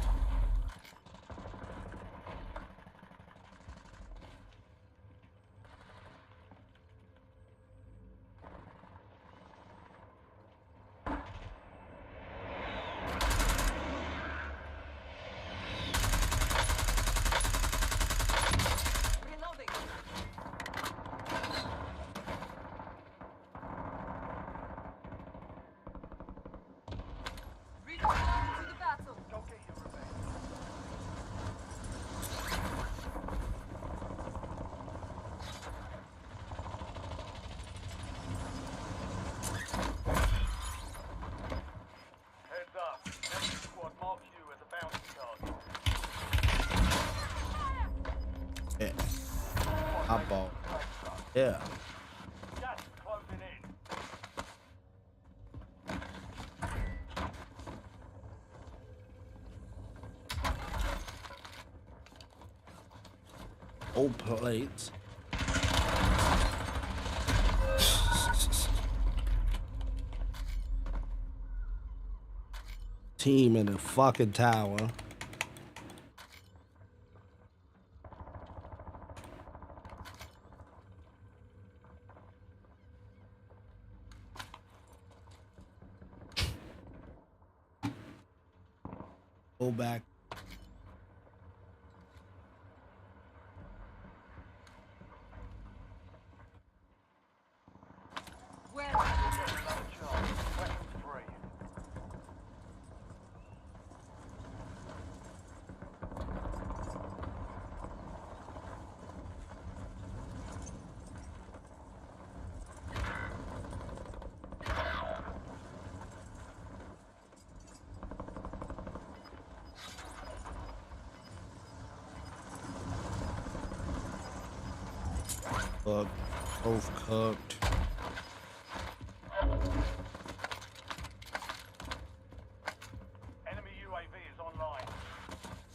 Yeah. I bought. Yeah. Old plates. Team in the fucking tower. Go back. Both cooked. Enemy UAV is online.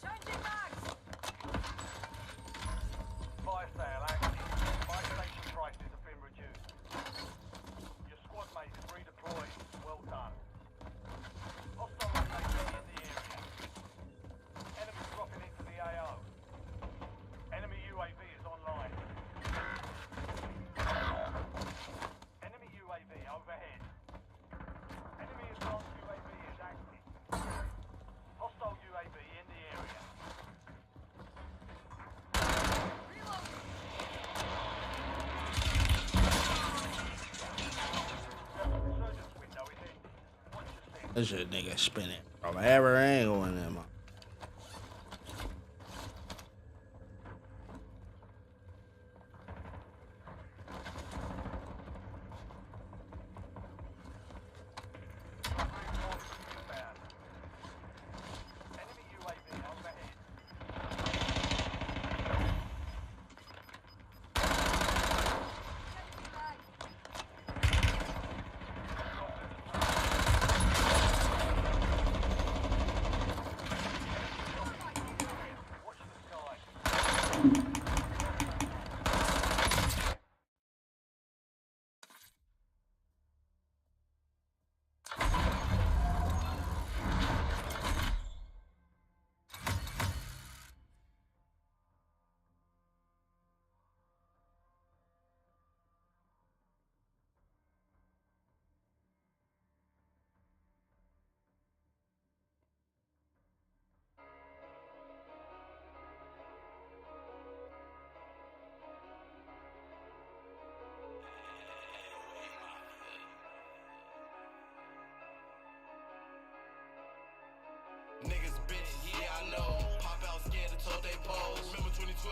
Changing mags. Fire sale active. Fire station prices have been reduced. Your squad mate is redeployed. Well done. Hostile UAV in the area. Enemy dropping into the AO. Enemy UAV is online. Enemy UAV overhead. Enemy advanced UAV is active. Hostile UAV in the area. Resurgence window is in. Watch your six. This shit nigga spinning from every angle in them.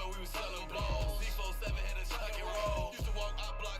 where we was selling balls. C47 had a chuck and roll.